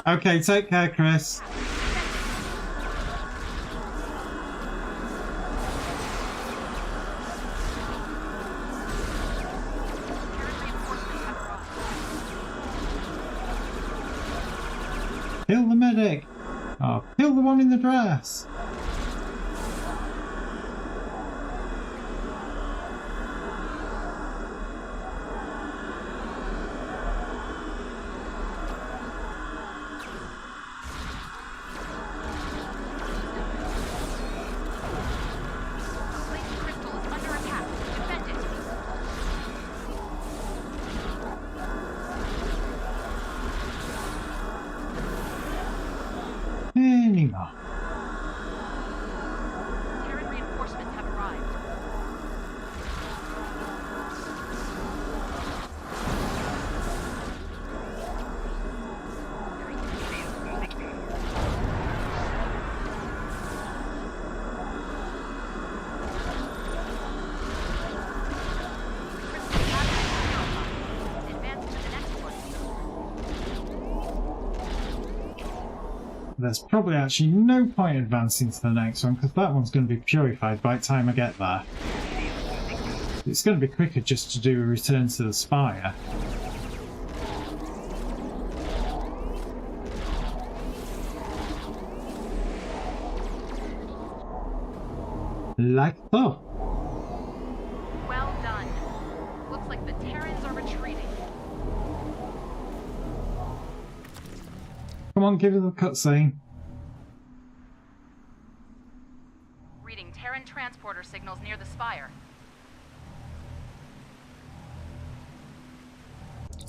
Okay, take care, Chris. Kill the medic! Oh, kill the one in the dress! Anymore. Terran reinforcements have arrived. There's probably actually no point advancing to the next one because that one's going to be purified by the time I get there. It's going to be quicker just to do a return to the spire. Like so. Well done. Looks like the Terrans are retreating. Come on, give us a cutscene. Reading Terran transporter signals near the spire.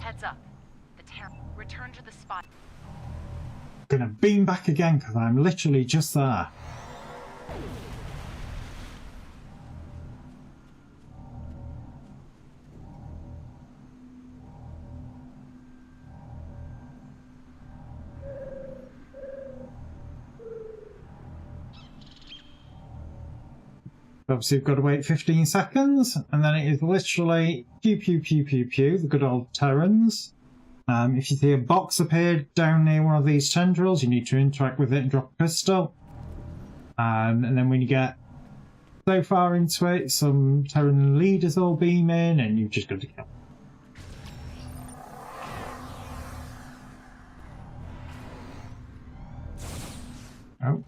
Heads up. The Terran. Return to the spire. Gonna beam back again because I'm literally just there. Obviously, you've got to wait 15 seconds, and then it is literally pew pew pew pew pew, the good old Terrans. If you see a box appear down near one of these tendrils, you need to interact with it and drop a crystal. And then when you get so far into it, some Terran leaders all beam in, and you've just got to kill. Oh.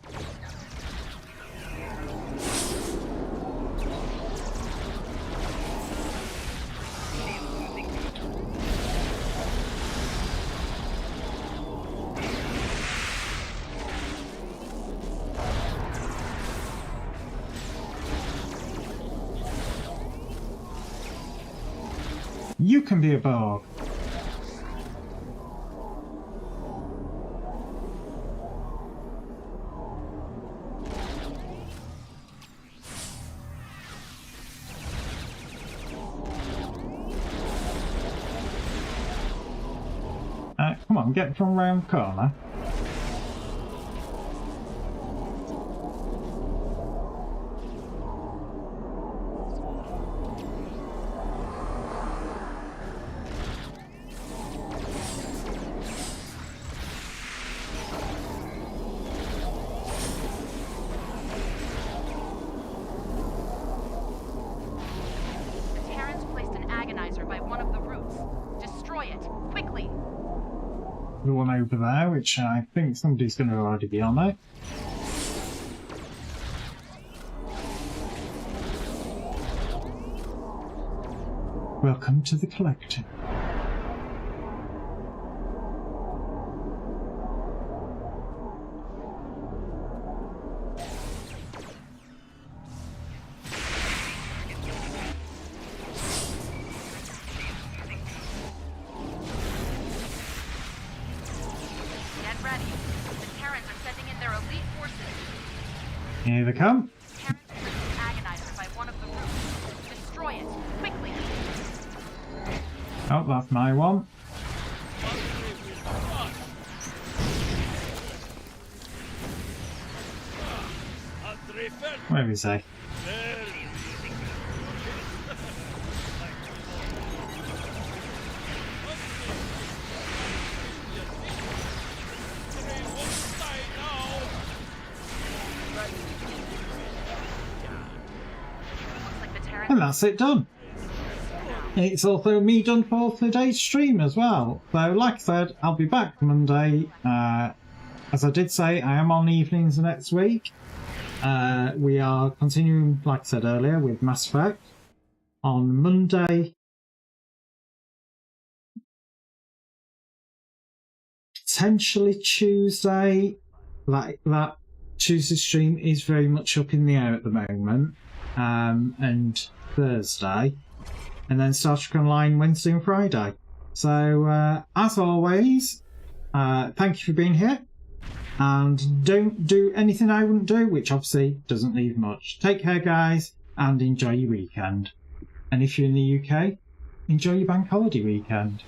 You can be a Borg. Come on, get from round the corner. the one over there, which I think somebody's going to already be on it. Welcome to the collective. Here they come. Oh, that's my one. Where is he? And that's it done. It's also me done for today's stream as well. So like I said, I'll be back Monday. As I did say, I am on evenings next week. We are continuing, like I said earlier, with Mass Effect. On Monday, potentially Tuesday. That Tuesday stream is very much up in the air at the moment. And Thursday, and then Star Trek Online Wednesday and Friday. So as always, thank you for being here, and don't do anything I wouldn't do, which obviously doesn't leave much. Take care, guys, and enjoy your weekend. And if you're in the UK, enjoy your bank holiday weekend.